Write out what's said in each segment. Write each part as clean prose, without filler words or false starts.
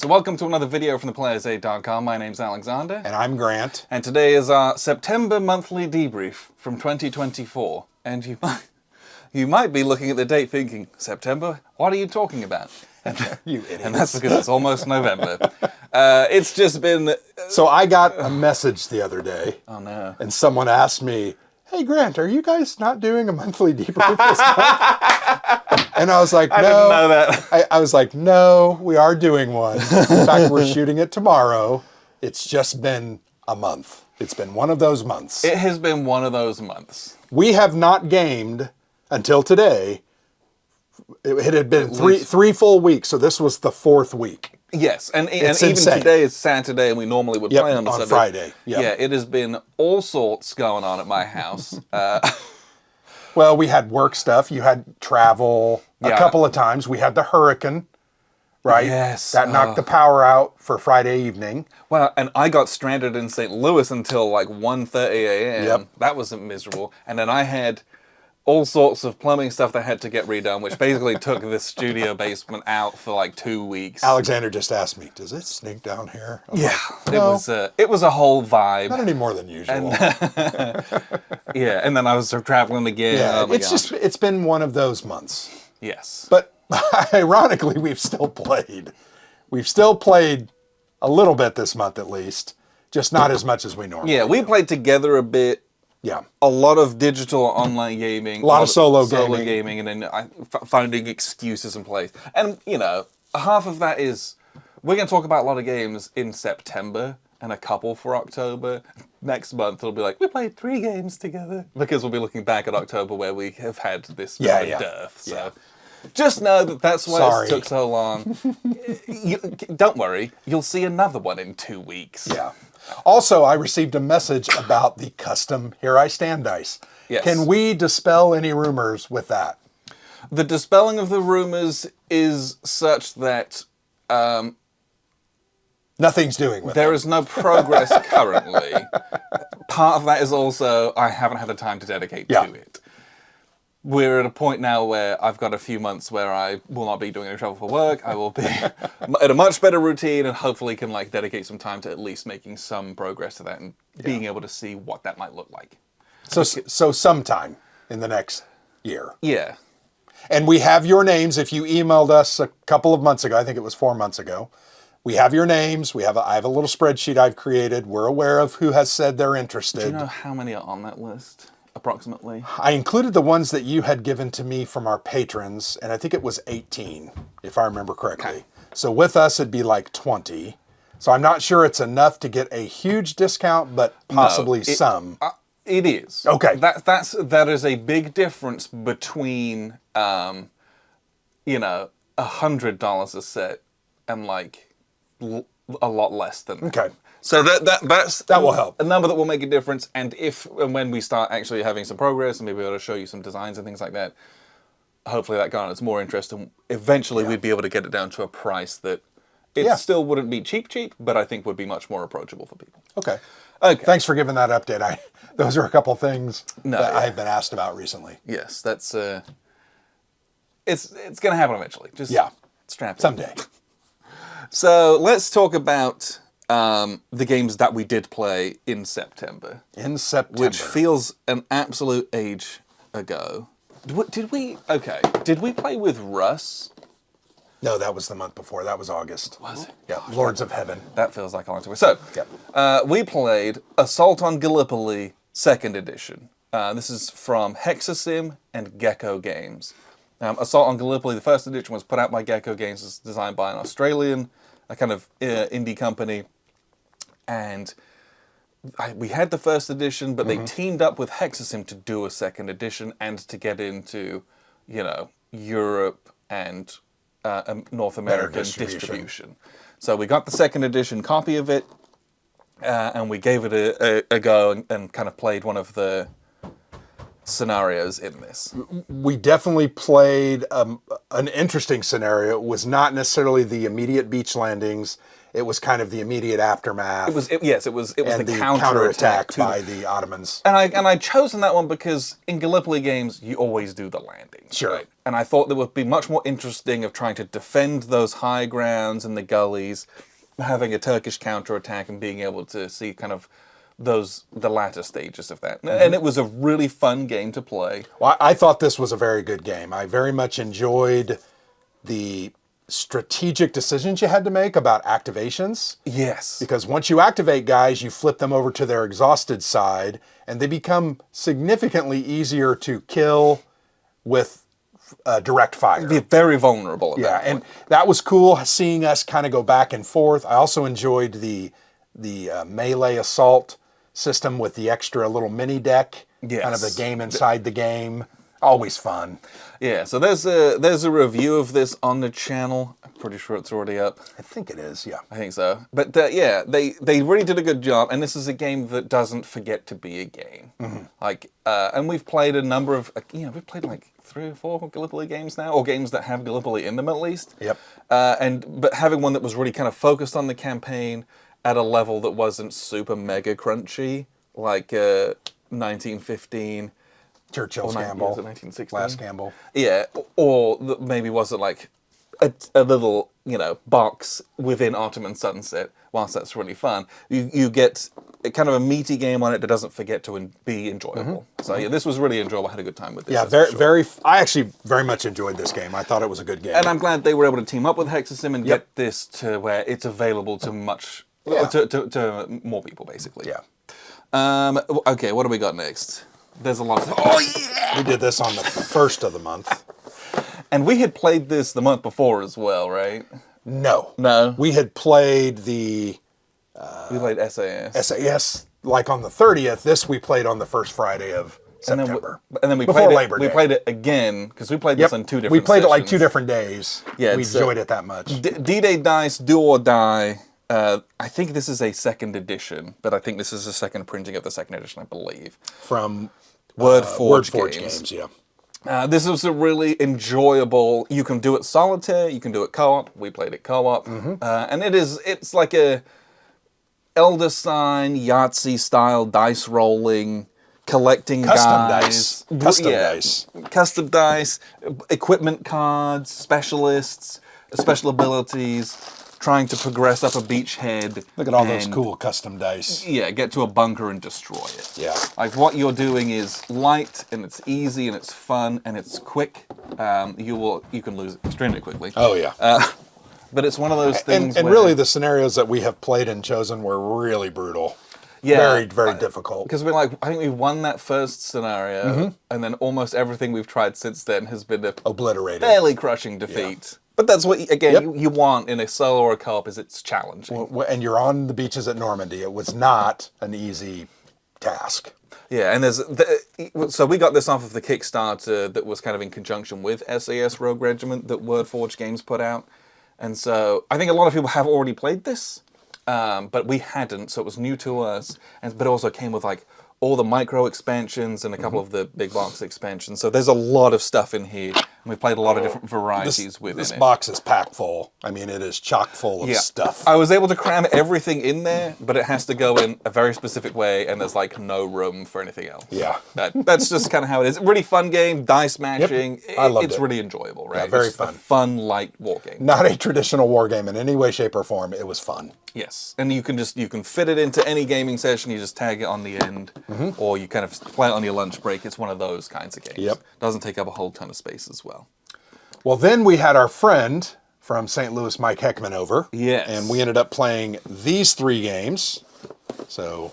So welcome to another video from theplayersaid.com. My name's Alexander. And I'm Grant. And today is our September monthly debrief from 2024. And you might be looking at the date thinking, September? What are you talking about? You idiot. And that's because it's almost November. It's just been... So I got a message the other day. Oh no. And someone asked me, hey Grant, are you guys not doing a monthly debrief this month? And I was like, no. I didn't know that. I was like, no, we are doing one. In fact, we're shooting it tomorrow. It's just been a month. It's been one of those months. It has been one of those months. We have not gamed until today. It had been three full weeks, so this was the fourth week. Yes, and even insane. today is Saturday, and we normally would play on Sunday. Friday. Yep. Yeah, it has been all sorts going on at my house. Well, we had work stuff. You had travel a couple of times. We had the hurricane, right? Yes. That knocked the power out for Friday evening. Well, and I got stranded in St. Louis until like 1:30 a.m. Yep. That was miserable. And then I had all sorts of plumbing stuff that had to get redone, which basically took this studio basement out for like 2 weeks. Alexander just asked me, does it stink down here? I'm Yeah, like, no, it was a whole vibe. not any more than usual. Yeah, and then I was traveling again. Yeah, Oh my gosh. it's been one of those months. Yes. But ironically, we've still played. We've still played a little bit this month at least, just not as much as we normally Yeah, we do. played together a bit. Yeah. A lot of digital online gaming. A lot of solo gaming. And then finding excuses and plays. And, you know, half of that is, we're going to talk about a lot of games in September and a couple for October. Next month it'll be like, we played 3 games together. Because we'll be looking back at October where we have had this dearth. So just know that that's why it took so long. Don't worry, you'll see another one in 2 weeks. Yeah. Also, I received a message about the custom Here I Stand dice. Yes. Can we dispel any rumors with that? The dispelling of the rumors is such that Nothing's doing with there it. is no progress currently. Part of that is also I haven't had the time to dedicate to it. We're at a point now where I've got a few months where I will not be doing any travel for work. I will be at a much better routine and hopefully can like dedicate some time to at least making some progress to that and being able to see what that might look like. So sometime in the next year. Yeah. And we have your names. If you emailed us a couple of months ago, I think it was 4 months ago, we have your names. I have a little spreadsheet I've created. We're aware of who has said they're interested. Do you know how many are on that list? Approximately. I included the ones that you had given to me from our patrons, and I think it was 18, if I remember correctly. Okay. So with us, it'd be like 20. So I'm not sure it's enough to get a huge discount, but possibly some. It is. Okay. That is a big difference between, you know, $100 a set and like a lot less than that. Okay. So that will help. A number that will make a difference, and if and when we start actually having some progress and maybe able to show you some designs and things like that, hopefully that garners more interest, and eventually we'd be able to get it down to a price that it still wouldn't be cheap, but I think would be much more approachable for people. Okay. Thanks for giving that update. Those are a couple things that I've been asked about recently. Yes, that's it's going to happen eventually. Just strap in. Someday. So let's talk about the games that we did play in September. In September. Which feels an absolute age ago. Did we play with Russ? No, that was the month before. That was August. Was it? Yeah, Lords of Heaven. That feels like a long time ago. So, we played Assault on Gallipoli 2nd edition. This is from Hexasim and Gecko Games. Assault on Gallipoli, the 1st edition, was put out by Gecko Games. It's designed by an Australian, a kind of indie company. And we had the 1st edition, but they teamed up with Hexasim to do a 2nd edition and to get into, you know, Europe and North American distribution. So we got the 2nd edition copy of it, and we gave it a go and kind of played one of the scenarios in this. We definitely played an interesting scenario. It was not necessarily the immediate beach landings. it was kind of the immediate aftermath. It was and the counterattack to by the Ottomans. And I'd chosen that one because in Gallipoli games you always do the landing. Sure. Right? And I thought that would be much more interesting of trying to defend those high grounds and the gullies, having a Turkish counterattack and being able to see kind of the latter stages of that. And it was a really fun game to play. Well, I thought this was a very good game. I very much enjoyed the strategic decisions you had to make about activations. Yes. Because once you activate guys, you flip them over to their exhausted side, and they become significantly easier to kill with direct fire. They're very vulnerable at Yeah, that and point. that was cool seeing us kind of go back and forth. I also enjoyed the melee assault system with the extra little mini deck. Yes. Kind of the game inside the game. Always fun. Yeah, so there's a review of this on the channel. I'm pretty sure it's already up. I think it is, yeah. I think so. But yeah, they really did a good job, and this is a game that doesn't forget to be a game. Like, and we've played a number of, we've played like 3 or 4 Gallipoli games now, or games that have Gallipoli in them at least. Yep. But having one that was really kind of focused on the campaign at a level that wasn't super mega crunchy, like 1915. Churchill's Or Gamble. was it 1916? Last Gamble. Yeah, or maybe was it like a little, box within Ottoman Sunset, whilst that's really fun. You get a kind of a meaty game on it that doesn't forget to be enjoyable. So yeah, this was really enjoyable. I had a good time with this. Yeah, I actually very much enjoyed this game. I thought it was a good game. And I'm glad they were able to team up with Hexasim and get this to where it's available to to more people, basically. Yeah. Okay, what do we got next? There's a lot of... Oh, yeah! We did this on the first of the month. And we had played this the month before as well, right? No. We had played the... we played SAS. SAS, like on the 30th. This we played on the first Friday of September. And then we Before played it, Labor Day. We played it again, because we played this on 2 different We played it like sessions. 2 different days. Yeah, we enjoyed it that much. D-Day Dice, Do or Die. I think this is a 2nd edition, but I think this is a second printing of the 2nd edition, I believe. From Wordforge Games, yeah. This was a really enjoyable. You can do it solitaire. You can do it co-op. We played it co-op, and it's like a Elder Sign Yahtzee style dice rolling, collecting Custom dice, custom dice, equipment cards, specialists, special abilities. Trying to progress up a beachhead. Look at all those cool custom dice. Yeah, get to a bunker and destroy it. Yeah. Like what you're doing is light and it's easy and it's fun and it's quick. You can lose extremely quickly. Oh yeah. But it's one of those things. And really, the scenarios that we have played and chosen were really brutal. Yeah, very, very difficult. Because I think we won that first scenario, and then almost everything we've tried since then has been obliterated, fairly crushing defeat. Yeah. But that's what, again, you want in a solo or a co-op, is it's challenging. Well, and you're on the beaches at Normandy. It was not an easy task. Yeah, and so we got this off of the Kickstarter that was kind of in conjunction with SAS Rogue Regiment that Wordforge Games put out. And so I think a lot of people have already played this, but we hadn't, so it was new to us. But it also came with like all the micro expansions and a couple of the big box expansions. So there's a lot of stuff in here. And we played a lot of different varieties within it. This box is packed full. I mean, it is chock full of stuff. I was able to cram everything in there, but it has to go in a very specific way, and there's like no room for anything else. Yeah. That's just kind of how it is. Really fun game, dice matching. Yep. I loved it. It's really enjoyable, right? Yeah, very it's fun. A fun, light war game. Not a traditional war game in any way, shape, or form. It was fun. Yes, and you can fit it into any gaming session. You just tag it on the end, or you kind of play it on your lunch break. It's one of those kinds of games. Yep. Doesn't take up a whole ton of space as well. Well, then we had our friend from St. Louis, Mike Heckman, over. Yes. And we ended up playing these 3 games. So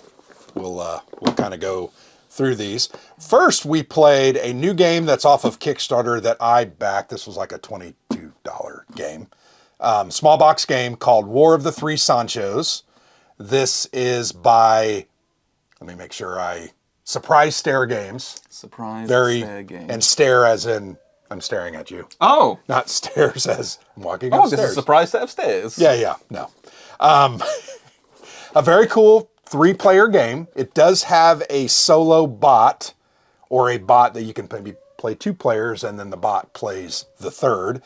we'll kind of go through these. First, we played a new game that's off of Kickstarter that I backed. This was like a $22 game. Small box game called War of the Three Sanchos. This is by, let me make sure Surprise Stare Games. Stare Games. And stare as in, I'm staring at you. Oh. Not stairs as I'm walking upstairs. upstairs. This is a surprise set of stairs. Yeah, no. A very cool 3-player game. It does have a solo bot, or a bot that you can maybe play 2 players, and then the bot plays the third.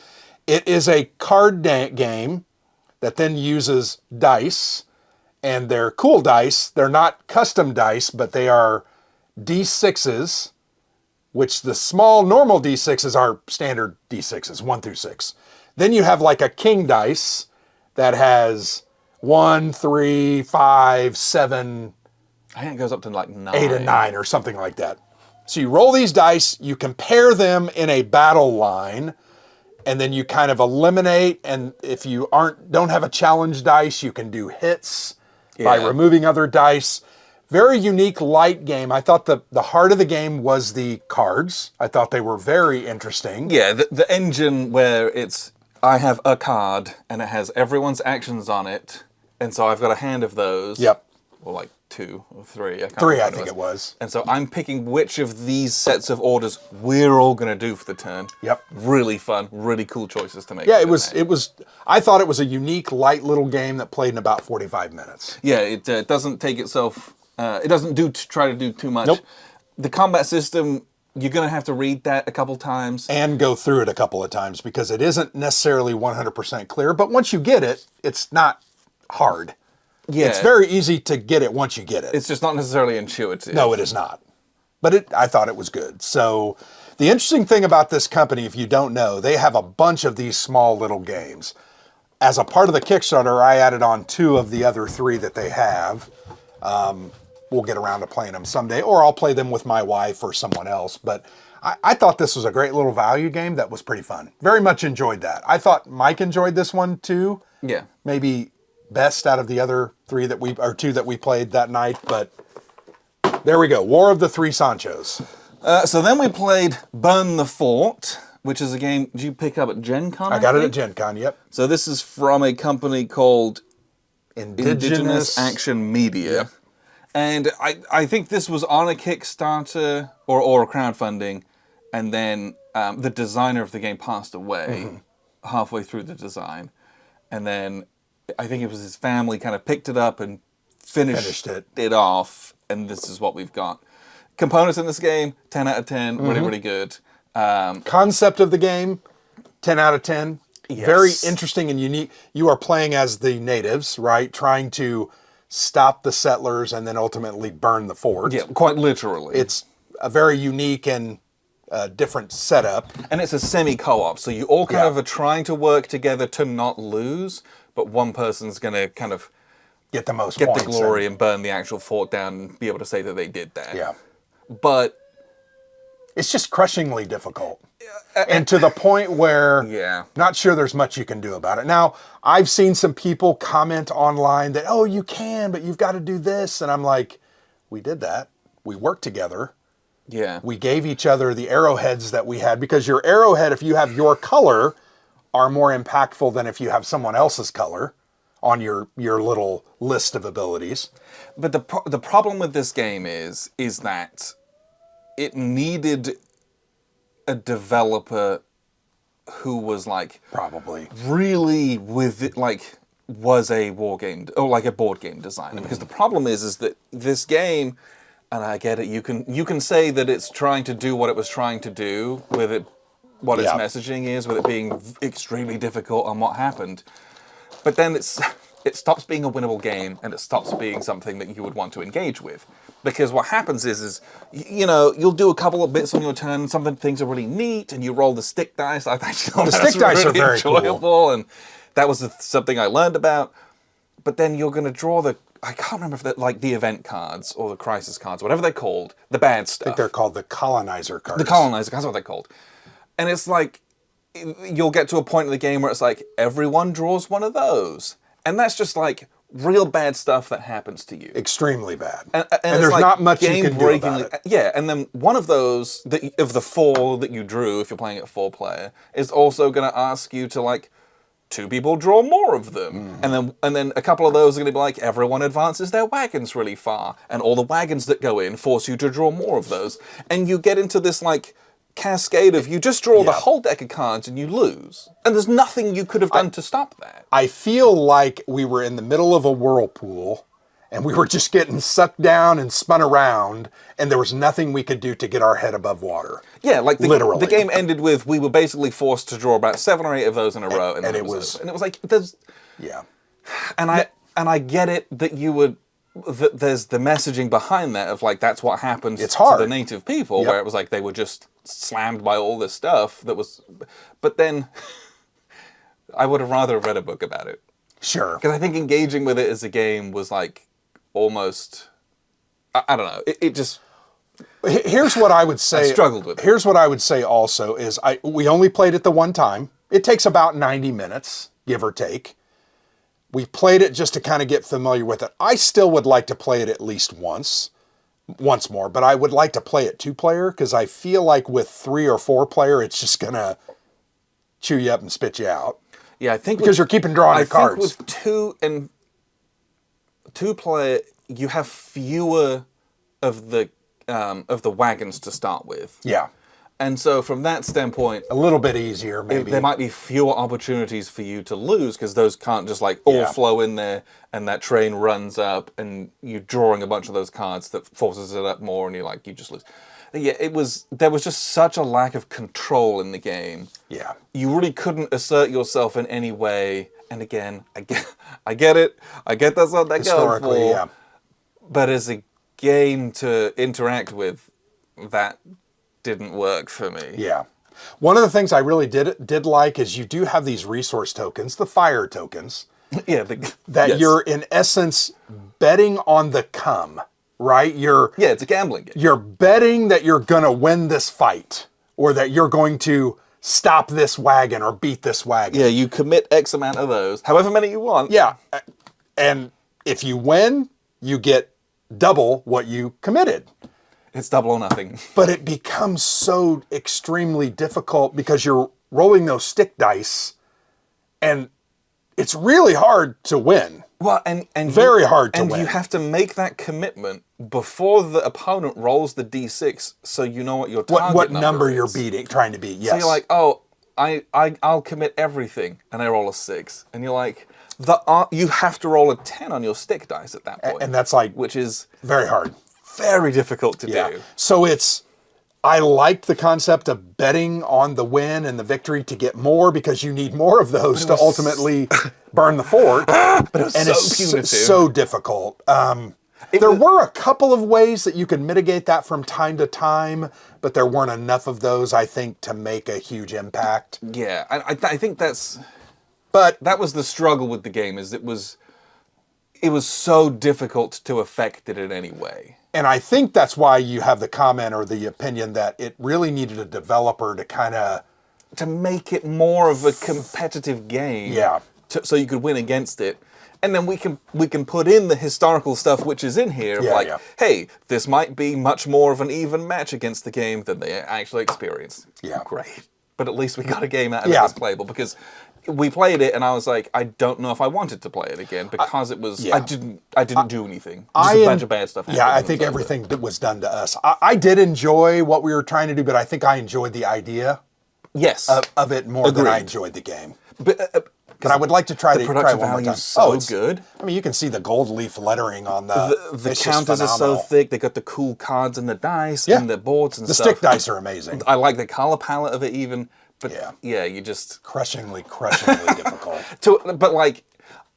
It is a card game that then uses dice, and they're cool dice. They're not custom dice, but they are D6s, which the small normal D6s are standard D6s, 1 through 6. Then you have like a king dice that has 1, 3, 5, 7, I think it goes up to like 9. 8, and 9 or something like that. So you roll these dice, you compare them in a battle line, and then you kind of eliminate, and if you don't have a challenge dice, you can do hits by removing other dice. Very unique light game. I thought the heart of the game was the cards. I thought they were very interesting. Yeah, the engine where I have a card and it has everyone's actions on it, and so I've got a hand of those. Yep. Or like 2 or 3. I can't 3, remember I think it was. And so I'm picking which of these sets of orders we're all going to do for the turn. Yep. Really fun, really cool choices to make. Yeah, it was. I thought it was a unique, light little game that played in about 45 minutes. Yeah, it doesn't take itself. It doesn't try to do too much. Nope. The combat system, you're going to have to read that a couple times. And go through it a couple of times because it isn't necessarily 100% clear. But once you get it, it's not hard. Yeah. It's very easy to get it once you get it. It's just not necessarily intuitive. No, it is not. But I thought it was good. So the interesting thing about this company, if you don't know, they have a bunch of these small little games. As a part of the Kickstarter, I added on 2 of the other 3 that they have. We'll get around to playing them someday, or I'll play them with my wife or someone else. But I thought this was a great little value game that was pretty fun. Very much enjoyed that. I thought Mike enjoyed this one too. Yeah. Maybe best out of the other 2 that we played that night, but there we go. War of the Three Sanchos. So then we played Burn the Fort, which is a game did you pick up at Gen Con? I got it at Gen Con, yep. So this is from a company called Indigenous Action Media. Yep. And I think this was on a Kickstarter or a crowdfunding, and then the designer of the game passed away halfway through the design. And then I think it was his family kind of picked it up and finished it off, and this is what we've got. Components in this game, 10 out of 10, really, really good. Concept of the game, 10 out of 10. Yes. Very interesting and unique. You are playing as the natives, right? Trying to stop the settlers and then ultimately burn the fort. Yeah, quite literally. It's a very unique and different setup. And it's a semi-co-op, so you all kind of are trying to work together to not lose, but one person's going to kind of get the most get points the glory and burn the actual fort down and be able to say that they did that. Yeah. But it's just crushingly difficult. And to the point where not sure there's much you can do about it. Now, I've seen some people comment online that, oh, you can, but you've got to do this. And I'm like, we did that. We worked together. Yeah. We gave each other the arrowheads that we had, because your arrowhead, if you have your color, are more impactful than if you have someone else's color on your little list of abilities. But the problem with this game is that it needed a developer who was like probably really with it, like was a war game or like a board game designer. Because the problem is that this game, and I get it, you can say that it's trying to do what it was trying to do with it, what its messaging is, with it being extremely difficult on what happened. But then it stops being a winnable game, and it stops being something that you would want to engage with. Because what happens is you'll do a couple of bits on your turn, some things are really neat, and you roll the stick dice. I thought the stick dice really are very enjoyable, cool. And that was something I learned about. But then you're going to draw I can't remember if they're like the event cards or the crisis cards, whatever they're called, the bad stuff. I think they're called the colonizer cards. The colonizer cards, that's what they're called. And it's like, you'll get to a point in the game where it's like, everyone draws one of those. And that's just like real bad stuff that happens to you. Extremely bad. And there's like not much you can do about it. Yeah, and then one of those, of the 4 that you drew, if you're playing it 4-player, is also going to ask you to like, 2 people draw more of them. And then a couple of those are going to be like, everyone advances their wagons really far. And all the wagons that go in force you to draw more of those. And you get into this like cascade of you just draw the whole deck of cards and you lose. And there's nothing you could have done to stop that. I feel like we were in the middle of a whirlpool and we were just getting sucked down and spun around, and there was nothing we could do to get our head above water. Yeah, like literally. The game ended with we were basically forced to draw about 7 or 8 of those in a row, and it was like there's And I get it that you would. That there's the messaging behind that of like that's what happened It's to hard. the native people, Yep. where it was like they were just slammed by all this stuff that was. But then, I would have rather read a book about it. Sure. Because I think engaging with it as a game was like almost, I don't know. It just Here's what I would say. I struggled with it. Here's what I would say also is we only played it the one time. It takes about 90 minutes, give or take. We played it just to kind of get familiar with it. I still would like to play it at least once more, but I would like to play it 2-player because I feel like with 3 or 4-player, it's just gonna chew you up and spit you out. Yeah, I think Because you're keeping drawing the cards. I think with 2-player, you have fewer of the wagons to start with. Yeah. And so from that standpoint, A little bit easier, maybe. there might be fewer opportunities for you to lose because those can't just like all Yeah. flow in there and that train runs up and you're drawing a bunch of those cards that forces it up more and you just lose. Yeah, there was just such a lack of control in the game. Yeah. You really couldn't assert yourself in any way. And again, I get it. I get that's what they're going Historically, for. yeah. But as a game to interact with, that didn't work for me. Yeah. One of the things I really did like is you do have these resource tokens, the fire tokens, Yeah, that yes. you're in essence betting on the come, right? Yeah, it's a gambling game. You're betting that you're going to win this fight or that you're going to stop this wagon or beat this wagon. Yeah, you commit X amount of those, however many you want. Yeah. And if you win, you get double what you committed. It's double or nothing. But it becomes so extremely difficult because you're rolling those stick dice and it's really hard to win. Well, and Very hard to and win. you have to make that commitment before the opponent rolls the d6, so you know what your target What number you're is. trying to beat. Yes. So you're like, oh, I'll commit everything, and I roll a 6, and you're like, you have to roll a 10 on your stick dice at that point, and that's like which is very hard. very difficult to do. So I liked the concept of betting on the win and the victory to get more because you need more of those to ultimately burn the fort. But it was And so it's punitive. so difficult. There were a couple of ways that you could mitigate that from time to time, but there weren't enough of those, I think, to make a huge impact. Yeah, I think But that was the struggle with the game, is it was so difficult to affect it in any way. and I think that's why you have the comment or the opinion that it really needed a developer to kind of To make it more of a competitive game. Yeah. So you could win against it. And then we can put in the historical stuff which is in here of like, hey, this might be much more of an even match against the game than they actually experienced. Yeah. Great. But at least we got a game out of it Yeah. that's playable, because we played it and I was like, I don't know if I wanted to play it again because it was yeah. I didn't do anything. Just a bunch of bad stuff happened. Yeah, I think everything that was done to us. I did enjoy what we were trying to do, but I think I enjoyed the idea Yes. of it more than I Agreed. enjoyed the game. But I would like to try the try production one more value time. is so it's good. I mean, you can see the gold leaf lettering on The it's just counters are so phenomenal. thick. They got the cool cards and the dice Yeah. and the boards and The stuff. stick dice are amazing. I like the color palette of it even. But Yeah. yeah, you just Crushingly difficult. but like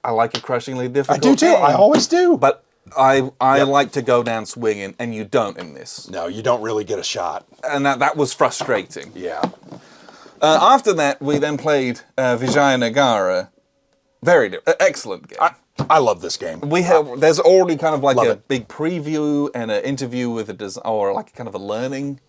I like a crushingly I difficult do too. game, I always do. But I like to go down swinging, and you don't in this, No, you don't really get a shot. and that was frustrating. Yeah. After that, we then played Vijaya Nagara. Excellent game. I love this game. There's already kind of like Love a it. big preview and an interview with or like kind of a learning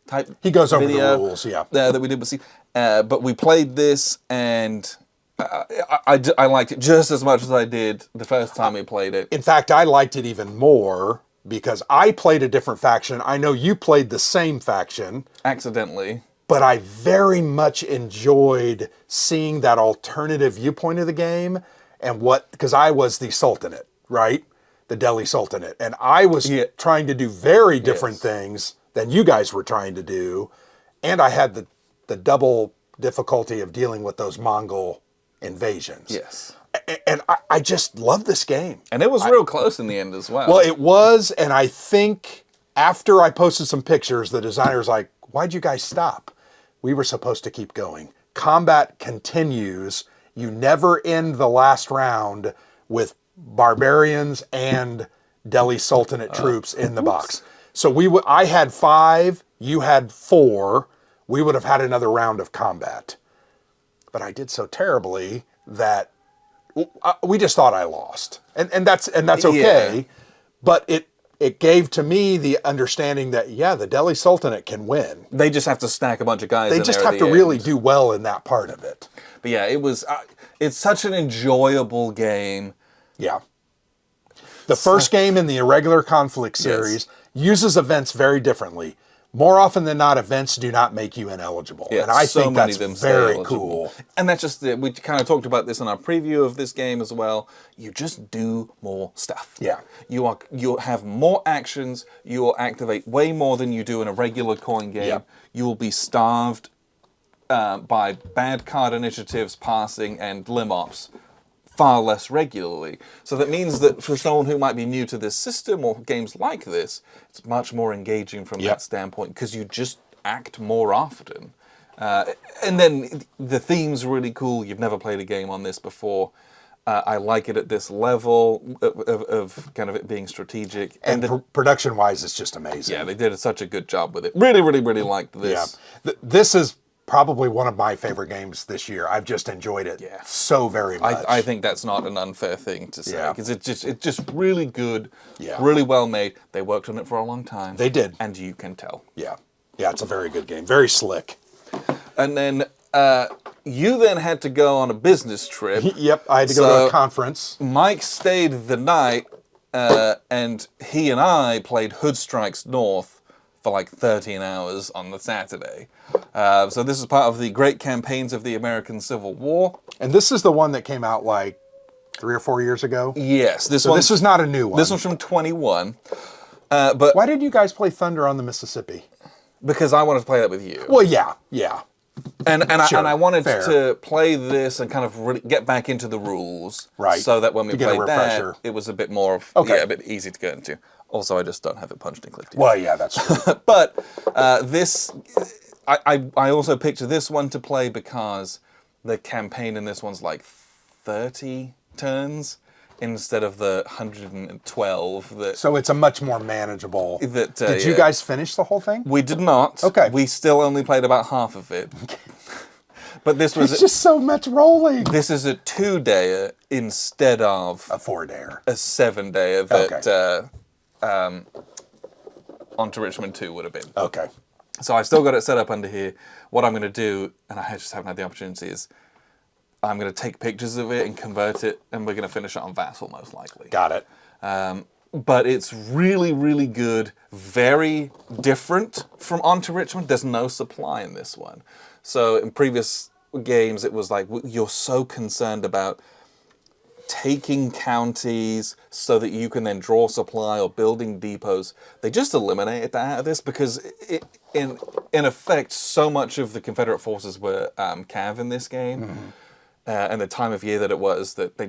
type. He goes over the video, rules, yeah. That we did with Steve. But we played this, and I liked it just as much as I did the first time we played it. In fact, I liked it even more because I played a different faction. I know you played the same faction, Accidentally. but I very much enjoyed seeing that alternative viewpoint of the game and because I was the Sultanate, right? The Delhi Sultanate. And I was trying to do very different things than you guys were trying to do. And I had the double difficulty of dealing with those Mongol invasions. Yes. And I just love this game. And it was real close in the end as well. Well, it was, and I think after I posted some pictures, the designer's like, why'd you guys stop? We were supposed to keep going. Combat continues you never end the last round with barbarians and Delhi Sultanate troops in the box. So I had 5, you had 4. We would have had another round of combat. But I did so terribly that we just thought I lost. And that's okay. Yeah. But it gave to me the understanding that, yeah, the Delhi Sultanate can win. They just have to stack a bunch of guys. They in just there have at to the really end. do well in that part of it. But yeah, it was. It's such an enjoyable game. Yeah. The first game in the Irregular Conflict series uses events very differently. More often than not, events do not make you ineligible. Yeah, and I so think many that's of them stay very eligible. cool. And that's just it. We kind of talked about this in our preview of this game as well. You just do more stuff. Yeah. You have more actions. You will activate way more than you do in a regular coin game. Yep. You will be starved by bad card initiatives, passing, and lim ops far less regularly. So that means that for someone who might be new to this system or games like this, it's much more engaging from that standpoint because you just act more often. And then the theme's really cool. You've never played a game on this before. I like it at this level of kind of it being strategic. And production-wise, it's just amazing. Yeah, they did such a good job with it. Really, really, really liked this. Yeah. This is probably one of my favorite games this year. I've just enjoyed it so very much. I think that's not an unfair thing to say because it's just really good, Yeah. really well made. They worked on it for a long time. They did. And you can tell. Yeah. Yeah, it's a very good game. Very slick. And then you then had to go on a business trip. Yep, I had to go to a conference. Mike stayed the night, and he and I played Hood Strikes North for like 13 hours on the Saturday. So this is part of the Great Campaigns of the American Civil War. And this is the one that came out like 3 or 4 years ago? Yes. This is not a new one. This one's from 21. But why did you guys play Thunder on the Mississippi? Because I wanted to play that with you. Well, yeah. And Sure, I wanted fair. to play this and kind of really get back into the rules. Right. So that when we To get a played that, refresher. it was a bit more of, Okay. a bit easy to get into. Also, I just don't have it punched and clicked yet. Well, yeah, that's true. But this, I also picked this one to play because the campaign in this one's like 30 turns instead of the 112 that... So it's a much more manageable... Did you guys finish the whole thing? We did not. Okay. We still only played about half of it. But this was... It's just so much rolling. This is a 2-dayer instead of A 4-dayer. a 7-dayer that On to Richmond 2 would have been. Okay. So I've still got it set up under here. What I'm going to do, and I just haven't had the opportunity, is I'm going to take pictures of it and convert it, and we're going to finish it on Vassal most likely. Got it. But it's really, really good. Very different from On to Richmond. There's no supply in this one. So in previous games, it was like you're so concerned about taking counties so that you can then draw supply or building depots. They just eliminated that out of this because in effect, so much of the Confederate forces were Cav in this game. Mm-hmm. And the time of year that it was, that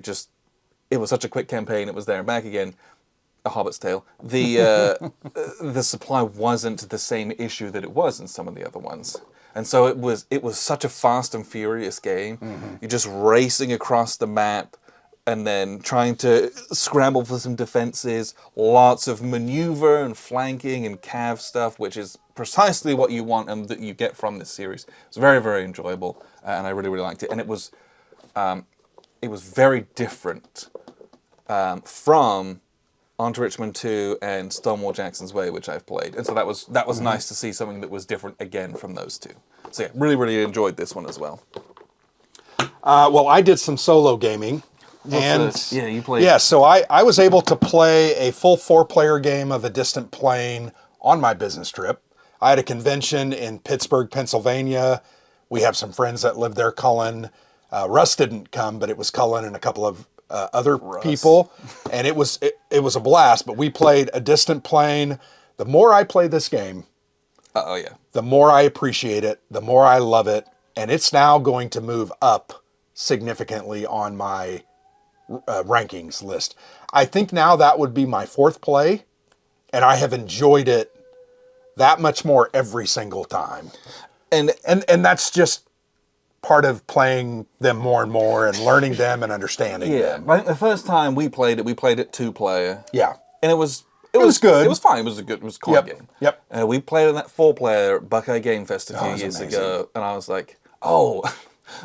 it was such a quick campaign, it was there and back again. A Hobbit's Tale. The supply wasn't the same issue that it was in some of the other ones. And so it was such a fast and furious game. Mm-hmm. You're just racing across the map and then trying to scramble for some defenses, lots of maneuver and flanking and cav stuff, which is precisely what you want and that you get from this series. It's very, very enjoyable, and I really, really liked it. And it was very different from On to Richmond 2 and Stonewall Jackson's Way, which I've played. And so that was mm-hmm. nice to see something that was different again from those two. So yeah, really, really enjoyed this one as well. Well, I did some solo gaming. Yeah, you played. Yeah, so I was able to play a full 4-player game of A Distant Plane on my business trip. I had a convention in Pittsburgh, Pennsylvania. We have some friends that live there, Cullen. Russ didn't come, but it was Cullen and a couple of other people. And it was a blast, but we played A Distant Plane. The more I play this game, the more I appreciate it, the more I love it. And it's now going to move up significantly on my rankings list. I think now that would be my 4th play, and I have enjoyed it that much more every single time. And that's just part of playing them more and more and learning them and understanding them. I think the first time we played it 2-player. Yeah. And it was good. It was fine. It was a coin game. Yep. We played in that 4-player at Buckeye Game Fest a few was years amazing. ago, and I was like, oh,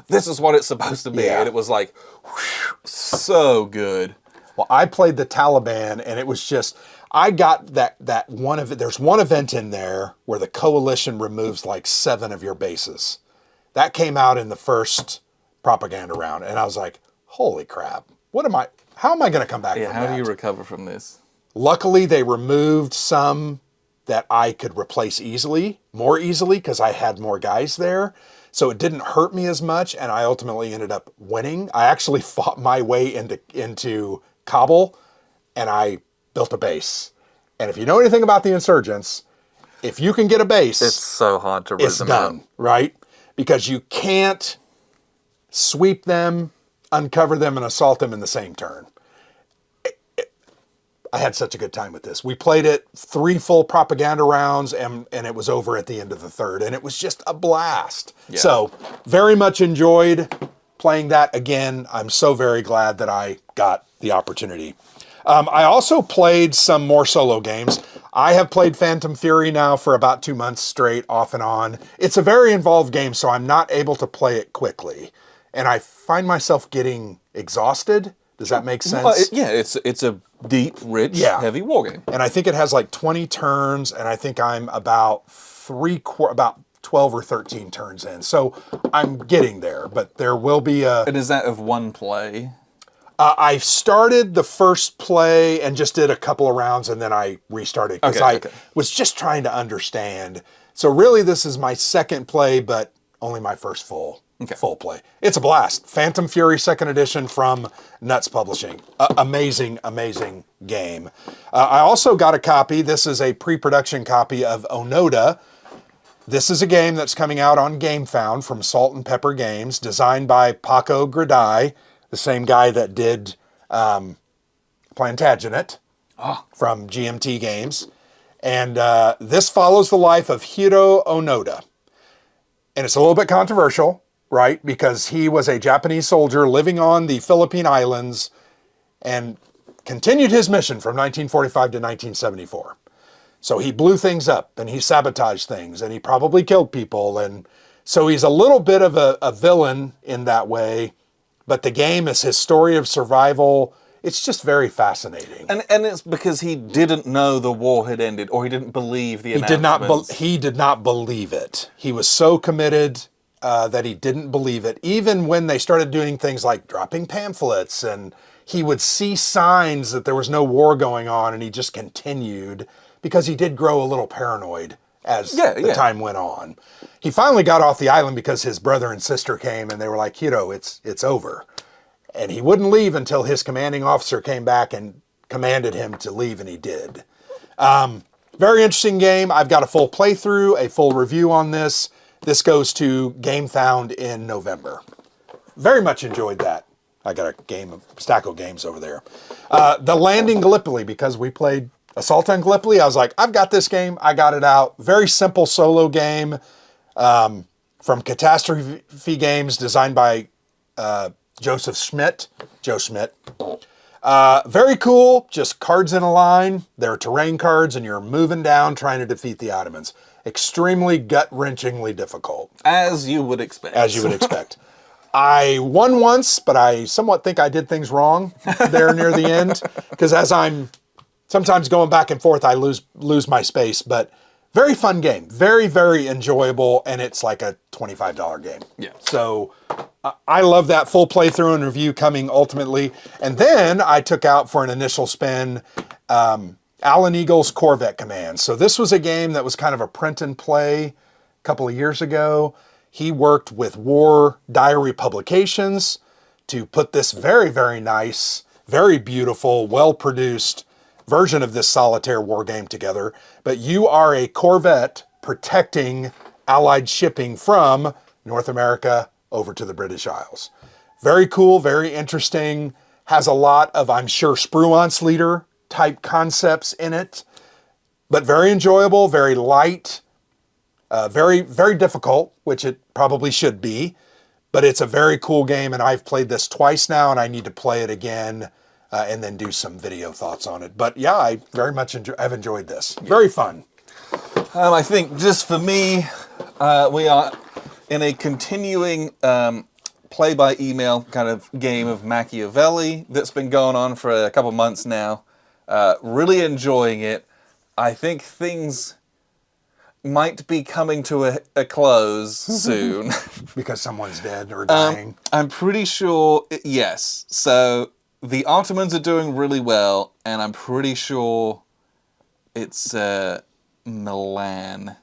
this is what it's supposed to be. Yeah. And it was like, whew, so good. Well, I played the Taliban, and it was just, I got that one of it. There's one event in there where the coalition removes like 7 of your bases. That came out in the first propaganda round, and I was like, holy crap! How am I going to come back from How that? do you recover from this? Luckily, they removed some that I could replace more easily, because I had more guys there. So it didn't hurt me as much, and I ultimately ended up winning. I actually fought my way into Kabul, and I built a base. And if you know anything about the insurgents, if you can get a base, It's so hard to root it's them done, out. right? Because you can't sweep them, uncover them, and assault them in the same turn. I had such a good time with this. We played it 3 full propaganda rounds, and it was over at the end of the 3rd, and it was just a blast. Yeah. So very much enjoyed playing that again. I'm so very glad that I got the opportunity. I also played some more solo games. I have played Phantom Fury now for about 2 months straight, off and on. It's a very involved game, so I'm not able to play it quickly. And I find myself getting exhausted. Does that make sense? Well, it's a deep, rich, heavy war game. And I think it has like 20 turns, and I think I'm about 12 or 13 turns in. So I'm getting there, but there will be a... And is that of one play? I started the first play and just did a couple of rounds, and then I restarted because I was just trying to understand. So really this is my second play, but only my first full play. It's a blast. Phantom Fury 2nd edition from Nuts Publishing. Amazing, amazing game. I also got a copy. This is a pre-production copy of Onoda. This is a game that's coming out on GameFound from Salt and Pepper Games, designed by Paco Gradai, the same guy that did Plantagenet from GMT Games. And this follows the life of Hiro Onoda. And it's a little bit controversial, right? Because he was a Japanese soldier living on the Philippine Islands and continued his mission from 1945 to 1974. So he blew things up and he sabotaged things and he probably killed people. And so he's a little bit of a villain in that way. But the game is his story of survival. It's just very fascinating. And it's because he didn't know the war had ended, or he didn't believe the announcements. He did not believe it. He was so committed that he didn't believe it. Even when they started doing things like dropping pamphlets, and he would see signs that there was no war going on, and he just continued because he did grow a little paranoid as the time went on. He finally got off the island because his brother and sister came, and they were like, Hiro, it's over. And he wouldn't leave until his commanding officer came back and commanded him to leave, and he did. Very interesting game. I've got a full playthrough, a full review on this. This goes to GameFound in November. Very much enjoyed that. I got a stack of games over there. The Landing Gallipoli, because we played Assault on Gallipoli, I was like, I've got this game. I got it out. Very simple solo game from Catastrophe Games, designed by Joe Schmidt. Very cool. Just cards in a line. They're terrain cards, and you're moving down trying to defeat the Ottomans. Extremely gut-wrenchingly difficult. As you would expect. I won once, but I somewhat think I did things wrong there near the end, because as I'm sometimes going back and forth, I lose my space. But very fun game. Very, very enjoyable, and it's like a $25 game. Yeah. So I love that. Full playthrough and review coming ultimately. And then I took out for an initial spin Alan Eagle's Corvette Command. So this was a game that was kind of a print and play a couple of years ago. He worked with War Diary Publications to put this very, very nice, very beautiful, well-produced version of this solitaire war game together. But you are a Corvette protecting Allied shipping from North America over to the British Isles. Very cool, very interesting. Has a lot of, I'm sure, Spruance leader type concepts in it. But very enjoyable, very light, very, very difficult, which it probably should be. But it's a very cool game, and I've played this twice now, and I need to play it again and then do some video thoughts on it. But yeah, I very much have enjoyed this. Very fun. I think just for me, we are in a continuing play by email kind of game of Machiavelli that's been going on for a couple months now. Really enjoying it. I think things might be coming to a close soon. Because someone's dead or dying. I'm pretty sure, yes. So the Ottomans are doing really well, and I'm pretty sure it's Milan.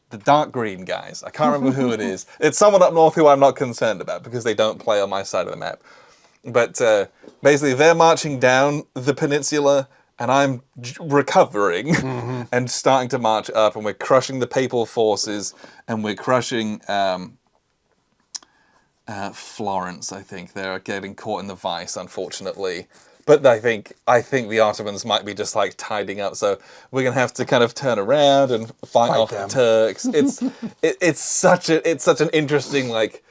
The dark green guys. I can't remember who it is. It's someone up north who I'm not concerned about because they don't play on my side of the map. But basically, they're marching down the peninsula, and I'm recovering and starting to march up, and we're crushing the papal forces, and we're crushing Florence, I think. They're getting caught in the vice, unfortunately. But I think the Ottomans might be just like tidying up, so we're gonna have to kind of turn around and fight off them. the Turks. It's such an interesting like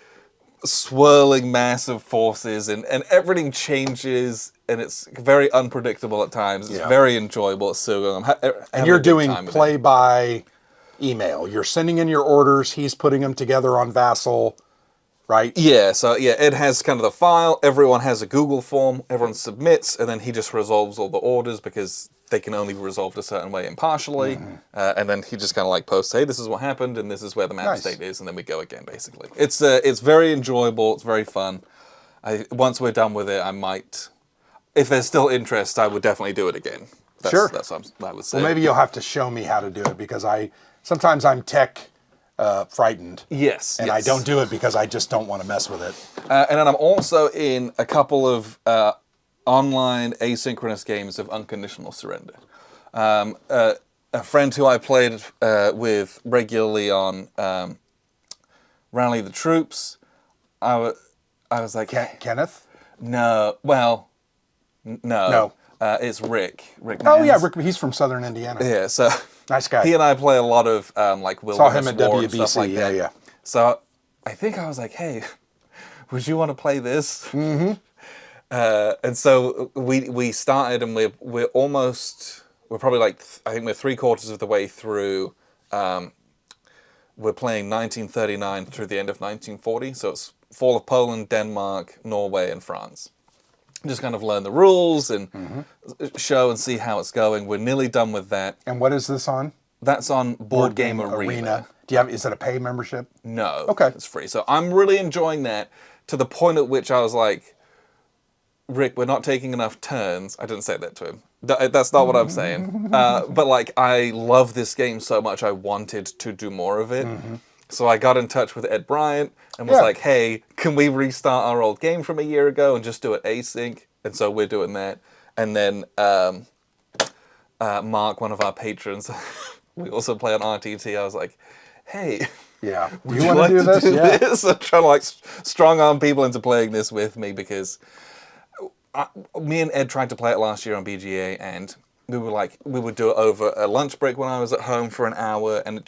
swirling mass of forces, and everything changes, and it's very unpredictable at times. It's very enjoyable. It's so good. And you're doing play by email. You're sending in your orders. He's putting them together on Vassal, right? Yeah, so it has kind of the file. Everyone has a Google form. Everyone submits, and then he just resolves all the orders because they can only be resolved a certain way impartially. And then he just kind of like posts, hey, this is what happened, and this is where the map state is, and then we go again, basically. It's very enjoyable. It's very fun. Once we're done with it, I might, if there's still interest, I would definitely do it again. That's what I would say. Well, maybe you'll have to show me how to do it because sometimes I'm tech frightened. Yes. And I don't do it because I just don't want to mess with it. And then I'm also in a couple of online asynchronous games of Unconditional Surrender. A friend who I played with regularly on Rally the Troops, I was like... Kenneth? No. Well, no. It's Rick. Rick Oh, Nance. yeah. Rick. He's from Southern Indiana. Yeah, so... Nice guy. He and I play a lot of like Wilderness Saw him at War WBC, and stuff like that. yeah. So I think I was like, hey, would you want to play this? Mm-hmm. And so we started, and we're probably like, I think we're 3/4 of the way through. We're playing 1939 through the end of 1940. So it's fall of Poland, Denmark, Norway, and France. Just kind of learn the rules and show and see how it's going. We're nearly done with that. And what is this on? That's on Board Game Arena. Is it a pay membership? No. Okay. It's free. So I'm really enjoying that to the point at which I was like, Rick, we're not taking enough turns. I didn't say that to him. That's not what I'm saying. But like, I love this game so much, I wanted to do more of it. So I got in touch with Ed Bryant and was like, hey, can we restart our old game from a year ago and just do it async? And so we're doing that. And then Mark, one of our patrons, we also play on RTT. I was like, hey, do would you you want like to do this? this? I'm trying to like strong arm people into playing this with me because me and Ed tried to play it last year on BGA, and we would do it over a lunch break when I was at home for an hour, and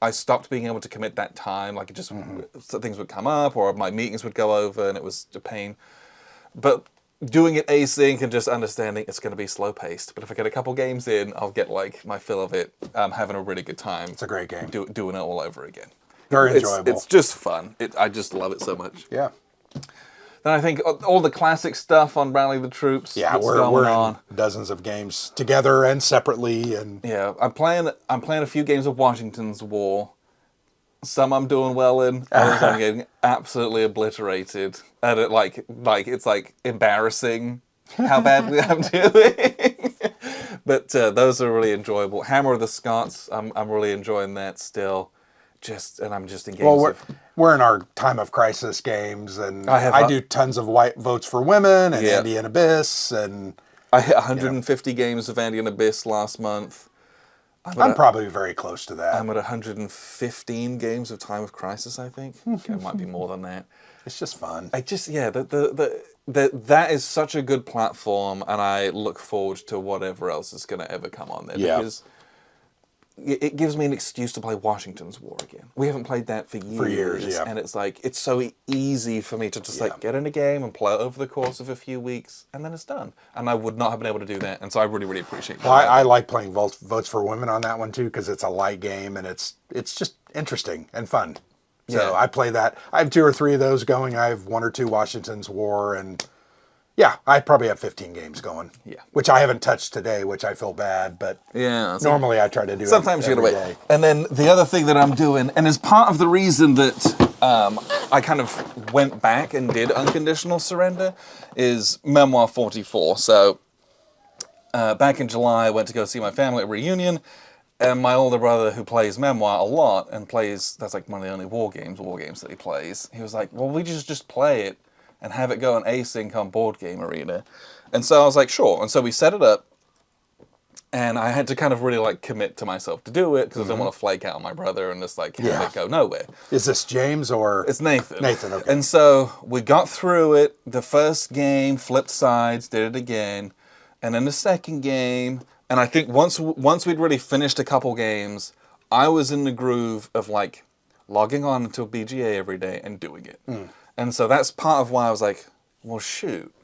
I stopped being able to commit that time. Like, it just, things would come up, or my meetings would go over, and it was a pain. But doing it async and just understanding it's going to be slow paced. But if I get a couple games in, I'll get like my fill of it. Having a really good time. It's a great game. Doing it all over again. Very enjoyable. It's just fun. I just love it so much. Yeah. Then I think all the classic stuff on Rally the Troops. Yeah, we're in dozens of games together and separately, and I'm playing a few games of Washington's War. Some I'm doing well in, others I'm getting absolutely obliterated, and it's like embarrassing how badly I'm doing. But those are really enjoyable. Hammer of the Scots, I'm really enjoying that still. I'm just in games. Well, we're in our time of crisis games, and I do tons of white votes for women and Andean Abyss, and I hit 150 games of Andean Abyss last month. I'm probably very close to that. I'm at 115 games of Time of Crisis, I think. It might be more than that. It's just fun. That is such a good platform, and I look forward to whatever else is going to ever come on there. Yeah. Because it gives me an excuse to play Washington's War again. We haven't played that for years. Yeah. And it's like, it's so easy for me to just like get in a game and play it over the course of a few weeks, and then it's done. And I would not have been able to do that. And so I really, really appreciate that. Well, I like playing Votes for Women on that one too, because it's a light game and it's just interesting and fun. So I play that. I have 2 or 3 of those going. I have 1 or 2 Washington's War, and yeah, I probably have 15 games going. Yeah. Which I haven't touched today, which I feel bad, but normally I try to do it sometimes you gotta wait. day. And then the other thing that I'm doing, and as part of the reason that I kind of went back and did Unconditional Surrender, is Memoir 44. So back in July, I went to go see my family at reunion, and my older brother, who plays Memoir a lot and plays, that's like one of the only war games that he plays, he was like, well, we just play it and have it go on async on Board Game Arena. And so I was like, sure. And so we set it up, and I had to kind of really like commit to myself to do it, because I didn't want to flake out on my brother and just like have it go nowhere. Is this James or? It's Nathan. Nathan, okay. And so we got through it. The first game, flipped sides, did it again. And then the second game, and I think once we'd really finished a couple games, I was in the groove of like logging on into a BGA every day and doing it. And so that's part of why I was like, well, shoot.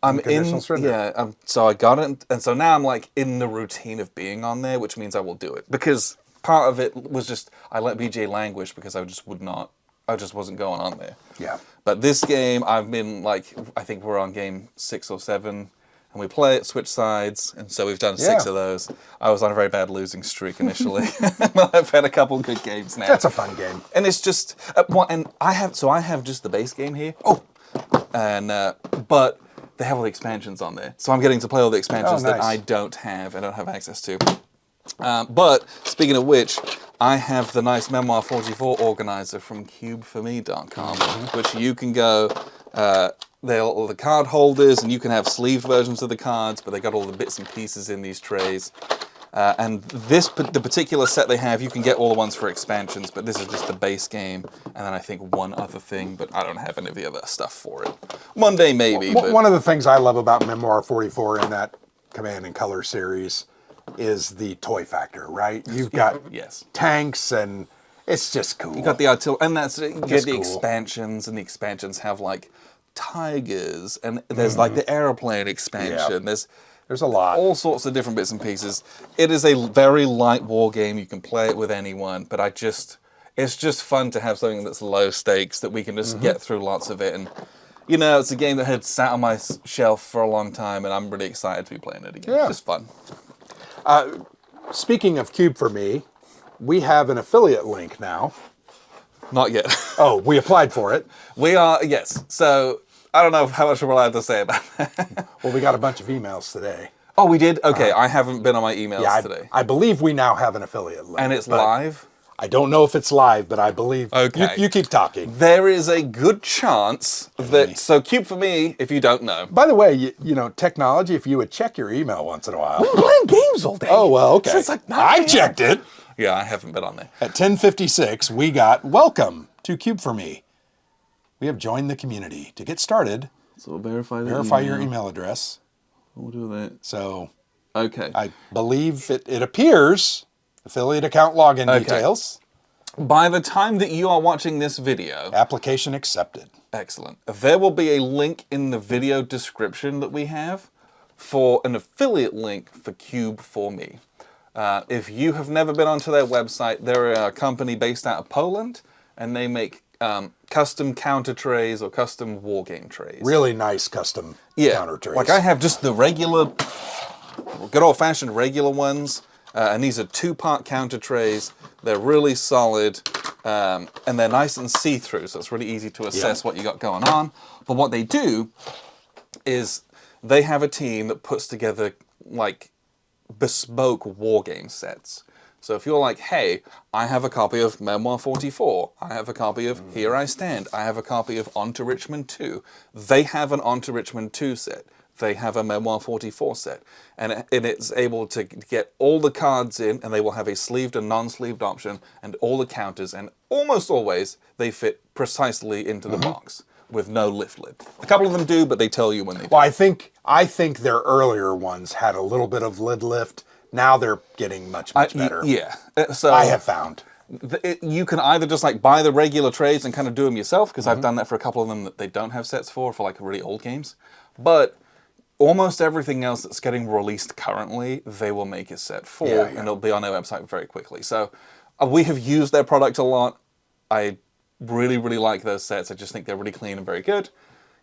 I'm in, surrender. So I got it, and so now I'm like in the routine of being on there, which means I will do it. Because part of it was just, I let BGA languish because I just wasn't going on there. Yeah. But this game, I've been like, I think we're on game 6 or 7, and we play it, switch sides, and so we've done 6 of those. I was on a very bad losing streak initially. I've had a couple good games now. That's a fun game. And it's just, and I have just the base game here. And but they have all the expansions on there, so I'm getting to play all the expansions that I don't have access to. But speaking of which, I have the nice Memoir 44 organizer from CubeForMe.com, which you can go. They're all the card holders, and you can have sleeved versions of the cards, but they got all the bits and pieces in these trays. And the particular set they have, you can get all the ones for expansions, but this is just the base game, and then I think one other thing, but I don't have any of the other stuff for it. One day maybe. One of the things I love about Memoir 44 in that Command and Color series is the toy factor, right? You've got tanks, and it's just cool. You got the artillery, and that's you get the expansions, and the expansions have like tigers, and there's like the airplane expansion. There's a lot. All sorts of different bits and pieces. It is a very light war game. You can play it with anyone, but it's just fun to have something that's low stakes that we can just get through lots of it. And, you know, it's a game that had sat on my shelf for a long time, and I'm really excited to be playing it again. It's just fun. Speaking of Cube for Me, we have an affiliate link now. Not yet. Oh, we applied for it. We are, yes. So I don't know how much we're allowed to say about that. Well, we got a bunch of emails today. Oh, we did? Okay, I haven't been on my emails today. I believe we now have an affiliate link. And it's live? I don't know if it's live, but I believe... Okay. You keep talking. There is a good chance that... So, Cube for Me, if you don't know... By the way, you know, technology, if you would check your email once in a while... We're playing games all day. Oh, well, okay. So it's like I checked it. Yeah, I haven't been on there. At 10:56, we got, welcome to Cube for Me. We have joined the community. To get started... So verify your email address. We'll do that. So, okay. I believe it appears, affiliate account login details. By the time that you are watching this video... Application accepted. Excellent. There will be a link in the video description that we have for an affiliate link for Cube for Me. If you have never been onto their website, they're a company based out of Poland, and they make... custom counter trays or custom war game trays. Really nice custom counter trays. Like I have just the regular, good old fashioned regular ones, and these are 2-part counter trays. They're really solid, and they're nice and see-through, so it's really easy to assess what you got going on. But what they do is they have a team that puts together like bespoke war game sets. So if you're like, hey, I have a copy of Memoir 44, I have a copy of Here I Stand, I have a copy of On to Richmond 2, they have an On to Richmond 2 set, they have a Memoir 44 set, and it's able to get all the cards in, and they will have a sleeved and non-sleeved option, and all the counters, and almost always they fit precisely into the box with no lift lid. A couple of them do, but they tell you when they do. Well, I think their earlier ones had a little bit of lid lift. Now they're getting much better. Yeah. So I have found. You can either just like buy the regular trades and kind of do them yourself, because I've done that for a couple of them that they don't have sets for like really old games. But almost everything else that's getting released currently, they will make a set for, and it'll be on their website very quickly. So we have used their product a lot. I really, really like those sets. I just think they're really clean and very good.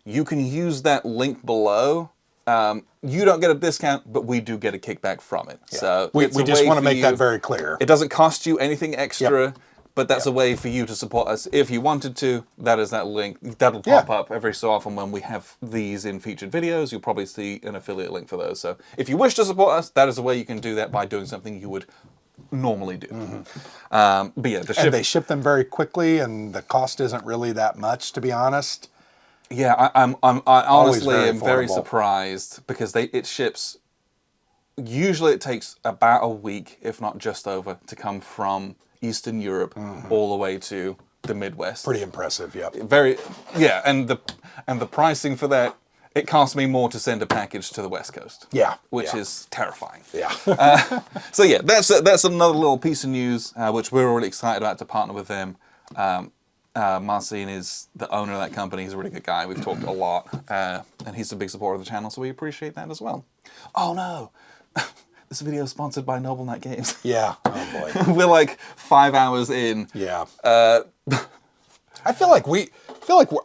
You can use that link below. You don't get a discount, but we do get a kickback from it. Yeah. So we just want to make that very clear. It doesn't cost you anything extra, but that's a way for you to support us if you wanted to. That is that link. That'll pop up every so often when we have these in featured videos. You'll probably see an affiliate link for those. So if you wish to support us, that is a way you can do that by doing something you would normally do. But yeah, and they ship them very quickly, and the cost isn't really that much, to be honest. Yeah, I honestly am very surprised because it ships. Usually, it takes about a week, if not just over, to come from Eastern Europe all the way to the Midwest. Pretty impressive, yeah. And the pricing for that, it costs me more to send a package to the West Coast. Yeah, which is terrifying. Yeah. So yeah, that's another little piece of news which we're really excited about to partner with them. Marcin is the owner of that company. He's a really good guy. We've talked a lot, and he's a big supporter of the channel, so we appreciate that as well. Oh no, this video is sponsored by Noble Knight Games. Yeah. Oh boy. We're like 5 hours in. Yeah. I feel like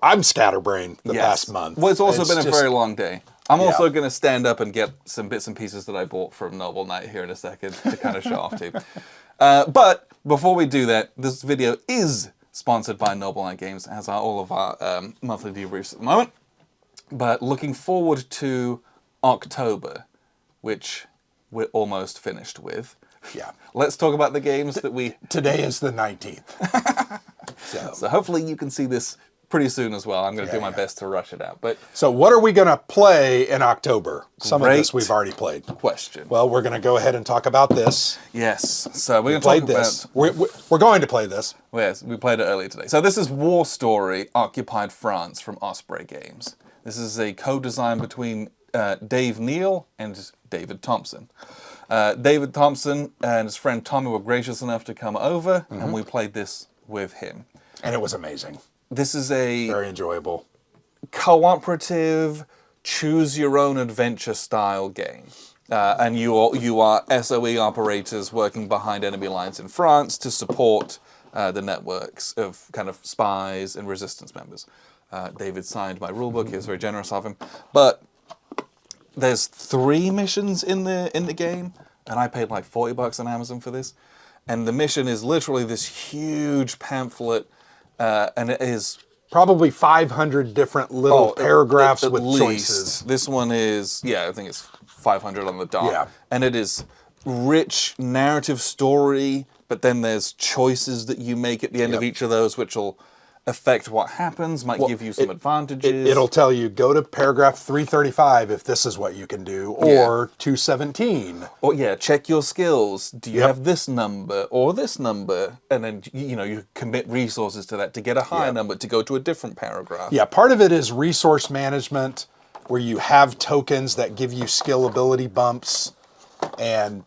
I'm scatterbrained the past month. Well, it's also been a very long day. I'm also going to stand up and get some bits and pieces that I bought from Noble Knight here in a second to kind of show off to you. But before we do that, this video is sponsored by Noble Knight Games, as are all of our monthly debriefs at the moment. But looking forward to October, which we're almost finished with. Yeah. Let's talk about the games that we... Today is the 19th. So hopefully you can see this pretty soon as well. I'm going to do my best to rush it out. But so what are we going to play in October? Some of this we've already played. Question. Well, we're going to go ahead and talk about this. Yes. So we're going to talk about... We're going to play this. Yes, we played it earlier today. So this is War Story, Occupied France from Osprey Games. This is a co-design between Dave Neal and David Thompson. David Thompson and his friend Tommy were gracious enough to come over, and we played this with him. And it was amazing. This is a... very enjoyable. Cooperative, choose-your-own-adventure style game. And you are SOE operators working behind enemy lines in France to support the networks of kind of spies and resistance members. David signed my rulebook. He was very generous of him. But there's 3 missions in the game, and I paid like $40 on Amazon for this. And the mission is literally this huge pamphlet, and it is... probably 500 different little paragraphs with least. Choices. This one is, I think it's 500 on the dot. Yeah. And it is rich narrative story, but then there's choices that you make at the end of each of those, which will affect what happens, might give you some advantages. It'll tell you, go to paragraph 335 if this is what you can do, or 217. Or check your skills. Do you have this number or this number? And then, you commit resources to that to get a higher number to go to a different paragraph. Yeah, part of it is resource management, where you have tokens that give you skill ability bumps, and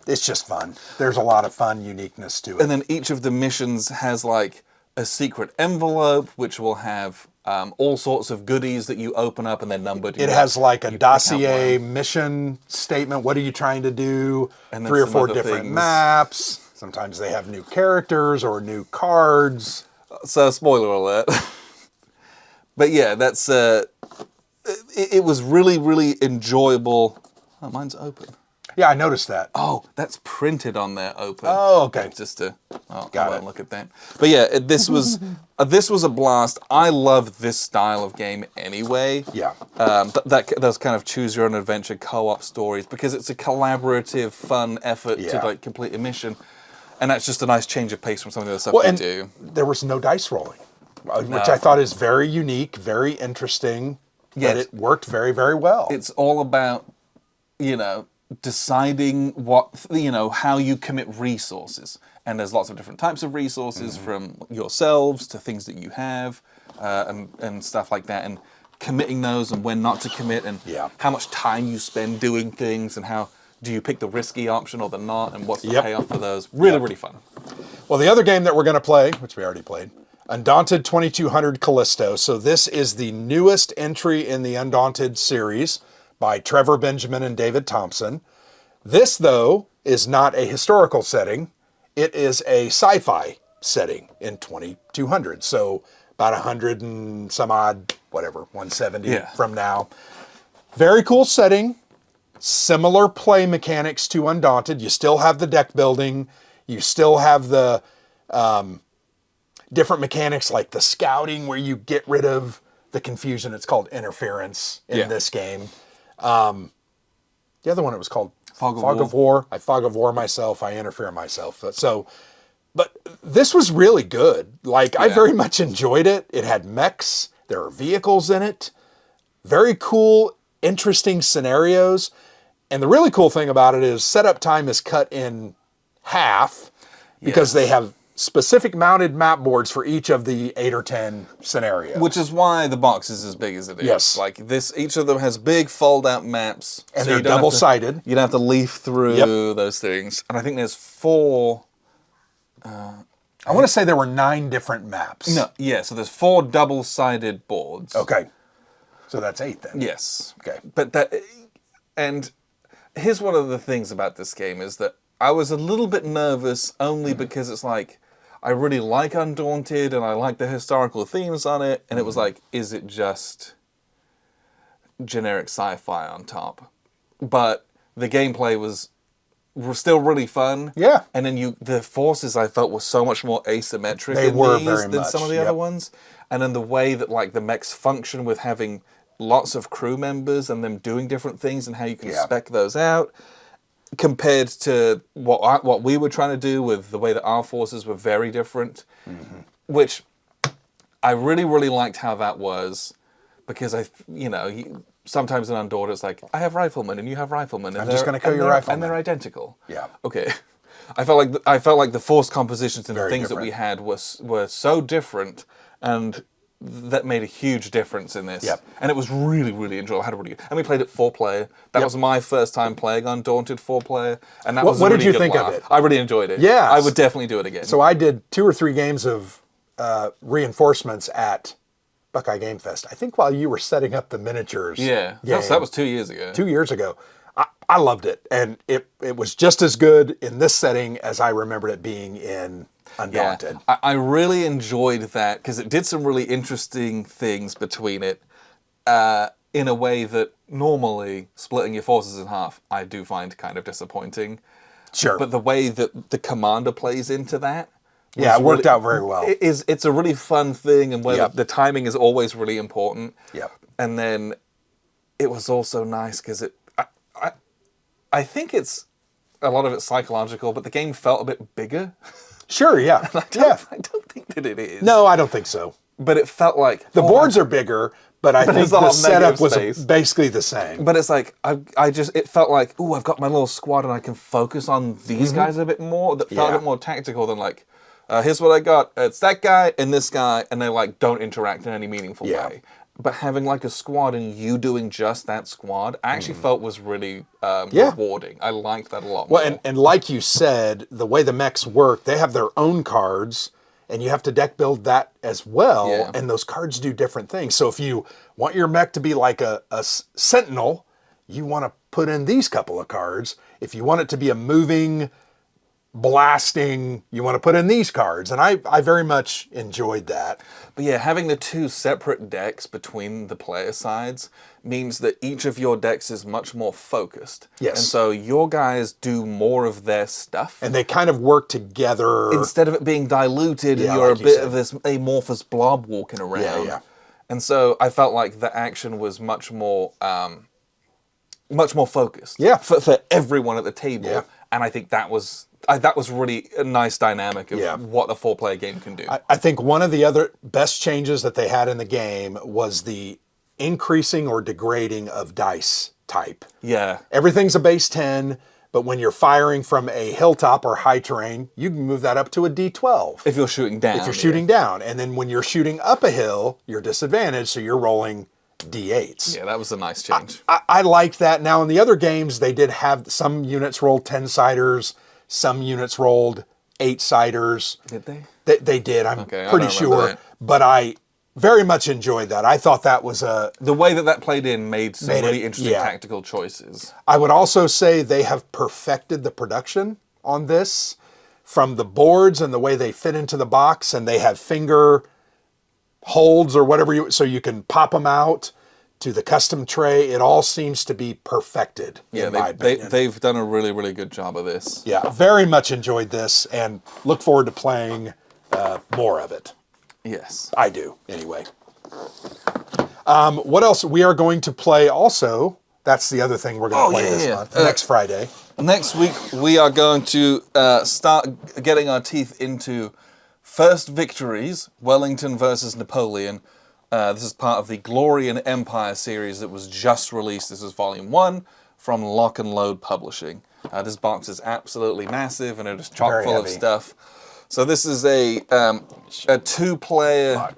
it's just fun. There's a lot of fun uniqueness to it. And then each of the missions has like a secret envelope, which will have all sorts of goodies that you open up and then numbered. It has like a dossier mission statement. What are you trying to do? And 3 or 4 different maps. Sometimes they have new characters or new cards. So, spoiler alert. But yeah, that's... it was really, really enjoyable. Oh, mine's open. Yeah, I noticed that. Oh, that's printed on there, open. Oh, okay. Just to got it. Look at that. But yeah, this was a blast. I love this style of game anyway. Yeah. Those kind of choose your own adventure co-op stories, because it's a collaborative, fun effort to like complete a mission, and that's just a nice change of pace from some of the other stuff we do. There was no dice rolling, which I thought is very unique, very interesting. But it worked very, very well. It's all about, deciding how you commit resources, and there's lots of different types of resources, from yourselves to things that you have, and stuff like that, and committing those and when not to commit, and how much time you spend doing things, and how do you pick the risky option or the not, and what's the Yep. payoff for those? Really, really fun. Well, the other game that we're going to play, which we already played, Undaunted 2200 Kalisto. So this is the newest entry in the Undaunted series by Trevor Benjamin and David Thompson. This, though, is not a historical setting. It is a sci-fi setting in 2200. So about 100 and some odd, whatever, 170 from now. Very cool setting. Similar play mechanics to Undaunted. You still have the deck building. You still have the different mechanics like the scouting where you get rid of the confusion. It's called interference in this game. The other one, it was called Fog of War. I Fog of War myself. I interfere myself. But this was really good. Like, I very much enjoyed it. It had mechs. There are vehicles in it. Very cool, interesting scenarios. And the really cool thing about it is setup time is cut in half because they have specific mounted map boards for each of the 8 or 10 scenarios. Which is why the box is as big as it is. Yes. Like each of them has big fold-out maps. And so they're double-sided. You don't have to leaf through those things. And I think there's 4... I want to say there were 9 different maps. No, yeah, so there's 4 double-sided boards. Okay. So that's 8 then. Yes. Okay. And here's one of the things about this game is that I was a little bit nervous only because it's like, I really like Undaunted and I like the historical themes on it. And it was like, is it just generic sci-fi on top? But the gameplay was still really fun. Yeah. And then the forces I felt were so much more asymmetric They in were these very than much, some of the other ones. And then the way that like the mechs function with having lots of crew members and them doing different things and how you can spec those out compared to what we were trying to do with the way that our forces were very different, which I really, really liked how that was because sometimes in Undaunted it's like, I have riflemen and you have riflemen. And I'm just going to kill your riflemen. And they're identical. Yeah. Okay. I felt like the force compositions and the things different. that we had were so different, and that made a huge difference in this. Yep. And it was really, really enjoyable. I had a really good, and we played it 4-player. That was my first time playing Undaunted 4-player, and that was a what really did you good think laugh. of it? I really enjoyed it. Yeah. I would definitely do it again. So I did 2 or 3 games of reinforcements at Buckeye Game Fest. I think while you were setting up the miniatures. Yeah. game, That was 2 years ago. 2 years ago. I loved it. And it was just as good in this setting as I remembered it being in Undaunted. Yeah. I really enjoyed that because it did some really interesting things between it in a way that normally splitting your forces in half I do find kind of disappointing. Sure. But the way that the commander plays into that Yeah, it worked out very well. It's a really fun thing, and where Yep. the timing is always really important. Yep. And then it was also nice because I think it's a lot of it's psychological, but the game felt a bit bigger. Sure, yeah. I don't think that it is. No, I don't think so. But it felt like The boards are bigger, but I think there's a the lot of setup negative was space. basically the same. But it's like it felt like, ooh, I've got my little squad and I can focus on these guys a bit more. That felt a Yeah. bit more tactical than like, here's what I got. It's that guy and this guy, and they like don't interact in any meaningful Yeah. way. But having like a squad and you doing just that squad, I actually felt was really rewarding. I liked that a lot more. Well, and like you said, the way the mechs work, they have their own cards, and you have to deck build that as well. Yeah. And those cards do different things. So if you want your mech to be like a sentinel, you want to put in these couple of cards. If you want it to be a moving, blasting, you want to put in these cards. And I very much enjoyed that. But yeah, having the 2 separate decks between the player sides means that each of your decks is much more focused. Yes. And so your guys do more of their stuff. And they kind of work together. Instead of it being diluted and Yeah, you're like a you bit said. of this amorphous blob walking around. yeah. And so I felt like the action was much more focused. Yeah. For everyone at the table. Yeah. And I think that was really a nice dynamic of what a 4-player game can do. I think one of the other best changes that they had in the game was the increasing or degrading of dice type. Yeah. Everything's a base 10, but when you're firing from a hilltop or high terrain, you can move that up to a D12. If you're shooting down. If you're shooting down. And then when you're shooting up a hill, you're disadvantaged, so you're rolling D8s. Yeah, that was a nice change. I like that. Now, in the other games, they did have some units rolled 10-siders, some units rolled 8-siders. Did they? They did, I'm Okay, I pretty don't remember sure. that. But I very much enjoyed that. I thought that was The way that played in made some Made it- really interesting yeah. tactical choices. I would also say they have perfected the production on this, from the boards and the way they fit into the box, and they have finger holds or whatever, so you can pop them out to the custom tray. It all seems to be perfected, Yeah, in my opinion. they've done a really, really good job of this. Yeah, very much enjoyed this and look forward to playing more of it. Yes. I do, anyway. What else? We are going to play also. That's the other thing we're going to play this month, next Friday. Next week, we are going to start getting our teeth into First Victories, Wellington versus Napoleon. This is part of the Glory and Empire series that was just released. This is Volume 1 from Lock and Load Publishing. This box is absolutely massive, and it is chock Very full of heavy. stuff. So this is a two-player...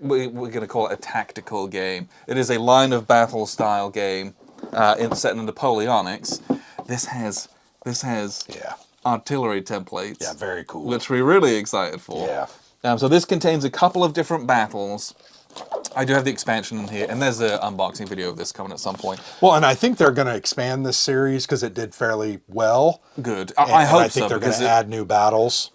we're going to call it a tactical game. It is a line of battle style game set in the Napoleonics. This has Yeah. artillery templates. Yeah, very cool. Which we're really excited for. Yeah. So this contains a couple of different battles. I do have the expansion in here, and there's an unboxing video of this coming at some point. Well, and I think they're going to expand this series because it did fairly well. Good. And I hope I think so. they're going Because to add new battles.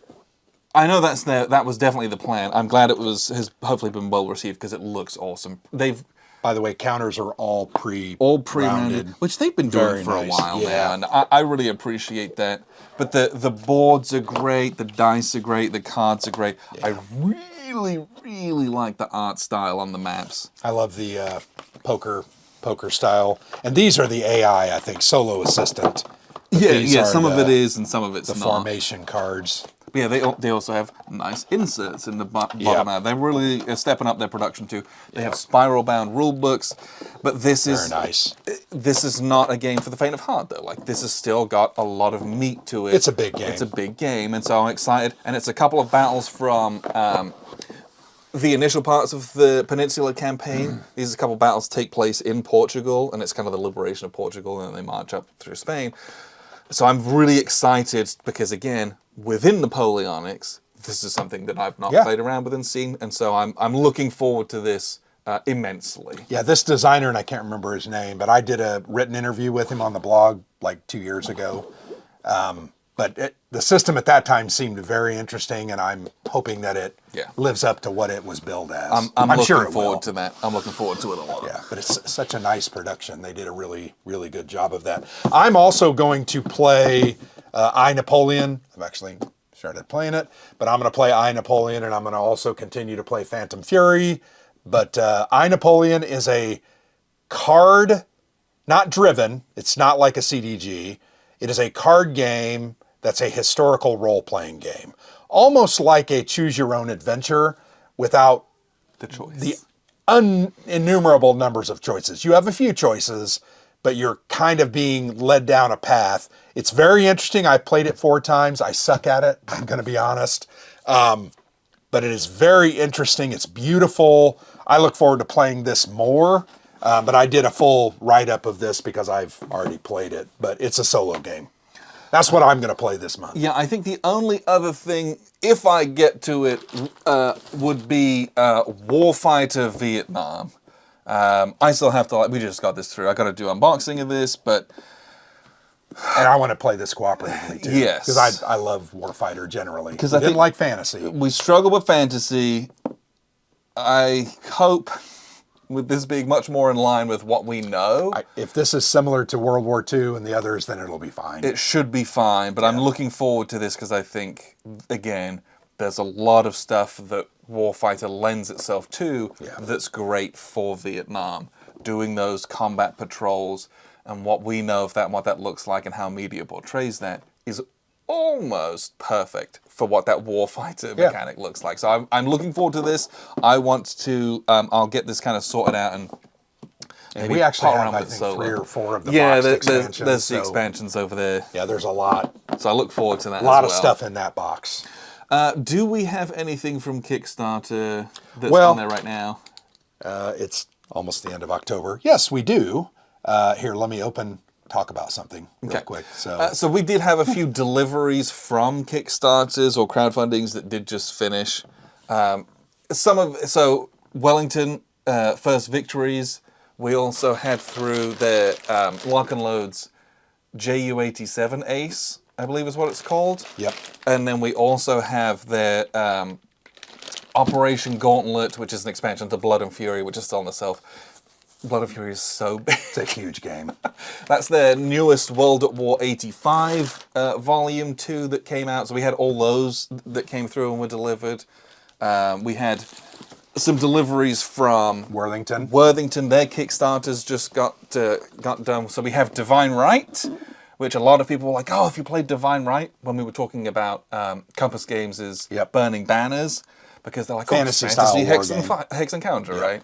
I know that was definitely the plan. I'm glad has hopefully been well received because it looks awesome. They've By the way, counters are all pre-rounded. all pre-rounded, which they've been doing Very for a nice. while Yeah. now, and I really appreciate that. But the boards are great, the dice are great, the cards are great. I really, really like the art style on the maps. I love the poker style. And these are the AI, I think, solo assistant. But these are Some of it is and some of it's the not. formation cards. But yeah, they also have nice inserts in the bottom Yeah. now. They're really stepping up their production too. They have spiral-bound rule books, but this Very is nice. this is not a game for the faint of heart though. Like, this has still got a lot of meat to it. It's a big game. It's a big game, and so I'm excited. And it's a couple of battles from the initial parts of the Peninsula campaign. These couple of battles take place in Portugal, and it's kind of the liberation of Portugal, and then they march up through Spain. So I'm really excited because, again, within Napoleonics, this is something that I've not played around with and seen, and so I'm looking forward to this immensely. Yeah, this designer, and I can't remember his name, but I did a written interview with him on the blog like 2 years ago. But the system at that time seemed very interesting, and I'm hoping that it lives up to what it was billed as. I'm looking sure it forward will. to that. I'm looking forward to it a lot. Yeah, but it's such a nice production. They did a really, really good job of that. I'm also going to play I, Napoleon. I've actually started playing it, but I'm going to play I, Napoleon, and I'm going to also continue to play Phantom Fury. But I, Napoleon is a card, not driven. It's not like a CDG. It is a card game that's a historical role-playing game. Almost like a choose-your-own-adventure without The choice. the innumerable numbers of choices. You have a few choices, but you're kind of being led down a path. It's very interesting. I played it 4 times. I suck at it, I'm going to be honest. But it is very interesting. It's beautiful. I look forward to playing this more. But I did a full write-up of this because I've already played it. But it's a solo game. That's what I'm going to play this month. Yeah, I think the only other thing, if I get to it, would be Warfighter Vietnam. I still have to, we just got this through. I got to do unboxing of this, but... And I want to play this cooperatively too. Yes. Because I love Warfighter generally. Because I I didn't think- like fantasy. We struggle with fantasy. I hope, with this being much more in line with what we know, If this is similar to World War II and the others, then it'll be fine. it should be fine. But I'm looking forward to this because I think, again, there's a lot of stuff that Warfighter lends itself to that's great for Vietnam. Doing those combat patrols and what we know of that and what that looks like and how media portrays that is almost perfect for what that warfighter mechanic looks like. So I'm looking forward to this. I want to, I'll get this kind of sorted out and maybe we actually plot have, around I with it think, solo. 3 or 4 of the Yeah, boxed there's expansions. the so- expansions over there. Yeah, there's a lot. So I look forward to that A lot as of well. stuff in that box. Do we have anything from Kickstarter that's Well- on there right now? It's almost the end of October. Yes, we do. Here, let me talk about something real quick. So we did have a few deliveries from Kickstarters or crowdfundings that did just finish. So Wellington, first victories. We also had through their Lock and Loads JU-87 Ace, I believe is what it's called. Yep. And then we also have their Operation Gauntlet, which is an expansion to Blood and Fury, which is still on the shelf. Blood and Fury is so big. It's a huge game. That's their newest World at War 85 Volume 2 that came out. So we had all those that came through and were delivered. We had some deliveries from Worthington. Their Kickstarters just got done. So we have Divine Right, which a lot of people were like, oh, if you played Divine Right, when we were talking about Compass Games' Burning Banners, because they're like, fantasy style Hex Encounter, right?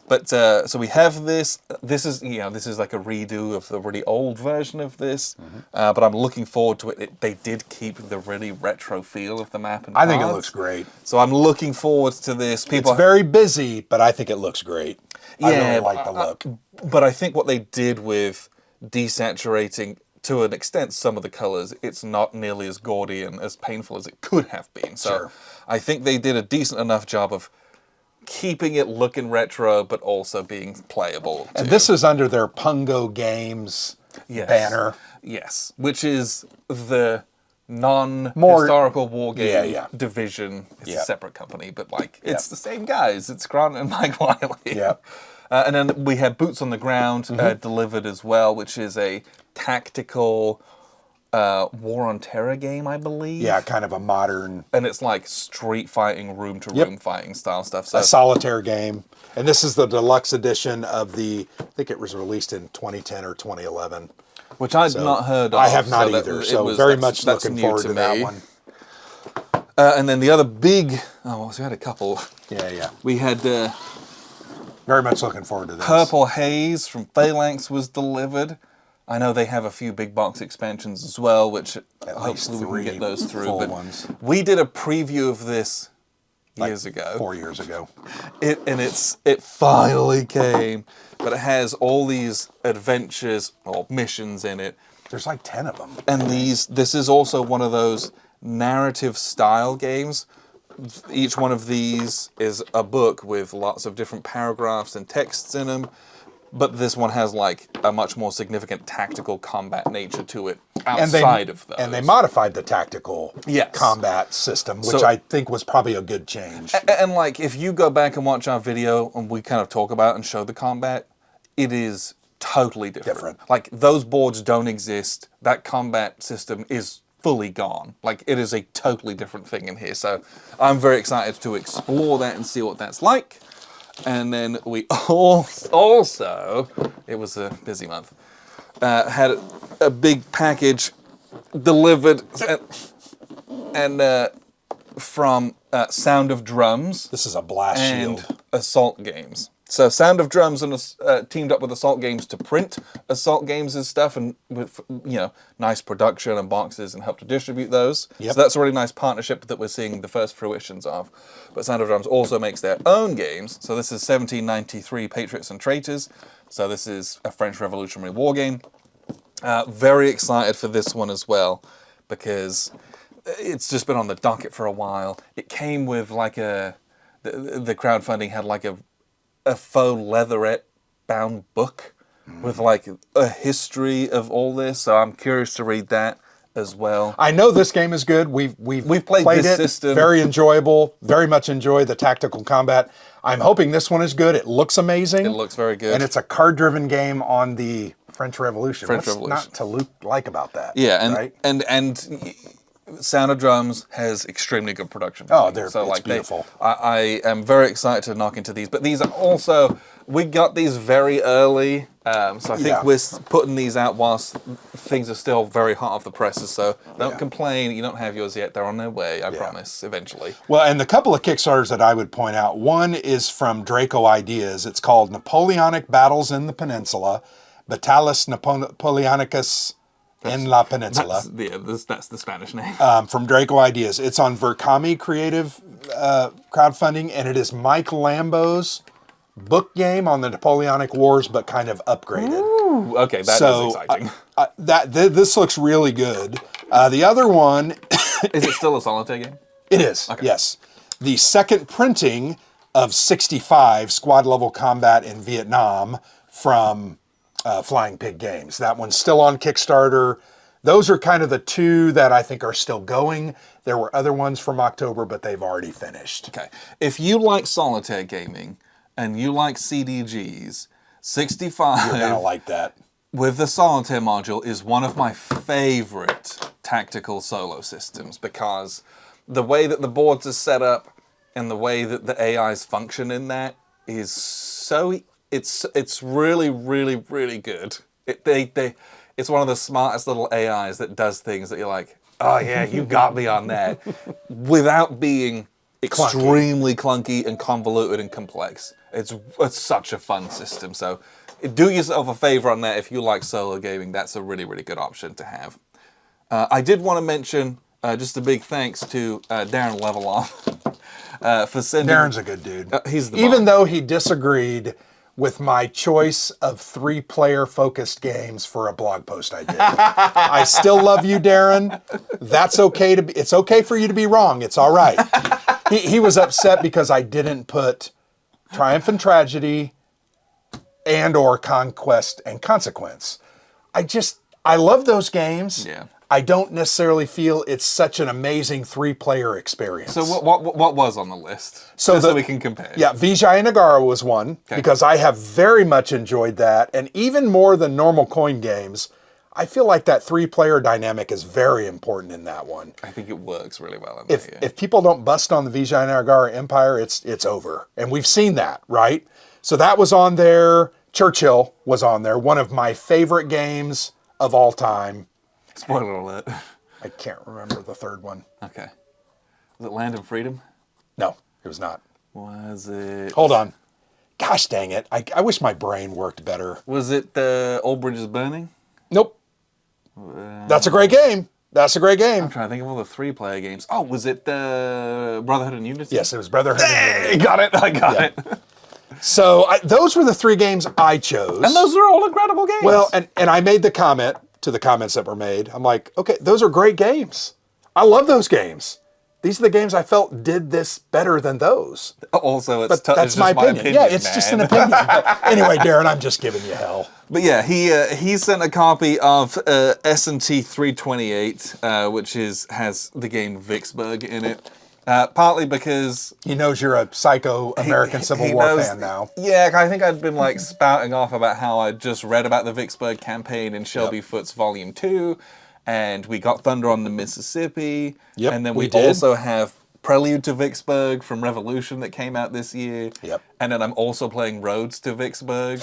But so we have this. This is like a redo of the really old version of this. But I'm looking forward to it. They did keep the really retro feel of the map and I think it looks great. So I'm looking forward to this. It's very busy, but I think it looks great. I really like the look. But I think what they did with desaturating to an extent some of the colors, it's not nearly as gaudy and as painful as it could have been. So I think they did a decent enough job of keeping it looking retro, but also being playable. And this is under their Pungo Games banner. Yes, which is the non-historical war game division. It's a separate company, but it's the same guys. It's Grant and Mike Wiley. Yeah. And then we had Boots on the Ground delivered as well, which is a tactical War on Terror game, I believe. Yeah, kind of a modern... And it's like street fighting, room-to-room fighting style stuff. So a solitaire game. And this is the deluxe edition of I think it was released in 2010 or 2011. Which I'd not heard of. I have not either, so very much looking forward to that one. And then the other big... Oh, so we had a couple. Yeah. We had... very much looking forward to this. Purple Haze from Phalanx was delivered. I know they have a few big box expansions as well, which hopefully we can get those through. But we did a preview of this years ago. 4 years ago. It finally came, but it has all these adventures or missions in it. There's like 10 of them. And this is also one of those narrative style games. Each one of these is a book with lots of different paragraphs and texts in them. But this one has like a much more significant tactical combat nature to it outside of those. And they modified the tactical combat system, which I think was probably a good change. And like if you go back and watch our video and we kind of talk about and show the combat, it is totally different. Like those boards don't exist. That combat system is fully gone. Like it is a totally different thing in here. So I'm very excited to explore that and see what that's like. And then we also, it was a busy month, had a big package delivered and from Sound of Drums. This is a blast shield. Assault Games. So Sound of Drums and teamed up with Assault Games to print Assault Games' stuff and with nice production and boxes and help to distribute those. So that's a really nice partnership that we're seeing the first fruitions of. But Sound of Drums also makes their own games. So this is 1793 Patriots and Traitors. So this is a French Revolutionary War game. Very excited for this one as well because it's just been on the docket for a while. It came with like the crowdfunding had like a faux leatherette bound book with like a history of all this. So I'm curious to read that as well. I know this game is good. We've played this system. Very enjoyable. Very much enjoy the tactical combat. I'm hoping this one is good. It looks amazing. It looks very good. And it's a card-driven game on the French Revolution. What's not to like about that? Yeah, right? and Sound of Drums has extremely good production. It's beautiful. I am very excited to knock into these, but these are also, we got these very early, so I think we're putting these out whilst things are still very hot off the presses, so don't complain, you don't have yours yet, they're on their way, I promise, eventually. Well, and the couple of Kickstarters that I would point out, one is from Draco Ideas. It's called Napoleonic Battles in the Peninsula, Battalis Napoleonicus in La Peninsula. That's the Spanish name. From Draco Ideas. It's on Verkami Creative crowdfunding, and it is Mike Lambo's book game on the Napoleonic Wars, but kind of upgraded. Ooh, okay, that is exciting. This looks really good. The other one... Is it still a solitaire game? It is, okay. Yes. The second printing of 65 squad level combat in Vietnam from Flying Pig Games. That one's still on Kickstarter. Those are kind of the two that I think are still going. There were other ones from October, but they've already finished. Okay. If you like solitaire gaming and you like CDGs, 65... You're going to like that. With the solitaire module is one of my favorite tactical solo systems because the way that the boards are set up and the way that the AIs function in that is so... It's really, really, really good. It's one of the smartest little AIs that does things that you're like, oh yeah, you got me on that, without being extremely clunky and convoluted and complex. It's such a fun system. So do yourself a favor on that if you like solo gaming. That's a really, really good option to have. I did want to mention just a big thanks to Darren Leveloff for sending... Darren's a good dude. He's the Even bomb. though he disagreed with my choice of 3-player focused games for a blog post I did. I still love you, Darren. That's okay to be, it's okay for you to be wrong. It's all right. He was upset because I didn't put Triumph and Tragedy and or Conquest and Consequence. I love those games. Yeah. I don't necessarily feel it's such an amazing 3-player experience. So what was on the list? So we can compare. Yeah, Vijay Nagara was one, because I have very much enjoyed that. And even more than normal coin games, I feel like that 3-player dynamic is very important in that one. I think it works really well. If people don't bust on the Vijay Nagara Empire, it's over. And we've seen that, right? So that was on there. Churchill was on there. One of my favorite games of all time. Spoiler alert. I can't remember the third one. Okay. Was it Land of Freedom? No, it was not. Was it... Hold on. Gosh dang it. I wish my brain worked better. Was it All Bridges Burning? Nope. That's a great game. That's a great game. I'm trying to think of all the 3-player games. Oh, was it Brotherhood and Unity? Yes, it was Brotherhood and Unity. Got it. I got it. So those were the 3 games I chose. And those are all incredible games. Well, and I made the comment to the comments that were made. I'm like, okay, those are great games. I love those games. These are the games I felt did this better than those. Also, that's my opinion. Yeah, it's just an opinion. But anyway, Darren, I'm just giving you hell. But yeah, he sent a copy of S&T 328, which has the game Vicksburg in it. Partly because... He knows you're a psycho American Civil War fan now. Yeah, I think I'd been like spouting off about how I just read about the Vicksburg campaign in Shelby Foote's Volume 2, and we got Thunder on the Mississippi, and then we also have Prelude to Vicksburg from Revolution that came out this year. And then I'm also playing Roads to Vicksburg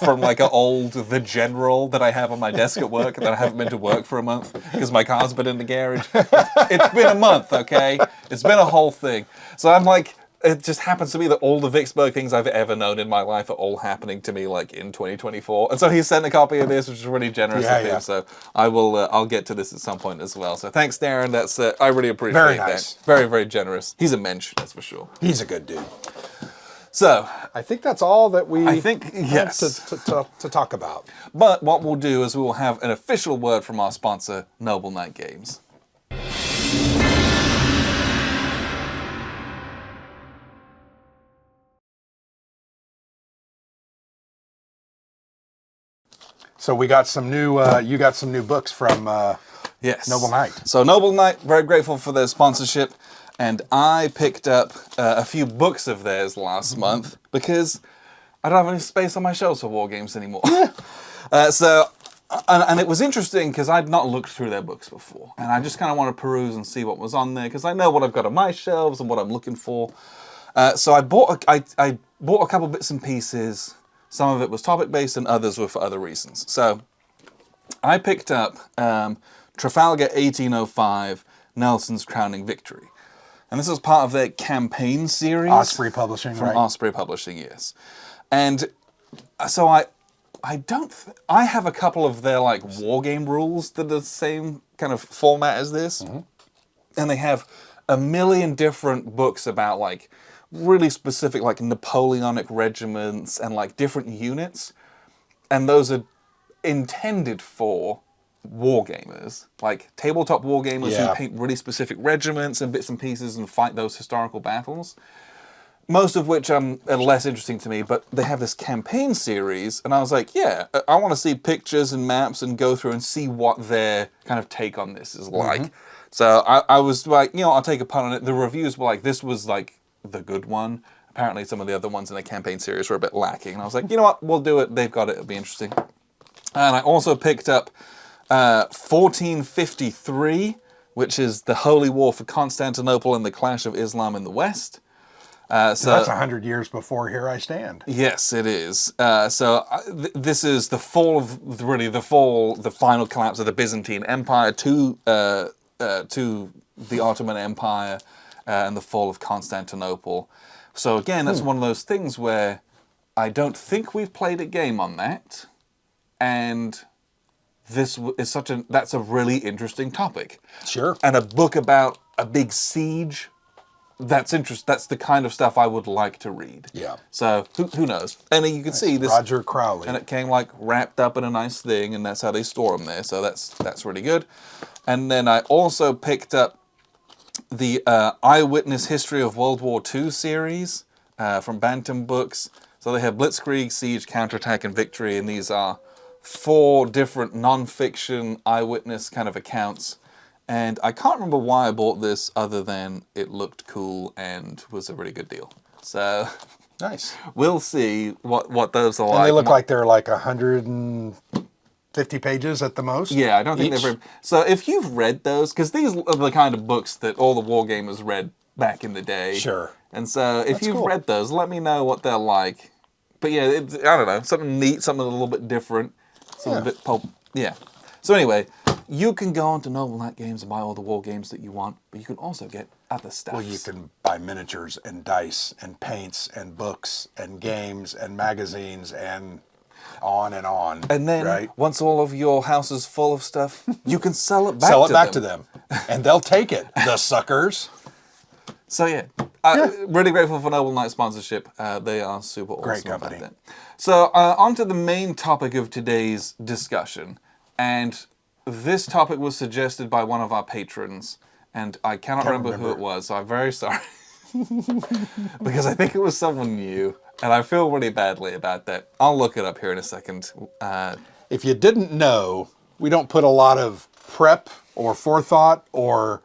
from like an old The General that I have on my desk at work that I haven't been to work for a month because my car's been in the garage. It's been a month, okay? It's been a whole thing. So I'm like, it just happens to be that all the Vicksburg things I've ever known in my life are all happening to me like in 2024. And so he sent a copy of this, which is really generous of him. So I'll get to this at some point as well. So thanks, Darren. That's I really appreciate very nice. That. Very, very generous. He's a mensch, that's for sure. He's a good dude. So I think that's all that we have to talk about. But what we'll do is we will have an official word from our sponsor, Noble Knight Games. So we got some new. You got some new books from Noble Knight. So Noble Knight, very grateful for their sponsorship, and I picked up a few books of theirs last month because I don't have any space on my shelves for war games anymore. And it was interesting because I'd not looked through their books before, and I just kind of want to peruse and see what was on there because I know what I've got on my shelves and what I'm looking for. So I bought a couple bits and pieces. Some of it was topic-based and others were for other reasons. So I picked up Trafalgar 1805, Nelson's Crowning Victory. And this is part of their campaign series. Osprey Publishing, from right? Osprey Publishing, yes. And so I have a couple of their like war game rules that are the same kind of format as this. And they have a million different books about like really specific, like Napoleonic regiments and like different units, and those are intended for wargamers, like tabletop wargamers Yeah. who paint really specific regiments and bits and pieces and fight those historical battles. Most of which are less interesting to me, but they have this campaign series, and I was like, yeah, I want to see pictures and maps and go through and see what their kind of take on this is like. So I was like, I'll take a punt on it. The reviews were like, this was like the good one. Apparently some of the other ones in the campaign series were a bit lacking. And I was like, you know what, we'll do it. They've got it. It'll be interesting. And I also picked up 1453, which is the Holy War for Constantinople and the Clash of Islam in the West. So that's 100 years before Here I Stand. Yes, it is. This is the fall of the final collapse of the Byzantine Empire to the Ottoman Empire, and the fall of Constantinople. So again, that's one of those things where I don't think we've played a game on that, and this is that's a really interesting topic. Sure. And a book about a big siege. That's the kind of stuff I would like to read. Yeah. So who knows? And you can see this Roger Crowley. and it came like wrapped up in a nice thing, and that's how they store them there. So that's really good. And then I also picked up the Eyewitness History of World War II series from Bantam Books. So they have Blitzkrieg, Siege, Counterattack, and Victory, and these are 4 different non-fiction eyewitness kind of accounts. And I can't remember why I bought this other than it looked cool and was a really good deal. So Nice. we'll see what those are And like. they look like they're like 150 pages at the most. Yeah, I don't think each. they're very... So if you've read those, because these are the kind of books that all the wargamers read back in the day. Sure. And so if you've cool. read those, let me know what they're like. But yeah, I don't know, something neat, something a little bit different, something a bit pulp. Yeah. So anyway, you can go on to Noble Knight Games and buy all the war games that you want, but you can also get other stuff. Well, you can buy miniatures and dice and paints and books and games and magazines and on and on. And then right? once all of your house is full of stuff, you can sell it back to them. And they'll take it, the suckers. So yeah, really grateful for Noble Knight sponsorship. They are super awesome. Great company. About that. So on to the main topic of today's discussion. And this topic was suggested by one of our patrons. And I cannot remember who it was, so I'm very sorry. Because I think it was someone new. And I feel really badly about that. I'll look it up here in a second. If you didn't know, we don't put a lot of prep or forethought or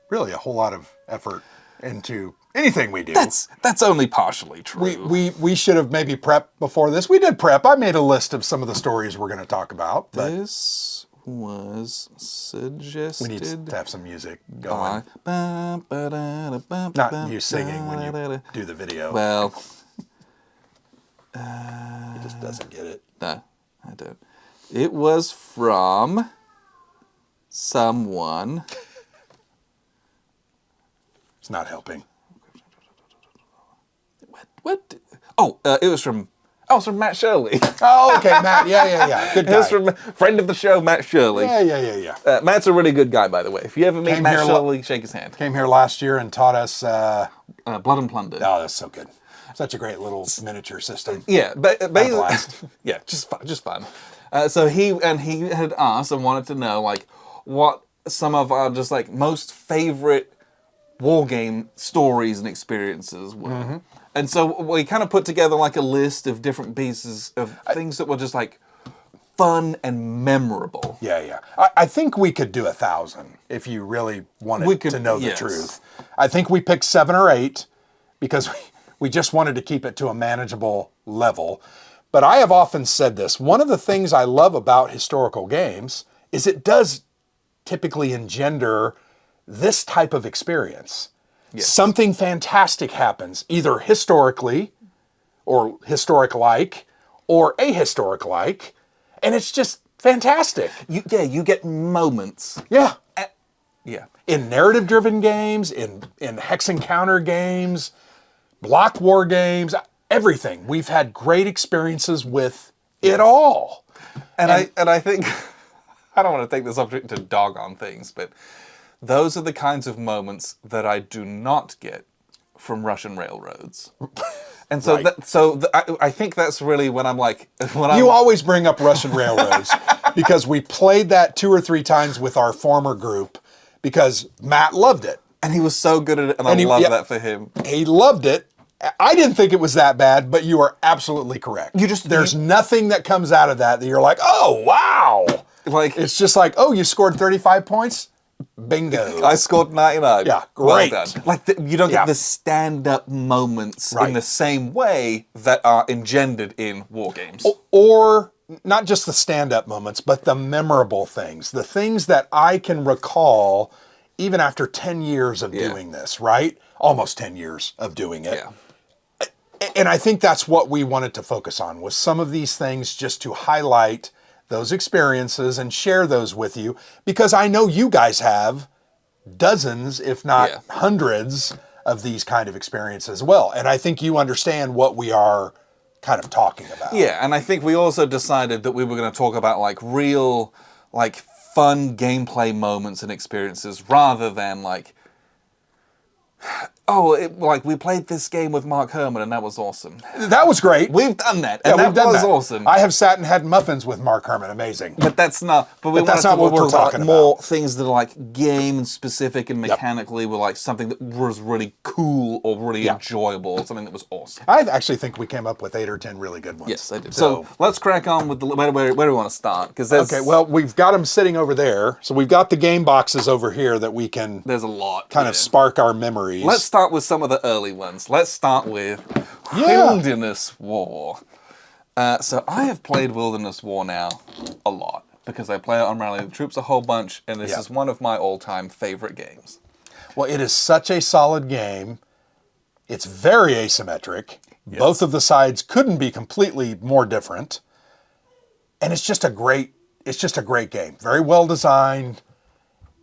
really a whole lot of effort into anything we do. That's only partially true. We should have maybe prepped before this. We did prep. I made a list of some of the stories we're going to talk about. But This was suggested. we need to have some music going. Not Not you singing when you do the video. Well, He just doesn't get it. no, I don't. It was from someone. It's not helping. What? Oh, it was from. Oh, it's from Matt Shirley. Oh, okay, Matt. Yeah. Good It guy. was from friend of the show, Matt Shirley. Yeah. Matt's a really good guy, by the way. If you ever meet Came Matt here Shirley, shake his hand. Came here last year and taught us. Blood and Plunder. Oh, that's so good. Such a great little miniature system. Yeah, basically, blast. yeah, just fun. So he had asked and wanted to know like what some of our just like most favorite war game stories and experiences were. Mm-hmm. And so we kind of put together like a list of different pieces of things that were just like fun and memorable. Yeah. I think we could do 1,000 if you really wanted to know the yes. truth. I think we picked 7 or 8 because we just wanted to keep it to a manageable level. But I have often said this. One of the things I love about historical games is it does typically engender this type of experience. Yes. Something fantastic happens, either historically or historic-like or ahistoric-like, and it's just fantastic. You get moments. Yeah. Yeah. In narrative-driven games, in hex encounter games, block war games, everything. We've had great experiences with it all. And I think I don't want to take this opportunity to dog on things, but those are the kinds of moments that I do not get from Russian railroads. And so, Right. I think that's really when I'm like, You always bring up Russian railroads because we played that 2 or 3 times with our former group because Matt loved it. and he was so good at it, and I love that for him. He loved it. I didn't think it was that bad, but you are absolutely correct. There's nothing that comes out of that you're like, oh, wow. Like, it's just like, oh, you scored 35 points? Bingo. I scored 99. Yeah, Well great. done. Like, you don't get the stand-up moments in the same way that are engendered in war games. Or not just the stand-up moments, but the memorable things. The things that I can recall even after 10 years of doing this, right? Almost 10 years of doing it. Yeah. And I think that's what we wanted to focus on, was some of these things just to highlight those experiences and share those with you, because I know you guys have dozens, if not hundreds, of these kind of experiences as well. And I think you understand what we are kind of talking about. Yeah, and I think we also decided that we were going to talk about like real, like fun gameplay moments and experiences rather than like, like we played this game with Mark Herman and that was awesome. That was great. We've done that, and that was awesome. I have sat and had muffins with Mark Herman. Amazing. But that's not. But that's not what we're talking about. More things that are like game specific and mechanically were like something that was really cool or really enjoyable, something that was awesome. I actually think we came up with 8 or 10 really good ones. Yes, I did. So let's crack on with where do we want to start? Because okay, well, we've got them sitting over there, so we've got the game boxes over here that we can. There's a lot. Kind of spark our memories. Let's start with some of the early ones. Let's start with Wilderness War. So I have played Wilderness War now a lot because I play it on Rally the Troops a whole bunch, and this is one of my all-time favorite games. Well, it is such a solid game. It's very asymmetric. Yes. Both of the sides couldn't be completely more different. And it's just a great game. Very well designed.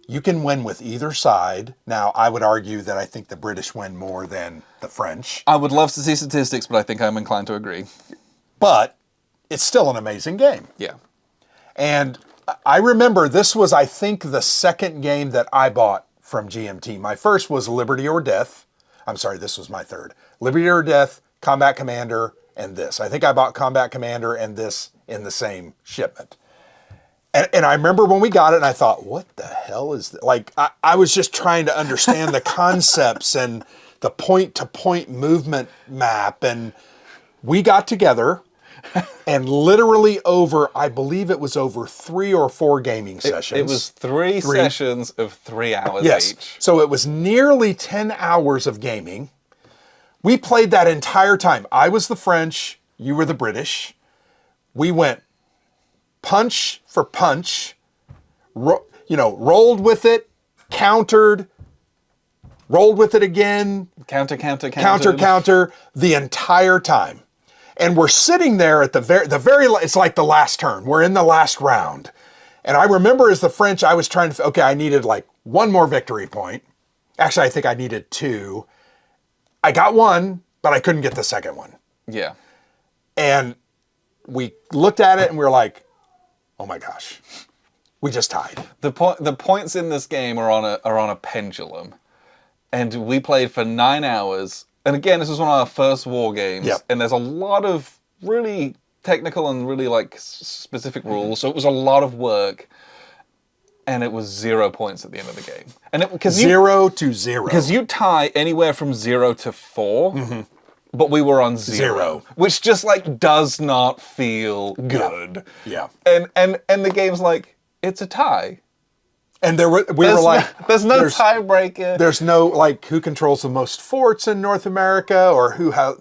You can win with either side. Now, I would argue that I think the British win more than the French. I would love to see statistics, but I think I'm inclined to agree. But it's still an amazing game. Yeah. And I remember this was, I think, the second game that I bought from GMT. My first was Liberty or Death. I'm sorry, this was my third. Liberty or Death, Combat Commander, and this. I think I bought Combat Commander and this in the same shipment. And I remember when we got it, and I thought, what the hell is this? Like, I was just trying to understand the concepts and the point-to-point movement map. And we got together, and literally I believe it was over 3 or 4 gaming sessions. It was three sessions of 3 hours each. So it was nearly 10 hours of gaming. We played that entire time. I was the French, you were the British. We went punch for punch, rolled with it, countered, rolled with it again. Counter, the entire time. And we're sitting there at the very, it's like the last turn. We're in the last round. And I remember as the French, I was trying to, I needed like 1 more victory point. Actually, I think I needed 2. I got 1, but I couldn't get the second one. Yeah. And we looked at it and we were like, oh my gosh, we just tied. The points in this game are on a pendulum, and we played for 9 hours. And again, this was one of our first war games, and there's a lot of really technical and really like specific rules. So it was a lot of work, and it was 0 points at the end of the game. And because 0 to 0, because you tie anywhere from 0 to 4. Mm-hmm. But we were on 0, which just like does not feel good. Yeah. And the game's like, it's a tie. And we were like, there's no tiebreaker. There's no like who controls the most forts in North America or who has.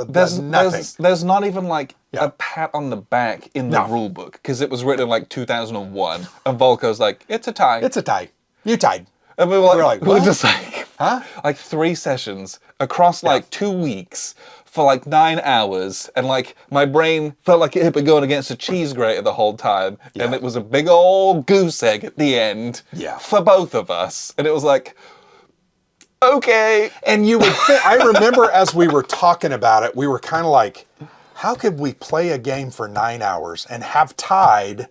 There's nothing. There's not even like a pat on the back in the rule book because it was written in like 2001, and Volko's like, it's a tie. It's a tie. You tied. And we were just like, huh? Like 3 sessions across like 2 weeks for like 9 hours. And like my brain felt like it had been going against a cheese grater the whole time. Yeah. And it was a big old goose egg at the end for both of us. And it was like, okay. And you would think, I remember as we were talking about it, we were kind of like, how could we play a game for 9 hours and have tied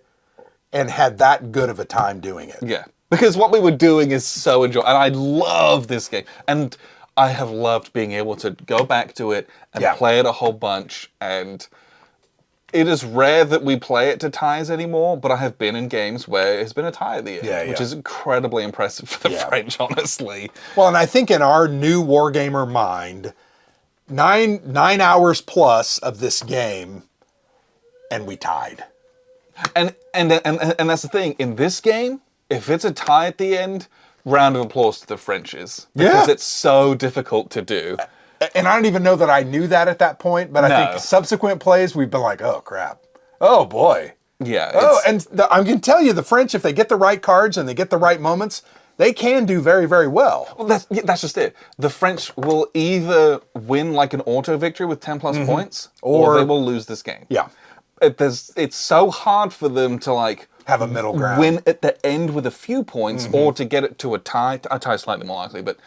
and had that good of a time doing it? Yeah. Because what we were doing is so enjoyable. And I love this game. And I have loved being able to go back to it and play it a whole bunch. And it is rare that we play it to ties anymore, but I have been in games where it's been a tie at the end, which is incredibly impressive for the French, honestly. Well, and I think in our new wargamer mind, 9 hours plus of this game, and we tied. And that's the thing. In this game, if it's a tie at the end, round of applause to the Frenches. Because it's so difficult to do. And I don't even know that I knew that at that point, but I think subsequent plays, we've been like, oh, crap. Oh, boy. Yeah. I'm going to tell you, the French, if they get the right cards and they get the right moments, they can do very, very well. Well, that's just it. The French will either win like an auto victory with 10 plus points, or they will lose this game. Yeah. It's so hard for them to like have a middle ground, win at the end with a few points, or to get it to a tie. A tie is slightly more likely, but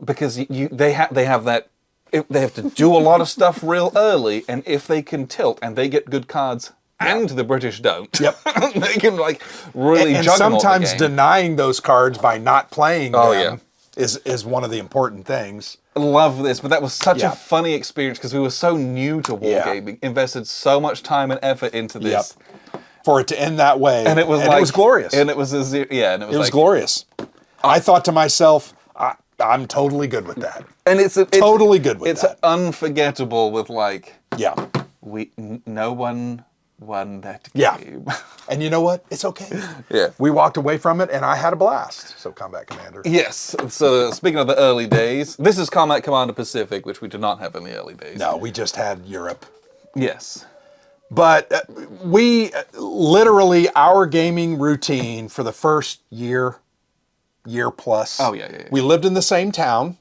because they have that, they have to do a lot of stuff real early, and if they can tilt and they get good cards, and the British don't, they can like really and juggernaut sometimes the game. Denying those cards by not playing them is one of the important things. I love this, but that was such a funny experience because we were so new to wargaming, invested so much time and effort into this. For it to end that way, and it was it was glorious. And it was it was glorious. I thought to myself, I'm totally good with that. And it's totally good with that. It's unforgettable with like no one won that game. And you know what? It's okay. Yeah. We walked away from it, and I had a blast. So, Combat Commander. Yes. So, speaking of the early days, this is Combat Commander Pacific, which we did not have in the early days. No, we just had Europe. Yes. But we literally, our gaming routine for the first year plus. Oh, yeah. We lived in the same town.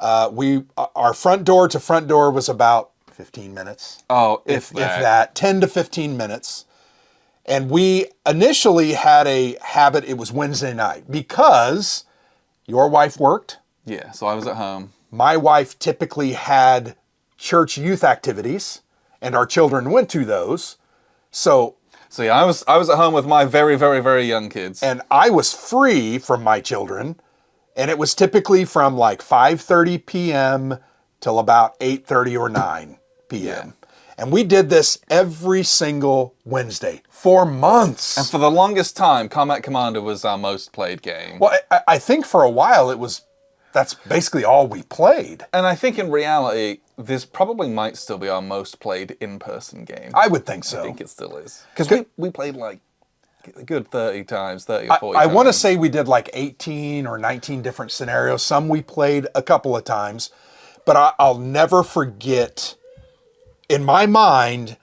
Our front door to front door was about 15 minutes. Oh, if that, 10 to 15 minutes. And we initially had a habit, it was Wednesday night, because your wife worked. Yeah, so I was at home. My wife typically had church youth activities, and our children went to those. So yeah, I was at home with my very, very, very young kids. And I was free from my children, and it was typically from like 5:30 p.m. till about 8:30 or 9 p.m. Yeah. And we did this every single Wednesday for months. And for the longest time, Combat Commander was our most played game. Well, I think for a while that's basically all we played. And I think in reality, this probably might still be our most played in-person game. I would think so. I think it still is. Because we played like a good 30 times, 30 or 40 I times. want to say we did like 18 or 19 different scenarios. Some we played a couple of times. But I'll never forget, in my mind,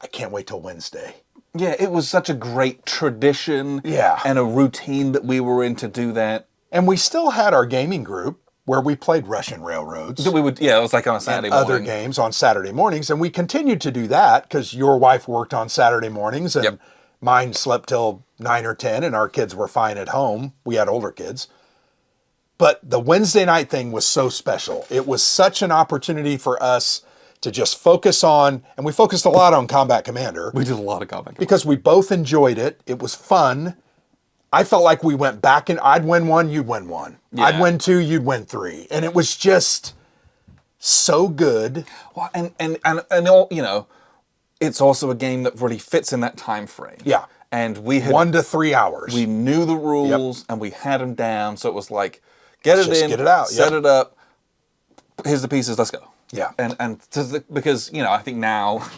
I can't wait till Wednesday. Yeah, it was such a great tradition Yeah. and a routine that we were in to do that. And we still had our gaming group where we played Russian Railroads. We would, it was like on a Saturday morning. Other games on Saturday mornings. And we continued to do that because your wife worked on Saturday mornings and mine slept till 9 or 10 and our kids were fine at home. We had older kids. But the Wednesday night thing was so special. It was such an opportunity for us to just focus on, and we focused a lot on Combat Commander. We did a lot of Combat Commander. Because we both enjoyed it. It was fun. I felt like we went back and I'd win one, you'd win one. Yeah. I'd win two, you'd win three. And it was just so good. Well, and all, you know, it's also a game that really fits in that time frame. Yeah. And we had 1 to 3 hours. We knew the rules and we had them down, so it was like get it in, get it out, set it up. Here's the pieces. Let's go. Yeah. Because you know, I think now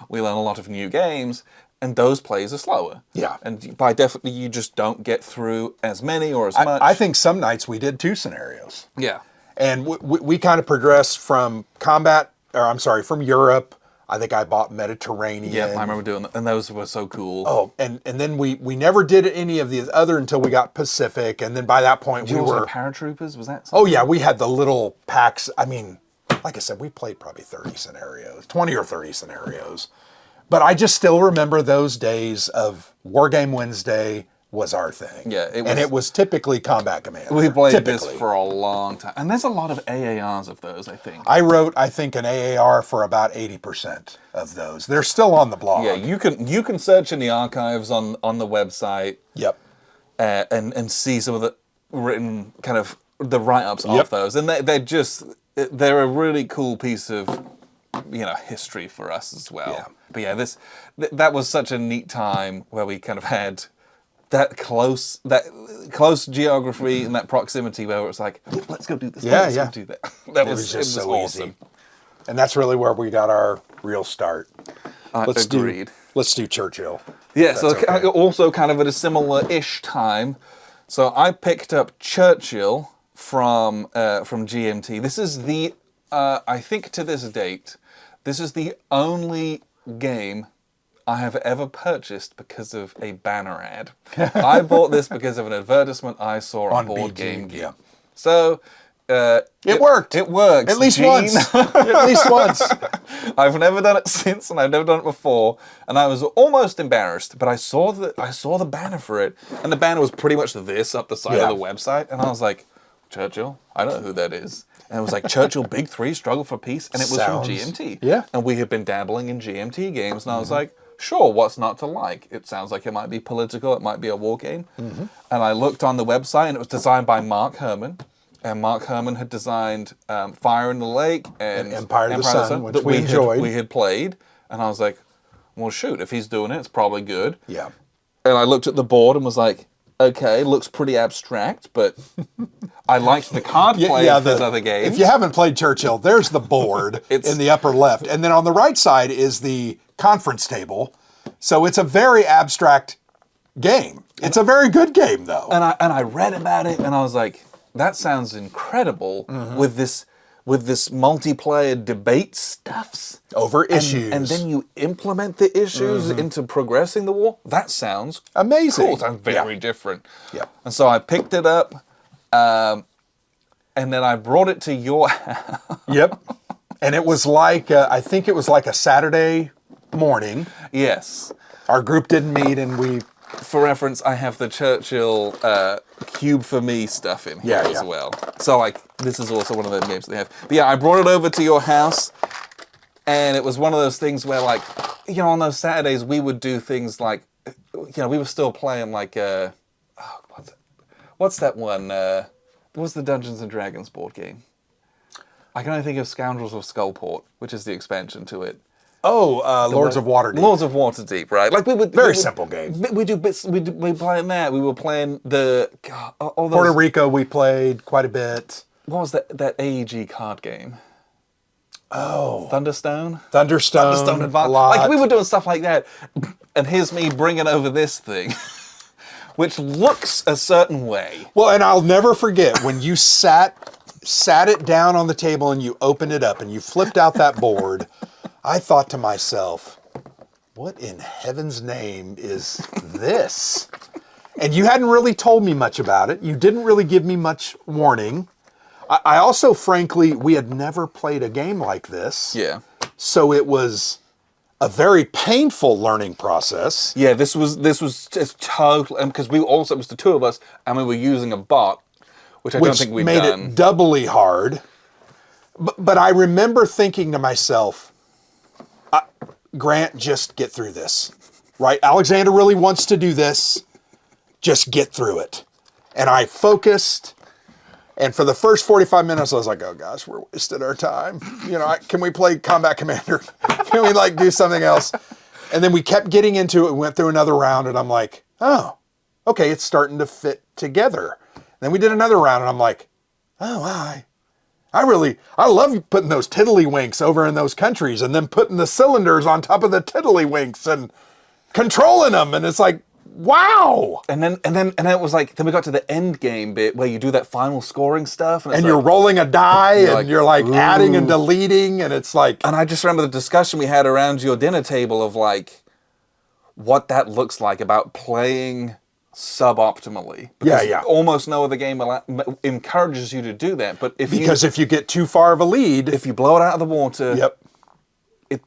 we learn a lot of new games, and those plays are slower. Yeah. And by definitely, you just don't get through as many or as much. I think some nights we did 2 scenarios. Yeah. And we kind of progressed from from Europe. I think I bought Mediterranean. Yeah, I remember doing that, and those were so cool. Oh, and then we never did any of the other until we got Pacific, and then by that point we were paratroopers. Was that? Oh yeah, we had the little packs. I mean, like I said, we played probably 30 scenarios, 20 or 30 scenarios. But I just still remember those days of Wargame Wednesday was our thing. Yeah, it was typically Combat Commander. We played this for a long time, and there's a lot of AARs of those. I think I wrote, an AAR for about 80% of those. They're still on the blog. Yeah, you can search in the archives on the website. Yep. And see some of the written kind of the write-ups Yep. of those, and they're a really cool piece of history for us as well. Yeah. But yeah, that was such a neat time where we kind of had that close geography and that proximity where it was like, let's go do this. Yeah, let's yeah. go do that. That It was just so awesome. easy. And that's really where we got our real start. Agreed. Let's do Churchill. Yeah, That's so okay. also kind of at a similar-ish time. So I picked up Churchill from GMT. This is I think to this date, this is the only game I have ever purchased because of a banner ad. I bought this because of an advertisement I saw on Board BG, Game Geek. yeah. So It worked. It works. At least Gene. once. At least once. I've never done it since, and I've never done it before, and I was almost embarrassed. But I saw the banner for it, and the banner was pretty much this up the side Yeah. of the website, and I was like, Churchill? I don't know who that is. And it was like Churchill Big Three Struggle for Peace, and it was Sounds- from GMT. yeah. And we had been dabbling in GMT games, and I was like, sure, what's not to like? It sounds like it might be political, it might be a war game. And I looked on the website, and it was designed by Mark Herman. And Mark Herman had designed Fire in the Lake and Empire of the Sun, which that we enjoyed. we had played. And I was like, well, shoot, if he's doing it, it's probably good. Yeah. And I looked at the board and was like, okay, looks pretty abstract, but I liked the card play of his other games. If you haven't played Churchill, there's the board in the upper left. And then on the right side is the conference table. So it's a very abstract game. It's a very good game, though. And I read about it, and I was like, that sounds incredible with this multiplayer debate stuffs. Over issues. And then you implement the issues into progressing the war. That sounds Amazing. cool. Sounds very different. Yeah. And so I picked it up, and then I brought it to your house. Yep. And it was like, I think it was like a Saturday morning. Yes. Our group didn't meet, and we... For reference, I have the Churchill Cube for Me stuff in here as well. So, like, this is also one of those games they have. But yeah, I brought it over to your house, and it was one of those things where, like, on those Saturdays, we would do things like, we were still playing, like, what's that one? What's the Dungeons and Dragons board game? I can only think of Scoundrels of Skullport, which is the expansion to it. Oh, Lords of Waterdeep. Lords of Waterdeep, right? Like Very simple game. We do bits. We playing that. We were playing all those, Puerto Rico we played quite a bit. What was that AEG card game? Oh. Thunderstone. Thunderstone Advance. a lot. Like we were doing stuff like that, and here's me bringing over this thing, which looks a certain way. Well, and I'll never forget when you sat it down on the table and you opened it up and you flipped out that board. I thought to myself, what in heaven's name is this? And you hadn't really told me much about it. You didn't really give me much warning. I also, frankly, we had never played a game like this. Yeah. So it was a very painful learning process. Yeah, this was just total, because it was the two of us, and we were using a bot, which I don't think we'd made done. it doubly hard. But I remember thinking to myself, Grant, just get through this, right? Alexander really wants to do this. Just get through it. And I focused, and for the first 45 minutes, I was like, oh gosh, we're wasting our time. Can we play Combat Commander? Can we do something else? And then we kept getting into it. We went through another round, and I'm like, oh, okay, it's starting to fit together. Then we did another round, and I'm like, oh, wow, I love putting those tiddlywinks over in those countries and then putting the cylinders on top of the tiddlywinks and controlling them. And it's like, wow. And then it was like, then we got to the end game bit where you do that final scoring stuff. And you're rolling a die and you're like ooh. adding and deleting. And it's like. And I just remember the discussion we had around your dinner table of like what that looks like about playing suboptimally. Because almost no other game encourages you to do that. But if you get too far of a lead, if you blow it out of the water, yep,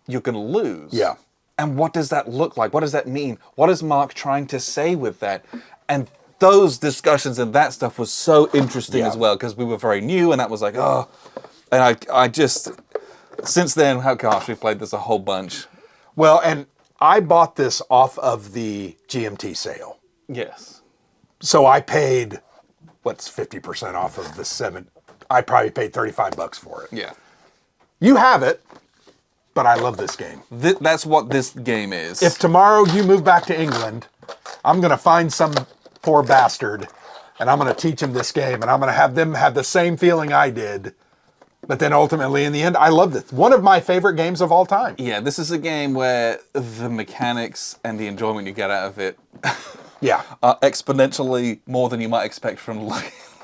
you're going to lose. Yeah. And what does that look like? What does that mean? What is Mark trying to say with that? And those discussions and that stuff was so interesting as well, because we were very new, and that was like, oh. And I just, since then, we've played this a whole bunch. Well, and I bought this off of the GMT sale. Yes. So I paid, what's 50% off of the 7? I probably paid $35 for it. Yeah. You have it, but I love this game. That's what this game is. If tomorrow you move back to England, I'm going to find some poor bastard and I'm going to teach him this game and I'm going to have them have the same feeling I did. But then ultimately, in the end, I loved it. One of my favorite games of all time. Yeah, this is a game where the mechanics and the enjoyment you get out of it Yeah. are exponentially more than you might expect from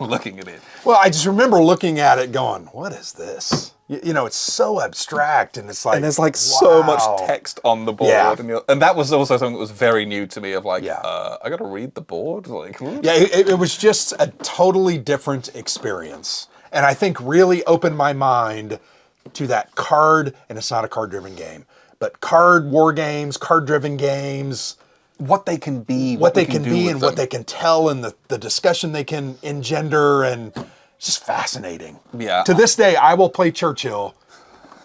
looking at it. Well, I just remember looking at it going, what is this? You know, it's so abstract and it's like... And there's like so much wow. text on the board. Yeah. And that was also something that was very new to me of like, Yeah. I got to read the board? Like, Yeah, it was just a totally different experience. And I think really opened my mind to that card, and it's not a card-driven game, but card war games, card-driven games... what they can be, what they can do be with and them. what they can tell and the discussion they can engender, and it's just fascinating. Yeah. To this day, I will play Churchill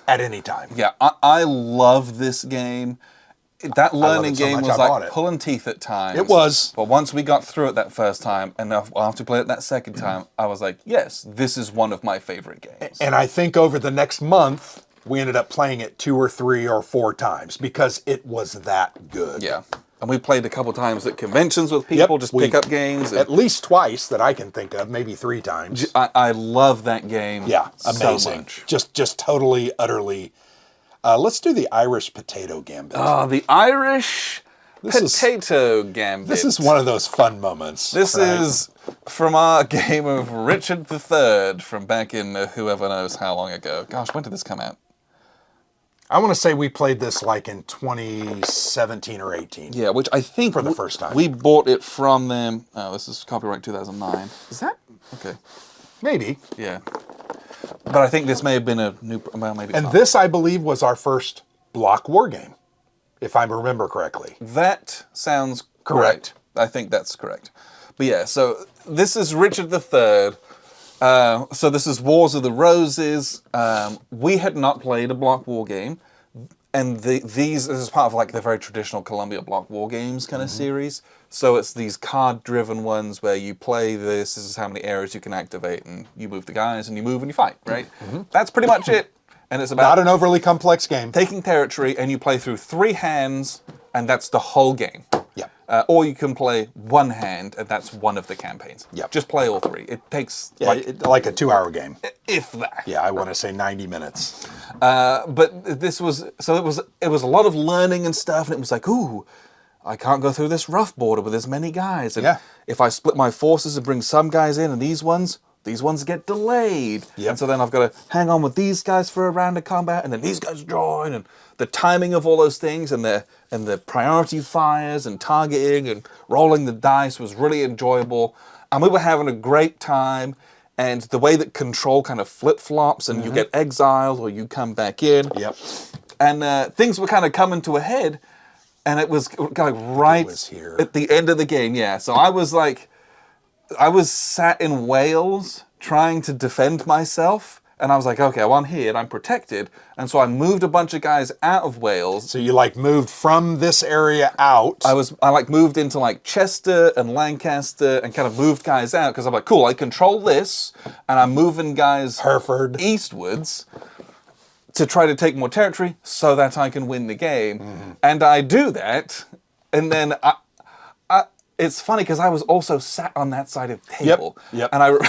at any time. Yeah, I love this game. That learning so game much, was I bought like it. pulling teeth at times. It was. But once we got through it that first time, and after playing it that second time, I was like, yes, this is one of my favorite games. And I think over the next month, we ended up playing it 2 or 3 or 4 times because it was that good. Yeah. And we played a couple times at conventions with people, just pick up games. At least twice that I can think of, maybe 3 times. I love that game. Yeah, so amazing. much. Just totally, utterly. Let's do the Irish Potato Gambit. Oh, the Irish is- Potato Gambit. This is one of those fun moments. This right? is from our game of Richard III from back in whoever knows how long ago. Gosh, when did this come out? I want to say we played this like in 2017 or 18. Yeah, which I think For the first time. we bought it from them. Oh, this is copyright 2009. Is that okay? Maybe. Yeah, but I think this may have been a new. Well, maybe. It's And not. this, I believe, was our first block war game, if I remember correctly. That sounds correct. I think that's correct. But yeah, so this is Richard III. So this is Wars of the Roses. We had not played a block war game, and this is part of like the very traditional Columbia block war games kind of series. So it's these card-driven ones where you play this is how many areas you can activate, and you move the guys, and you move and you fight, right? That's pretty much it. And it's about Not an overly complex game. taking territory, and you play through 3 hands, and that's the whole game. Yeah. Or you can play 1 hand, and that's one of the campaigns. Yep. Just play all 3. It takes Yeah, like a 2-hour game. if that. Yeah, I want to say 90 minutes. But this was it was a lot of learning and stuff, and it was like, ooh, I can't go through this rough border with as many guys. And Yeah. if I split my forces and bring some guys in, and these ones get delayed. Yep. And so then I've got to hang on with these guys for a round of combat, and then these guys join, and the timing of all those things, and the priority fires and targeting and rolling the dice was really enjoyable. And we were having a great time. And the way that control kind of flip-flops, and you get exiled or you come back in. Yep. And things were kind of coming to a head, and it was kind of right was here. at the end of the game. Yeah, so I was sat in Wales trying to defend myself, and I was like, okay, well, I'm here and I'm protected, and so I moved a bunch of guys out of Wales. So you like moved from this area out. I like moved into like Chester and Lancaster and kind of moved guys out because I'm like, cool, I control this, and I'm moving guys Hereford. eastwards to try to take more territory so that I can win the game. And I do that, and then it's funny because I was also sat on that side of the table. Yep. And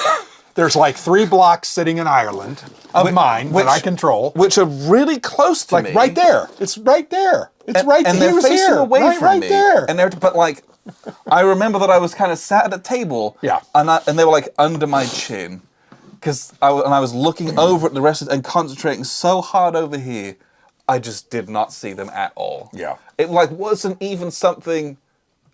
There's like 3 blocks sitting in Ireland of mine that I control. which are really close to me. Like right there. It's right there. It's right there. And they're He was facing here. away right, from right me. there. And but like, I remember that I was kind of sat at a table. Yeah. And they were like under my chin, because I was looking over at the rest and concentrating so hard over here, I just did not see them at all. Yeah. It like wasn't even something.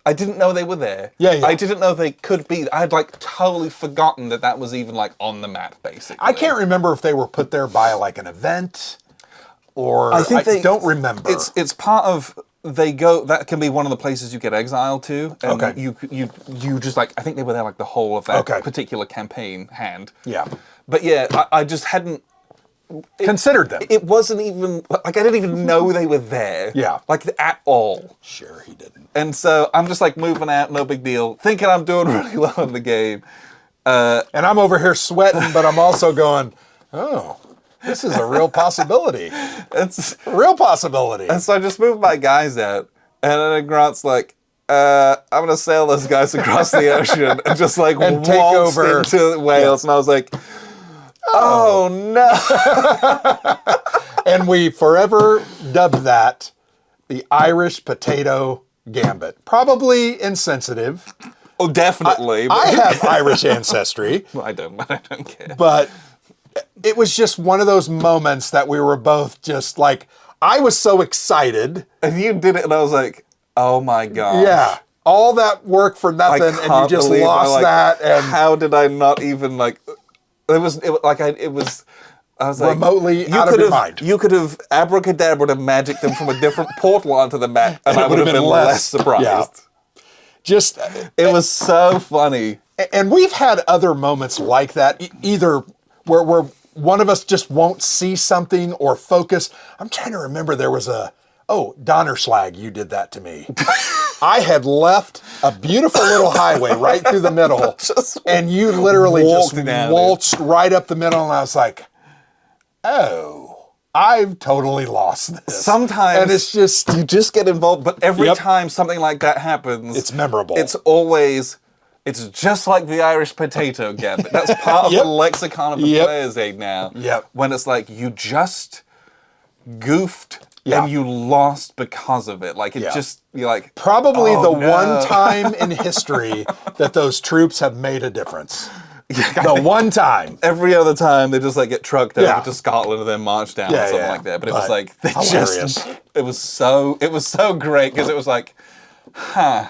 I didn't know they were there. Yeah. I didn't know they could be. I had like totally forgotten that was even like on the map, basically. I can't remember if they were put there by like an event or I don't remember. It's part of that can be one of the places you get exiled to. And Okay. you just like I think they were there like the whole of that Okay. particular campaign hand. Yeah. But yeah, I just hadn't Considered them. it wasn't even like I didn't even know they were there. Yeah. Like at all. Sure, he didn't. And so I'm just like moving out, no big deal, thinking I'm doing really well in the game. And I'm over here sweating, but I'm also going, oh, this is a real possibility. It's A real possibility. And so I just moved my guys out, and then Grant's like, I'm going to sail those guys across the ocean and just like And take waltzed over. into Wales. And I was like, oh no. And we forever dubbed that the Irish potato gambit. Probably insensitive. Oh, definitely. I have Irish ancestry, I don't care. but it was just one of those moments that we were both just like, I was so excited. And you did it, and I was like, oh my gosh. Yeah. All that work for nothing, and you just lost that. And how did I not even like? I was like remotely out of your mind. You could have abracadabraed and magicked them from a different portal onto the map, and I would have been less surprised. Yeah. Just It was so funny. and we've had other moments like that, either where one of us just won't see something or focus. I'm trying to remember, there was Donnerslag, you did that to me. I had left a beautiful little highway right through the middle, and you literally just waltzed right up the middle, and I was like, oh, I've totally lost this. Sometimes and it's just, you just get involved, but every Yep. time something like that happens, it's memorable. It's just like the Irish potato gambit. That's part of Yep. the lexicon of the Yep. player's aid now. Yep. When it's like you just goofed Yeah. and you lost because of it. Like it Yeah. just, you're like, probably oh, the no. one time in history that those troops have made a difference. The one time. Every other time they just like get trucked Yeah. over to Scotland and then march down Yeah, or something yeah. like that. But it But was like they hilarious. just it was so great because it was like, huh.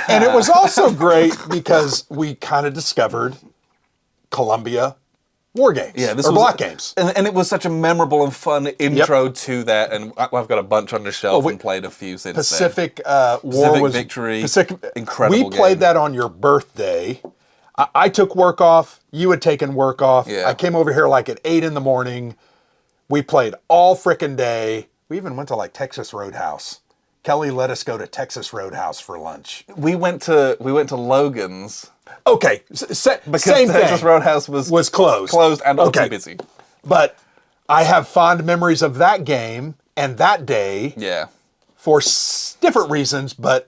And it was also great because we kind of discovered Columbia Wargames. Yeah, this or was Block Games. and it was such a memorable and fun intro to that. And I've got a bunch on the shelf and played a few since Pacific War Pacific was Victory, Pacific, incredible We played game. that on your birthday. I took work off. You had taken work off. Yeah. I came over here like at 8 in the morning. We played all frickin' day. We even went to like Texas Roadhouse. Kelly let us go to Texas Roadhouse for lunch. We went to Logan's Okay, because same Texas thing. Roadhouse was Closed. and also Okay. busy. But I have fond memories of that game and that day Yeah, for different reasons, but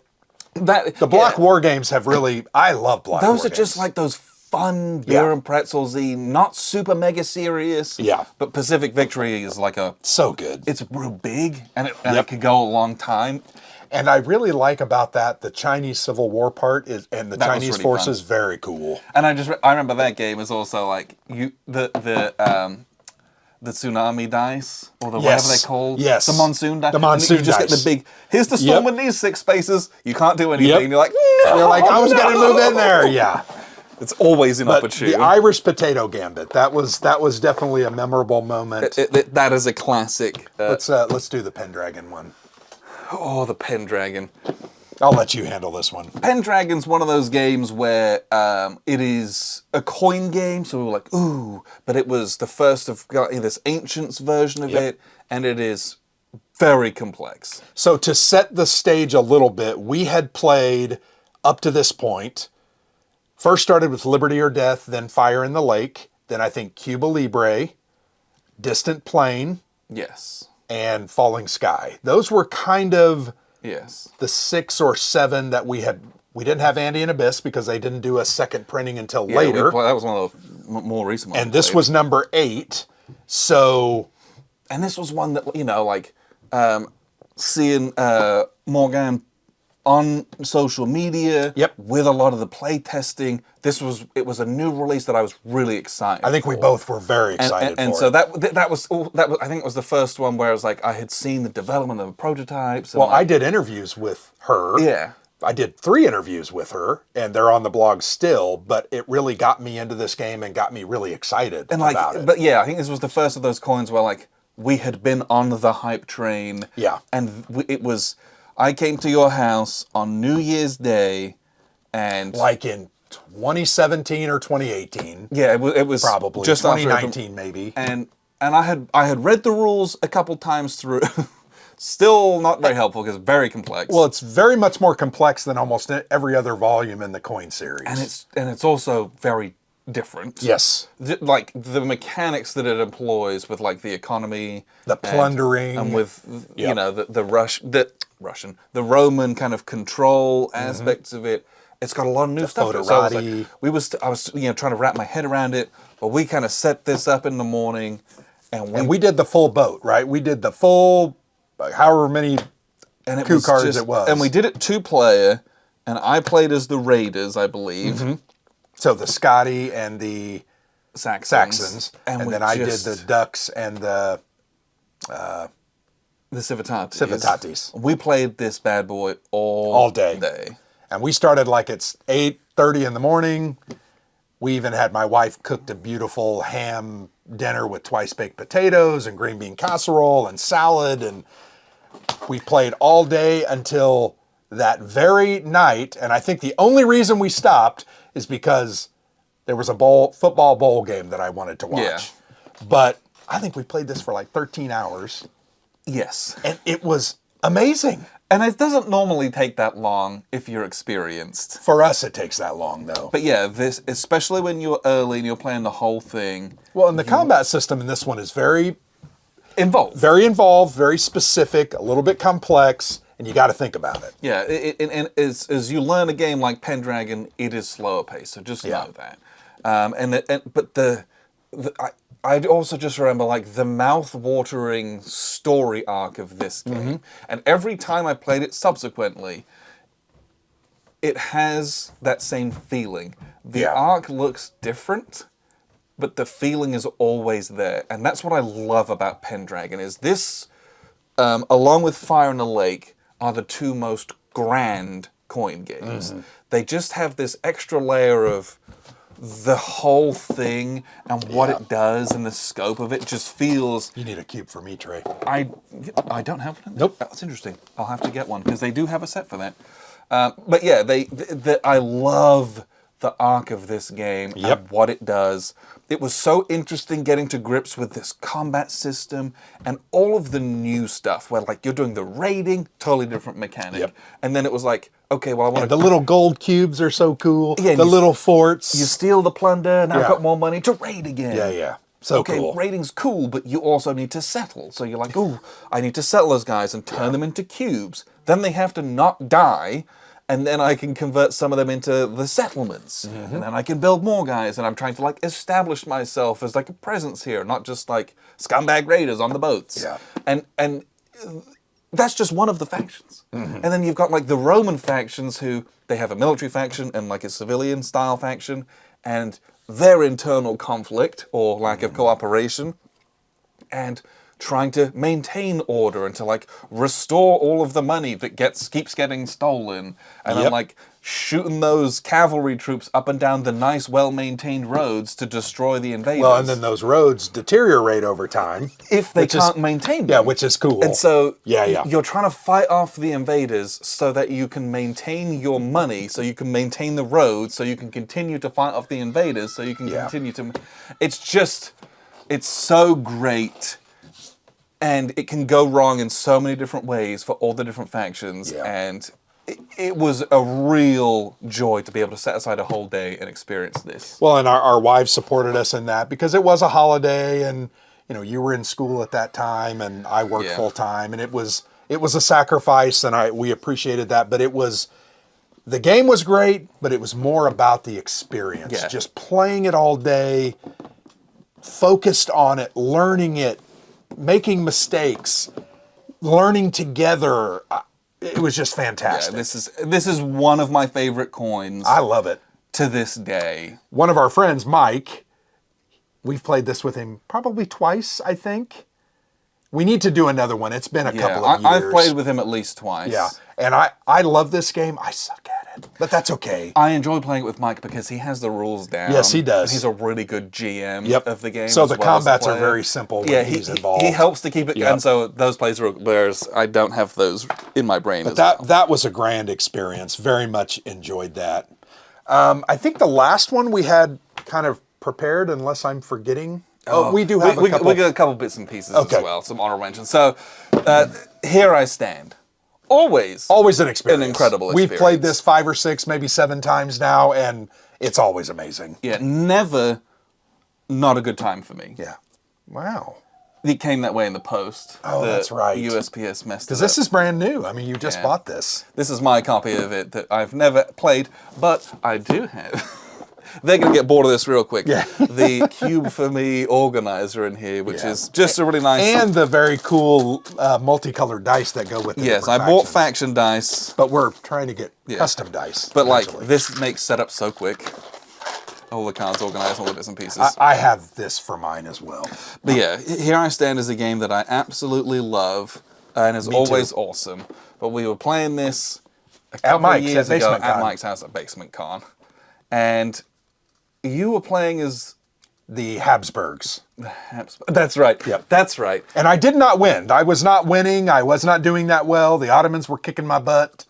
the block war games have really, I love block war Those are games. just like those fun beer Yeah. and pretzels-y, not super mega serious. Yeah. But Pacific Victory is like so good. it's real big and it Yep. could go a long time. And I really like about that, the Chinese Civil War part is, and the That was Chinese really forces, very cool. And I remember that game is also like the tsunami dice or the Yes. whatever they're called. Yes. The monsoon dice. The monsoon And you just dice. get the big. Here's the storm Yep. with these 6 spaces. You can't do anything. Yep. And you're like, no, You're like, I was going to no." move in there. Yeah. It's always an But opportunity. the Irish potato gambit, that was definitely a memorable moment. That is a classic. Let's do the Pendragon one. The Pendragon. I'll let you handle this one. Pendragon's one of those games where it is a coin game, so we were like, ooh, but it was the first of this Ancients version of Yep. it, and it is very complex. So to set the stage a little bit, we had played up to this point. First started with Liberty or Death, then Fire in the Lake, then I think Cuba Libre, Distant Plain, Yes. and Falling Sky. Those were kind of Yes. the 6 or 7 that we had. We didn't have Andy and Abyss because they didn't do a second printing until Yeah, later. that was one of the more recent ones. And this was number 8. So And this was one that, seeing Morgan on social media Yep. with a lot of the play testing, it was a new release that I was really excited I think we for. both were very excited And for so it. that was I think it was the first one where I was like I had seen the development of the prototypes. And Well, I did interviews with her. Yeah. I did 3 interviews with her, and they're on the blog still, but it really got me into this game and got me really excited about it. But yeah, I think this was the first of those coins where we had been on the hype train. Yeah. And it was, I came to your house on New Year's Day, and Like in 2017 or 2018, yeah, it was probably just after 2019 maybe. and I had read the rules a couple times through Still not very helpful because very complex. Well, it's very much more complex than almost every other volume in the coin series. and it's also very different. Yes. Like the mechanics that it employs with like the economy, The plundering, and with you know the Roman kind of control aspects of it. It's got a lot of new stuff. So I was I was trying to wrap my head around it, but we kind of set this up in the morning, and we did the full boat, right? We did the full, however many coup cards it was, and we did it 2-player, and I played as the Raiders, I believe. So the Scotty and the Saxons, and then I did the Ducks and the Civitatis. We played this bad boy all day. And we started like it's 8:30 in the morning. We even had my wife cooked a beautiful ham dinner with twice baked potatoes and green bean casserole and salad, and we played all day until that very night. And I think the only reason we stopped is because there was a football bowl game that I wanted to watch. Yeah. But I think we played this for like 13 hours. Yes. And it was amazing. And it doesn't normally take that long if you're experienced. For us, it takes that long, though. But yeah, this, especially when you're early and you're playing the whole thing. Well, and the combat system in this one is very involved, very specific, a little bit complex, and you got to think about it. Yeah, and as you learn a game like Pendragon, it is slower paced, so just know that. But I also just remember like the mouth-watering story arc of this game, and every time I played it subsequently, it has that same feeling. The arc looks different, but the feeling is always there, and that's what I love about Pendragon. Is this, along with Fire in the Lake, are the two most grand coin games. They just have this extra layer of the whole thing and what it does and the scope of it just feels... You need a cube for me, Trey. I don't have one. Nope. That's interesting. I'll have to get one because they do have a set for that. But yeah, I love the arc of this game and what it does. It was so interesting getting to grips with this combat system and all of the new stuff where like you're doing the raiding, totally different mechanic. And then it was like, okay, well I want to... The little gold cubes are so cool. Yeah, the little forts. You steal the plunder, now I've got more money to raid again. Yeah. So cool. Okay, raiding's cool, but you also need to settle. So you're like, ooh, I need to settle those guys and turn them into cubes. Then they have to not die, and then I can convert some of them into the settlements. And then I can build more guys, and I'm trying to like establish myself as like a presence here, not just like scumbag raiders on the boats. And that's just one of the factions. And then you've got like the Roman factions who, they have a military faction and like a civilian style faction, and their internal conflict or lack of cooperation, and trying to maintain order and to like restore all of the money that keeps getting stolen, and I'm like shooting those cavalry troops up and down the nice, well-maintained roads to destroy the invaders. Well, and then those roads deteriorate over time if they can't maintain them. Yeah, which is cool. And so you're trying to fight off the invaders so that you can maintain your money, so you can maintain the roads, so you can continue to fight off the invaders, so you can continue to... It's so great. And it can go wrong in so many different ways for all the different factions. And it was a real joy to be able to set aside a whole day and experience this. Well, and our wives supported us in that because it was a holiday, and you were in school at that time, and I worked full time, and it was a sacrifice, and we appreciated that. But the game was great, but it was more about the experience. Just playing it all day, focused on it, learning it, making mistakes, learning together. It was just fantastic. Yeah, this is one of my favorite coins. I love it. To this day. One of our friends, Mike, we've played this with him probably twice, I think. We need to do another one. It's been a couple of years. I've played with him at least twice. Yeah, and I love this game. I suck at it, but that's okay. I enjoy playing it with Mike because he has the rules down. Yes, he does. He's a really good GM of the game. So the combats are very simple when he's involved. He helps to keep it, and so those plays are, whereas I don't have those in my brain. But that was a grand experience. Very much enjoyed that. I think the last one we had kind of prepared, unless I'm forgetting. Oh, we do have a couple. We got a couple bits and pieces as Okay. well, some honorable mentions. So, Here I Stand. Always an experience. An incredible experience. We've played this 5 or 6, maybe 7 times now, and it's always amazing. Yeah, never not a good time for me. Yeah. Wow. It came that way in the post. Oh, that's right. USPS messed it up. Because this is brand new. I mean, you just bought this. This is my copy of it that I've never played, but I do have. They're going to get bored of this real quick. Yeah. The Cube for Me organizer in here, which is just a really nice... And the very cool multicolored dice that go with it. Yes, I bought faction dice. But we're trying to get custom dice. But eventually. like, this makes setup so quick. All the cards organized, all the bits and pieces. I have this for mine as well. But yeah, Here I Stand is a game that I absolutely love and is always awesome. But we were playing this a couple of years ago at Mike's house at Basement Con. And you were playing as... The Habsburgs. That's right. Yep. That's right. And I did not win. I was not winning. I was not doing that well. The Ottomans were kicking my butt.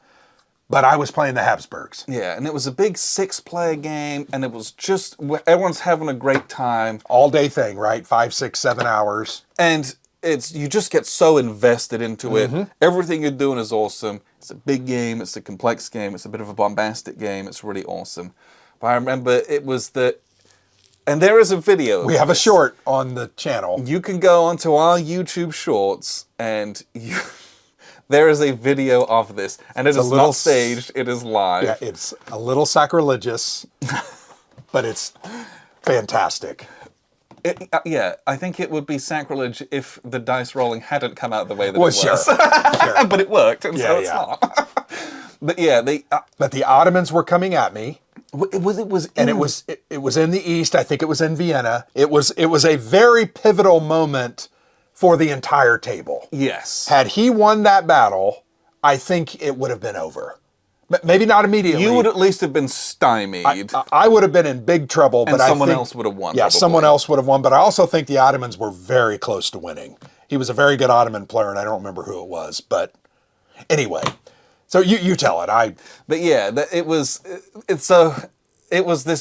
But I was playing the Habsburgs. Yeah, and it was a big 6-player game, and it was just, everyone's having a great time. All day thing, right? 5, 6, 7 hours. And you just get so invested into it. Everything you're doing is awesome. It's a big game, it's a complex game, it's a bit of a bombastic game, it's really awesome. But I remember it was and there is a video. We have a short on the channel. You can go onto our YouTube shorts, and there is a video of this, and it is not staged, it is live. Yeah, it's a little sacrilegious, but it's fantastic. Yeah, I think it would be sacrilege if the dice rolling hadn't come out the way that it was. Sure. But it worked, and so it's not. But yeah, but the Ottomans were coming at me. It was in the East. I think it was in Vienna. It was a very pivotal moment for the entire table. Yes. Had he won that battle, I think it would have been over. Maybe not immediately. You would at least have been stymied. I would have been in big trouble. And someone else would have won. Yeah, probably. Someone else would have won. But I also think the Ottomans were very close to winning. He was a very good Ottoman player, and I don't remember who it was. But anyway, so you tell it. But yeah, it was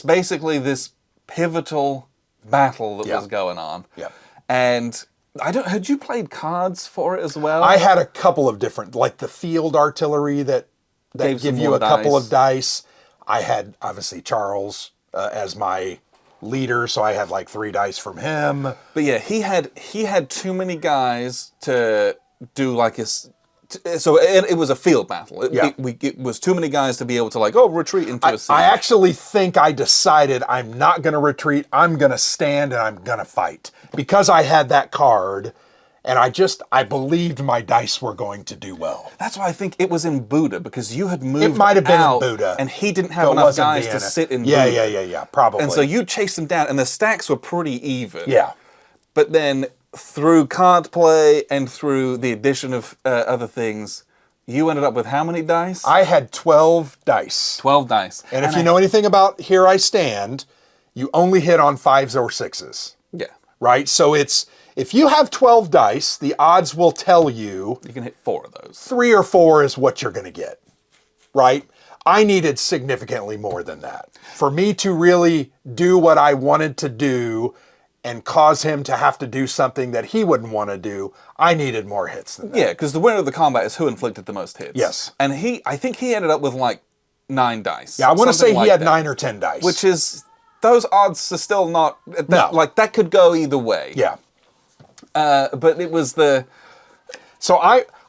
basically this pivotal battle that was going on. Yeah. And had you played cards for it as well? I had a couple of different, like the field artillery that give you a couple of dice. I had, obviously, Charles as my leader, so I had like 3 dice from him. But yeah, he had too many guys to do like so it was a field battle. It was too many guys to be able to retreat into a siege. I actually think I decided I'm not going to retreat. I'm going to stand and I'm going to fight. Because I had that card, and I believed my dice were going to do well. That's why I think it was in Buda, because you had moved It might have been out, in Buda. and he didn't have enough guys to sit in Buda. Yeah, probably. And so you chased him down, and the stacks were pretty even. Yeah. But then through card play and through the addition of other things, you ended up with how many dice? I had 12 dice. 12 dice. And if you know anything about Here I Stand, you only hit on 5s or 6s. Yeah. Right? So if you have 12 dice, the odds will tell you... You can hit 4 of those. 3 or 4 is what you're going to get. Right? I needed significantly more than that. For me to really do what I wanted to do and cause him to have to do something that he wouldn't want to do, I needed more hits than that. Yeah, because the winner of the combat is who inflicted the most hits. Yes. And I think he ended up with 9 dice. Yeah, I want to say he had 9 or 10 dice. Which is, those odds are still not, that could go either way. Yeah. But it was So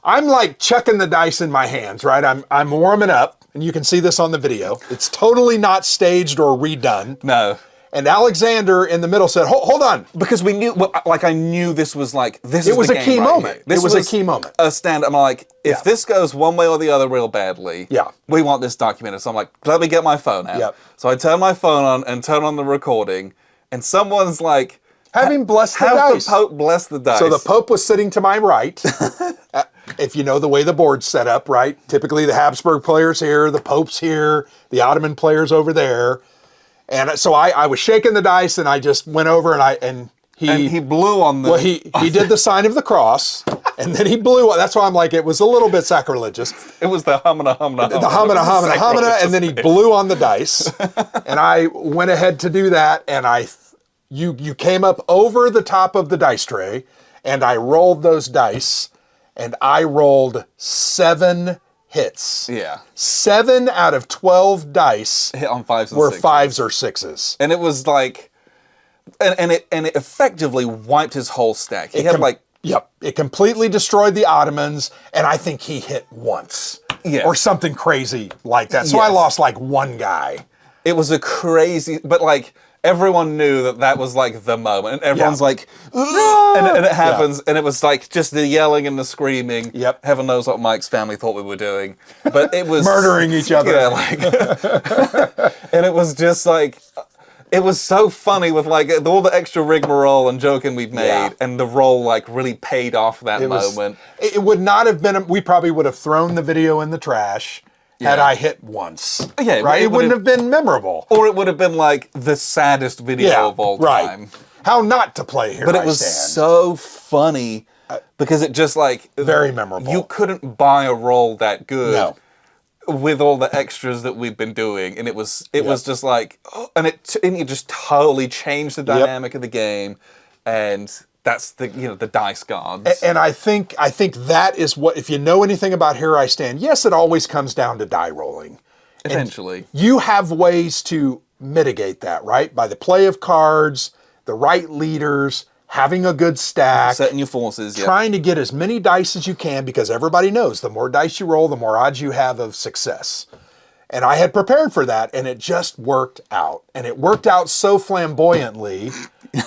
I'm like chucking the dice in my hands, right? I'm warming up, and you can see this on the video. It's totally not staged or redone. No. And Alexander in the middle said, hold on. Because we knew, I knew this was this it is was the a game key right moment. here. This was a key moment. A stand. I'm like, if this goes one way or the other real badly, we want this documented. So I'm like, let me get my phone out. Yep. So I turn my phone on and turn on the recording, and someone's like, have him bless the dice. The Pope bless the dice. So the Pope was sitting to my right. If you know the way the board's set up, right? Typically the Habsburg player's here, the Pope's here, the Ottoman player's over there. And so I was shaking the dice, and I just went over and he blew on the... Well, he did the sign of the cross, and then he blew. That's why I'm like, it was a little bit sacrilegious. It was the humana, humana, the humana, and then he blew on the dice. And I went ahead to do that, and I You came up over the top of the dice tray, and I rolled those dice, and I rolled 7 hits. Yeah. 7 out of 12 dice Hit on 5s and were 6s. 5s or 6s. And it was like, and it effectively wiped his whole stack. He had like, Yep. It completely destroyed the Ottomans, and I think he hit once. Yeah. Or something crazy like that. So I Yes. lost like 1 guy. it was a crazy, but like, everyone knew that that was like the moment. And everyone's like, and it happens. And it was like just the yelling and the screaming. Yep. Heaven knows what Mike's family thought we were doing. But it was Murdering each other. Yeah, like, and it was just like, it was so funny with like all the extra rigmarole and joking we've made, Yeah. and the roll like really paid off that moment. It would not have been, we probably would have thrown the video in the trash had Yeah. I hit once. Yeah, right? it It wouldn't would've- have been memorable. Or it would have been like the saddest video of all right. time. How not to play Here But I it was Stand. so funny because it just like Very memorable. You couldn't buy a roll that good No. with all the extras that we've been doing, and it was just like, and it just totally changed the dynamic of the game, and that's the the dice gods. And I think that is what, if you know anything about Here I Stand, yes, it always comes down to die rolling. Eventually, You have ways to mitigate that, right? By the play of cards, the right leaders, having a good stack, setting your forces. Yeah. trying to get as many dice as you can, because everybody knows the more dice you roll, the more odds you have of success. And I had prepared for that, and it just worked out. And it worked out so flamboyantly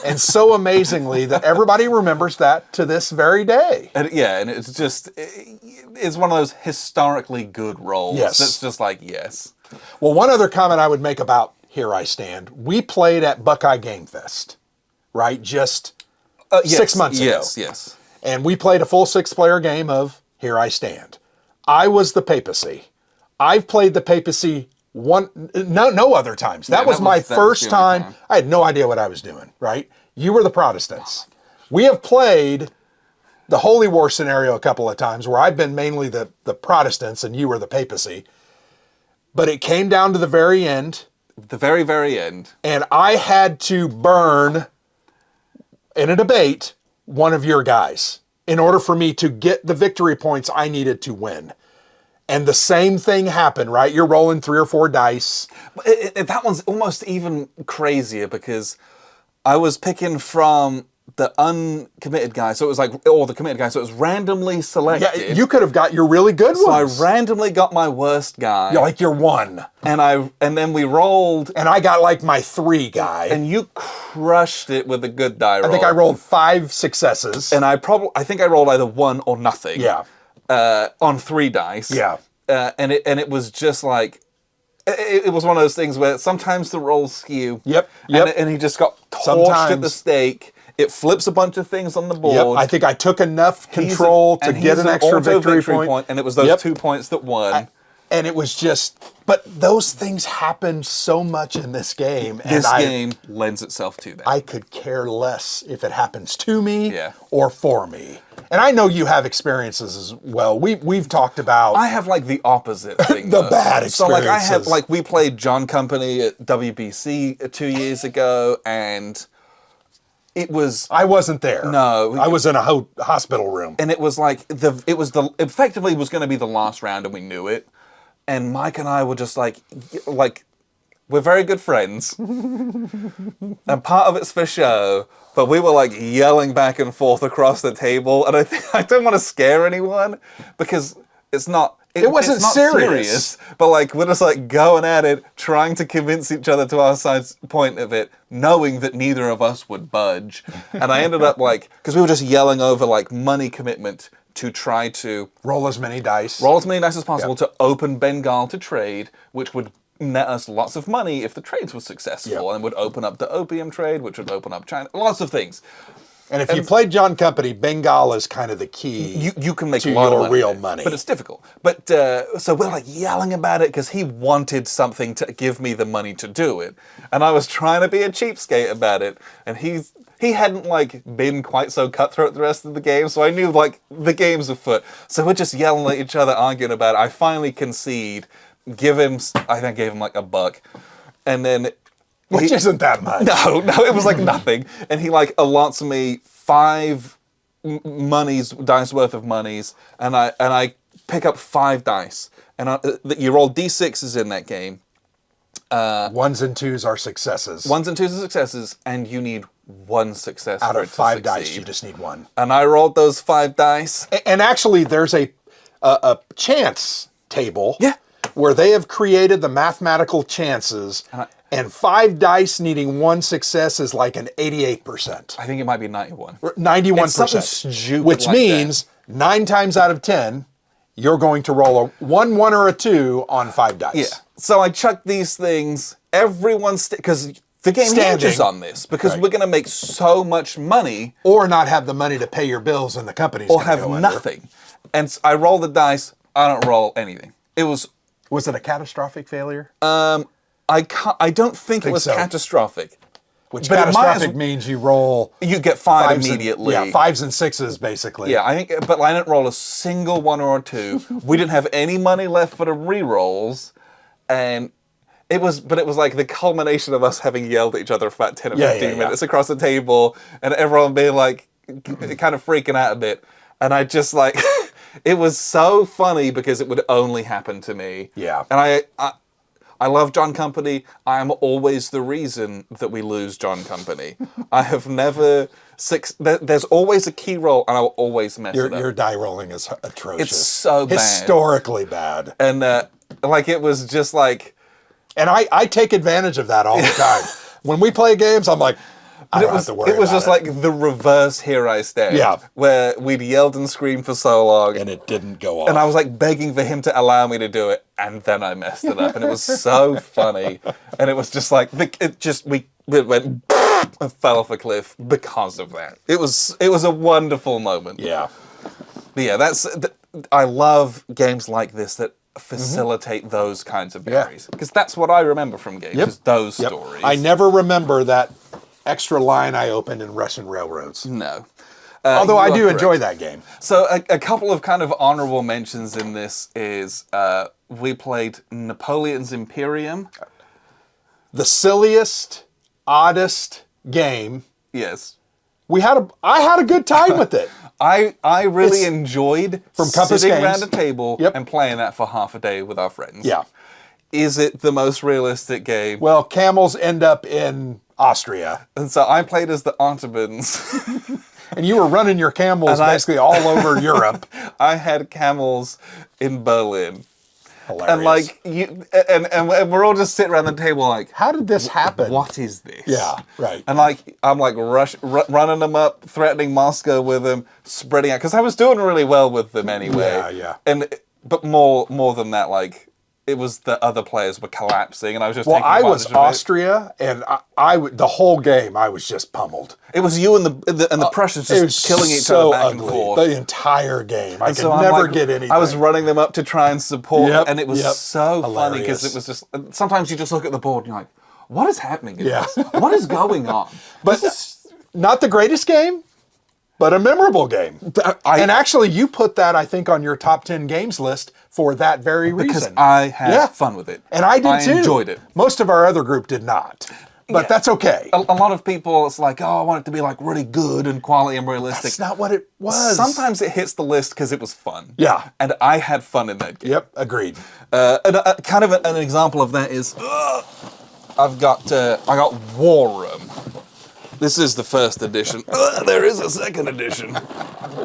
and so amazingly that everybody remembers that to this very day. And and it's just, it's one of those historically good rolls. Yes. It's just like, yes. Well, one other comment I would make about Here I Stand. We played at Buckeye Game Fest, right? Just 6 months ago. Yes. And we played a full 6-player game of Here I Stand. I was the papacy. I've played the papacy no other times. That was my first the only time. I had no idea what I was doing, right? You were the Protestants. We have played the Holy War scenario a couple of times where I've been mainly the Protestants and you were the papacy. But it came down to the very end. The very, very end. And I had to burn, in a debate, one of your guys in order for me to get the victory points I needed to win. And the same thing happened, right? You're rolling 3 or 4 dice. That one's almost even crazier because I was picking from the uncommitted guy, so it was like, or the committed guy, so it was randomly selected. Yeah, you could have got your really good so ones. I randomly got my worst guy. You're like your 1. And then we rolled, And I got like my 3 guy. and you crushed it with a good die roll. I think I rolled 5 successes. And I think I rolled either 1 or nothing. Yeah. On 3 dice. Yeah. And it was just like, it was one of those things where sometimes the rolls skew. Yep. And he just got torched at the Sometimes. stake. It flips a bunch of things on the board. Yep. I think I took enough control to get an extra auto victory point. And it was those 2 points that won. And it was just, but those things happen so much in this game. And This game lends itself to that. I could care less if it happens to me Yeah. or for me. And I know you have experiences as well. We've talked about. I have like the opposite thing. The though. bad So like I have experiences. like we played John Company at WBC 2 years ago, and it was I wasn't there. No. I was in a hospital room. and it was like effectively was going to be the last round, and we knew it. And Mike and I were just like we're very good friends, and part of it's for show. But we were like yelling back and forth across the table, and I don't want to scare anyone because it's not. It wasn't it's not serious. but like we're just like going at it, trying to convince each other to our side's point of it, knowing that neither of us would budge. And I ended up like, because we were just yelling over like money commitment to try to Roll as many dice. roll as many dice as possible to open Bengal to trade, which would net us lots of money if the trades were successful, Yeah. and would open up the opium trade, which would open up China, lots of things. And if you played John Company, Bengal is kind of the key. You can make to a lot your of money, real with it, money. but it's difficult. But so we're like yelling about it because he wanted something to give me the money to do it, and I was trying to be a cheapskate about it, and he hadn't like been quite so cutthroat the rest of the game, so I knew like the game's afoot. So we're just yelling at each other, arguing about it. I finally concede, I think I gave him like $1, and then Which isn't that much. No, it was like nothing. And he like allots me 5 dice worth of monies, and I pick up 5 dice, and you roll d6s in that game. 1s and 2s are successes. 1s and 2s are successes, and you need 1 success Out for of it to 5 succeed. dice, you just need 1. And I rolled those 5 dice. And actually, there's a chance table. Yeah. Where they have created the mathematical chances, and 5 dice needing 1 success is like an 88%. I think it might be 91. 91%. It's something stupid which like means 9 times out of 10, you're going to roll a 1, 1, or a 2 on 5 dice. Yeah. So I chucked these things. Everyone's because the game hinges on this, because we're going to make so much money, Or not have the money to pay your bills and the company's or gonna have go under. nothing. And I roll the dice. I don't roll anything. It was. Was it a catastrophic failure? I don't think it was so. catastrophic. Which but it might catastrophic means you roll You get 5 5s immediately. And, 5s and 6s basically. Yeah, I think, but I didn't roll a single 1 or a 2. We didn't have any money left for the re-rolls, and it was like the culmination of us having yelled at each other for about 10 or 15 minutes across the table, and everyone being like, kind of freaking out a bit, and I just like, it was so funny because it would only happen to me. Yeah. And I love John Company. I am always the reason that we lose John Company. I have never... There's always a key roll, and I'll always mess it up. Your die rolling is atrocious. It's so bad. Historically bad. And like it was just like... And I take advantage of that all the time. When we play games, I'm like, I don't have to worry It was about just like the reverse Here I Stand. Yeah. Where we'd yelled and screamed for so long. And it didn't go off. And I was like begging for him to allow me to do it, and then I messed it up, and it was so funny. And it was just like we went and fell off a cliff because of that. It was a wonderful moment. Yeah. But yeah, I love games like this that facilitate those kinds of memories, because that's what I remember from games. Is those stories. I never remember that extra line I opened in Russian Railroads. No. Although I do correct. enjoy that game. So a couple of kind of honorable mentions in this is we played Napoleon's Imperium. The silliest, oddest game. Yes. I had a good time with it. I really enjoyed from Compass sitting Games. around a table and playing that for half a day with our friends. Yeah. Is it the most realistic game? Well, camels end up in Austria. And so I played as the Ottomans. And you were running your camels basically all over Europe. I had camels in Berlin. Hilarious. And like and we're all just sitting around the table like, how did this happen? What is this? Yeah, right. And like I'm like running them up, threatening Moscow with them, spreading out, because I was doing really well with them anyway. Yeah. But more than that, like it was the other players were collapsing, and I was just taking I was advantage of it. Austria, and I the whole game I was just pummeled. It was you and the Prussians just killing each other back and forth the entire game. I could I'm never like, get anything. I was running them up to try and support, and it was so funny Hilarious. because it was just. Sometimes you just look at the board and you're like, "What is happening in Yeah. this? What is going on?" But not the greatest game, but a memorable game. And actually, you put that, I think, on your top 10 games list for that very reason. Because I had fun with it. And I did too. I enjoyed it. Most of our other group did not. But that's okay. A lot of people, it's like, oh, I want it to be like really good and quality and realistic. That's not what it was. Sometimes it hits the list because it was fun. Yeah. And I had fun in that game. Yep, agreed. Kind of an example of that is, I got War Room. This is the first edition. There is a second edition.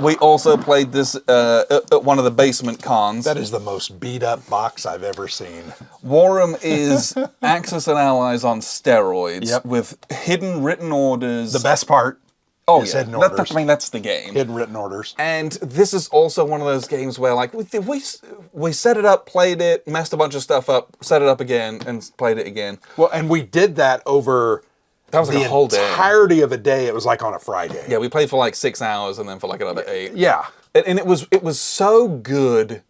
We also played this at one of the basement cons. That is the most beat up box I've ever seen. War Room is Axis and Allies on steroids with hidden written orders. The best part is hidden orders. That's the game. Hidden written orders. And this is also one of those games where like we set it up, played it, messed a bunch of stuff up, set it up again, and played it again. Well, and we did that over... That was like a whole day. The entirety of a day. It was like on a Friday. Yeah, we played for like 6 hours and then for like another 8. Yeah. And it was so good,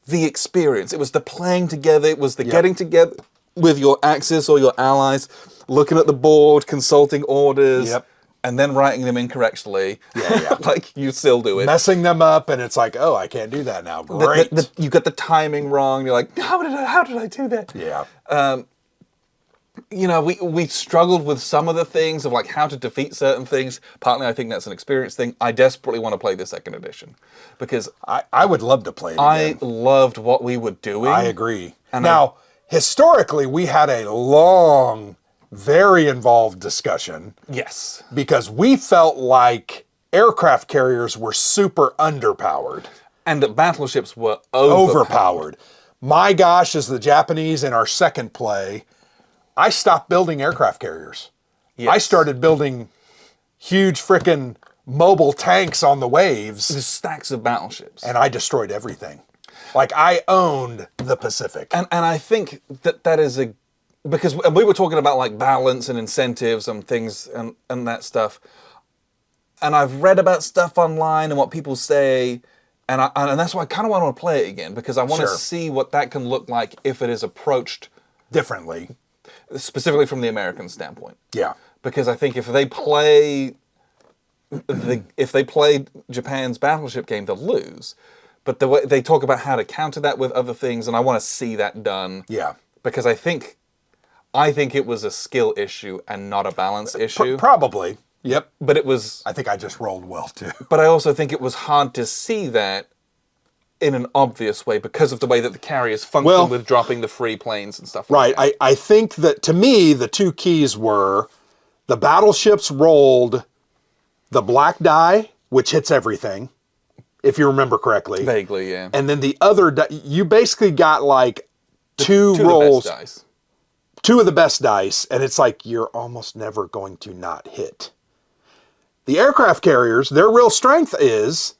the experience. It was the playing together. It was the getting together with your Axis or your allies, looking at the board, consulting orders, and then writing them incorrectly. Yeah. Like, you still do it. Messing them up, and it's like, oh, I can't do that now. Great. You got the timing wrong. You're like, how did I do that? Yeah. we struggled with some of the things of like how to defeat certain things. Partly, I think that's an experience thing. I desperately want to play the second edition because I would love to play it I again. loved what we were doing. I agree. And now, historically, we had a long, very involved discussion yes, because we felt like aircraft carriers were super underpowered. and that battleships were Overpowered. My gosh, as the Japanese in our second play, I stopped building aircraft carriers. Yes. I started building huge frickin' mobile tanks on the waves, There's stacks of battleships. and I destroyed everything. Like, I owned the Pacific. And I think that is because we were talking about like balance and incentives and things and that stuff. And I've read about stuff online and what people say, and that's why I kind of want to play it again because I want to Sure. see what that can look like if it is approached Differently. specifically from the American standpoint. Yeah. Because I think if they play Japan's battleship game, they'll lose. But the way they talk about how to counter that with other things, and I want to see that done. Yeah. Because I think it was a skill issue and not a balance issue. Probably. Yep. But it was. I think I just rolled well, too. But I also think it was hard to see that in an obvious way because of the way that the carriers function with dropping the free planes and stuff like that. Right. I think that, to me, the two keys were the battleships rolled the black die, which hits everything, if you remember correctly. Vaguely, yeah. And then the other, you basically got like two rolls, Of the best dice. two of the best dice, and it's like you're almost never going to not hit. The aircraft carriers, their real strength is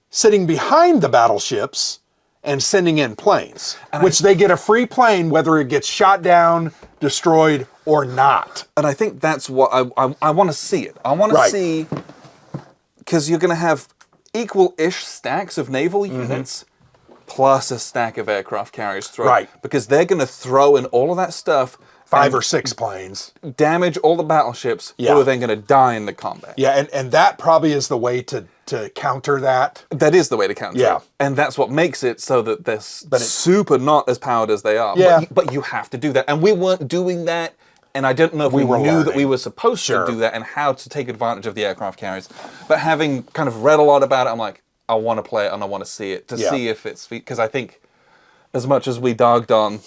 sitting behind the battleships and sending in planes, which they get a free plane whether it gets shot down, destroyed, or not. And I think that's what I want to see it. I want to see, because you're going to have equal-ish stacks of naval units plus a stack of aircraft carriers thrown. Right. Because they're going to throw in all of that stuff. 5 or 6 planes. Damage all the battleships Yeah. who are then going to die in the combat. Yeah, and that probably is the way to counter that. That is the way to counter Yeah. it. And that's what makes it so that they're super not as powered as they are. Yeah. But you have to do that. And we weren't doing that. And I don't know if we were knew learning. that we were supposed to do that and how to take advantage of the aircraft carriers. But having kind of read a lot about it, I'm like, I want to play it and I want to see it to see if it's... Because I think as much as we dogged on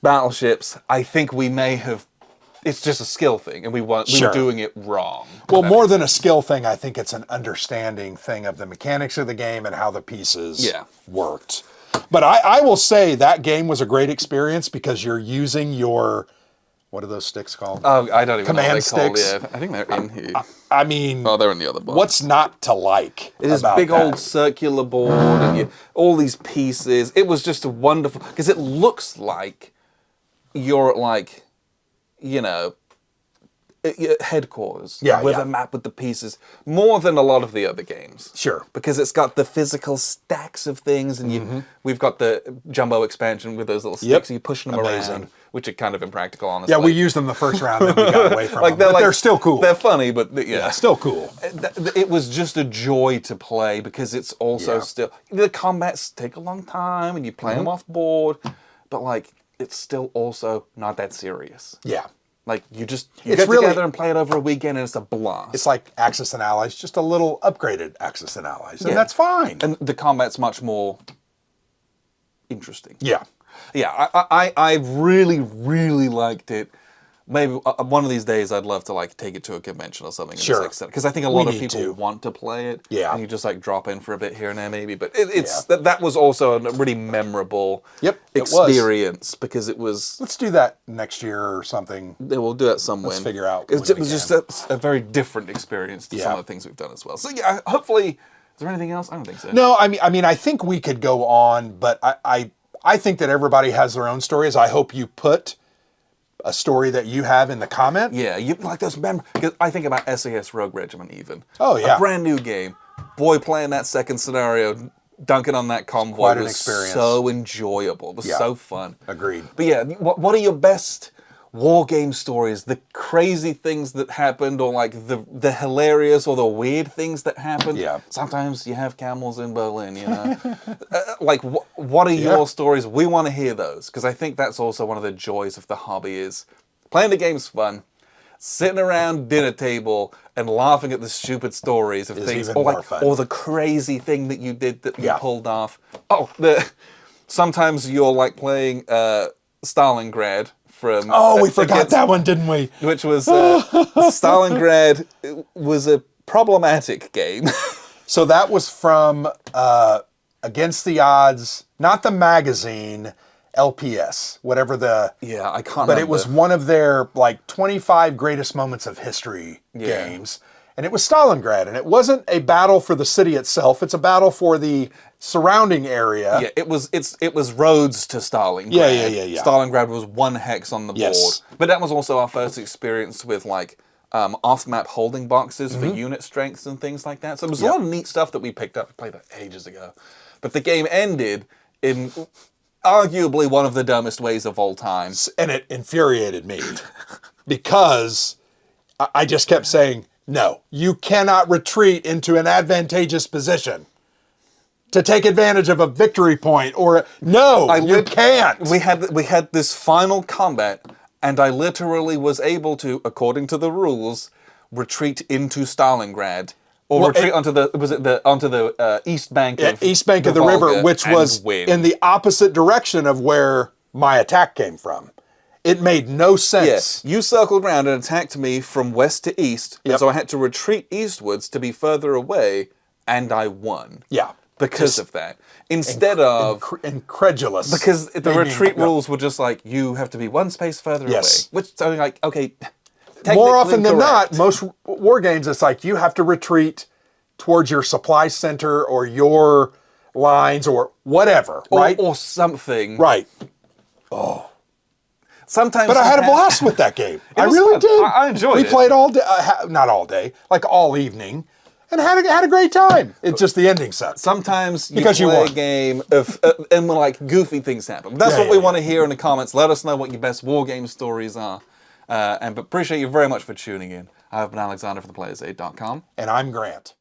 battleships, I think we may have... It's just a skill thing, and we were doing it wrong. Well, more than a skill thing, I think it's an understanding thing of the mechanics of the game and how the pieces worked. But I will say that game was a great experience because you're using your... What are those sticks called? Oh, I don't even know what Command they're called. sticks. Yeah, I think they're in here. I mean... Oh, they're in the other box. What's not to like It is about big that? old circular board and all these pieces. It was just a wonderful... Because it looks like you're at like, headquarters with a map with the pieces more than a lot of the other games. Sure. Because it's got the physical stacks of things and we've got the jumbo expansion with those little sticks. So you're pushing them around, which are kind of impractical, honestly. Yeah, we used them the first round and we got away from them. they're But they're still cool. They're funny, but still cool. It was just a joy to play because it's also still... The combats take a long time and you play them off board, but like it's still also not that serious. Yeah. Like you get really- together and play it over a weekend and it's a blast. It's like Axis and Allies, just a little upgraded Axis and Allies. And that's fine. And the combat's much more interesting. Yeah. Yeah, I really, really liked it. Maybe one of these days I'd love to like take it to a convention or something. Sure. Because I think a lot of need people to. want to play it. Yeah. And you just like drop in for a bit here and there maybe. But that was also a really memorable experience because it was... Let's do that next year or something. Yeah, we'll do that somewhere. Let's figure out It when was we just a very different experience to some of the things we've done as well. So yeah, hopefully... Is there anything else? I don't think so. No, I mean, I think we could go on, but I think that everybody has their own stories. I hope you put a story that you have in the comment. Yeah, you like those because I think about SAS Rogue Regiment even. Oh, yeah. A brand new game. Boy, playing that second scenario, dunking on that convoy Quite an was experience. so enjoyable. It was so fun. Agreed. But yeah, what are your best war game stories? The crazy things that happened, or like the hilarious or the weird things that happened? Yeah. Sometimes you have camels in Berlin, like, what are your stories? We want to hear those, because I think that's also one of the joys of the hobby is Playing the game's fun. Sitting around dinner table and laughing at the stupid stories of things, even more fun. or the crazy thing that you did that you pulled off. Sometimes you're like playing Stalingrad from. Oh, we forgot that one, didn't we? Which was Stalingrad was a problematic game. So that was from Against the Odds, not the magazine, LPS, whatever the... Yeah, I can't But remember. it was one of their, like, 25 greatest moments of history games. And it was Stalingrad. And it wasn't a battle for the city itself. It's a battle for the surrounding area. Yeah, it was roads to Stalingrad. Yeah. Stalingrad was one hex on the Yes. board. But that was also our first experience with, like, off-map holding boxes for unit strengths and things like that. So there was a lot of neat stuff that we picked up. We played that ages ago. But the game ended in arguably one of the dumbest ways of all time. And it infuriated me because I just kept saying, no, you cannot retreat into an advantageous position to take advantage of a victory point, or no, you can't. We had this final combat, and I literally was able to, according to the rules, retreat into Stalingrad. Or retreat onto the east bank of East bank of the Volga, river, which was in the opposite direction of where my attack came from. It made no sense. Yes, you circled around and attacked me from west to east, and so I had to retreat eastwards to be further away, and I won. Yeah. Because of that. Instead of... incredulous. Because the retreat rules were just like, you have to be one space further away. Which, so like, okay... More often than not, most war games, it's like you have to retreat towards your supply center or your lines or whatever, right? Or something. Right. Sometimes, but I had a blast with that game. I really fun. did. I enjoyed it. We played all day, not all day, like all evening, and had a great time. It's just the ending sucked. Sometimes you play a game of and when like goofy things happen. That's what we want to hear in the comments. Let us know what your best war game stories are. But appreciate you very much for tuning in. I've been Alexander from theplayersaid.com. And I'm Grant.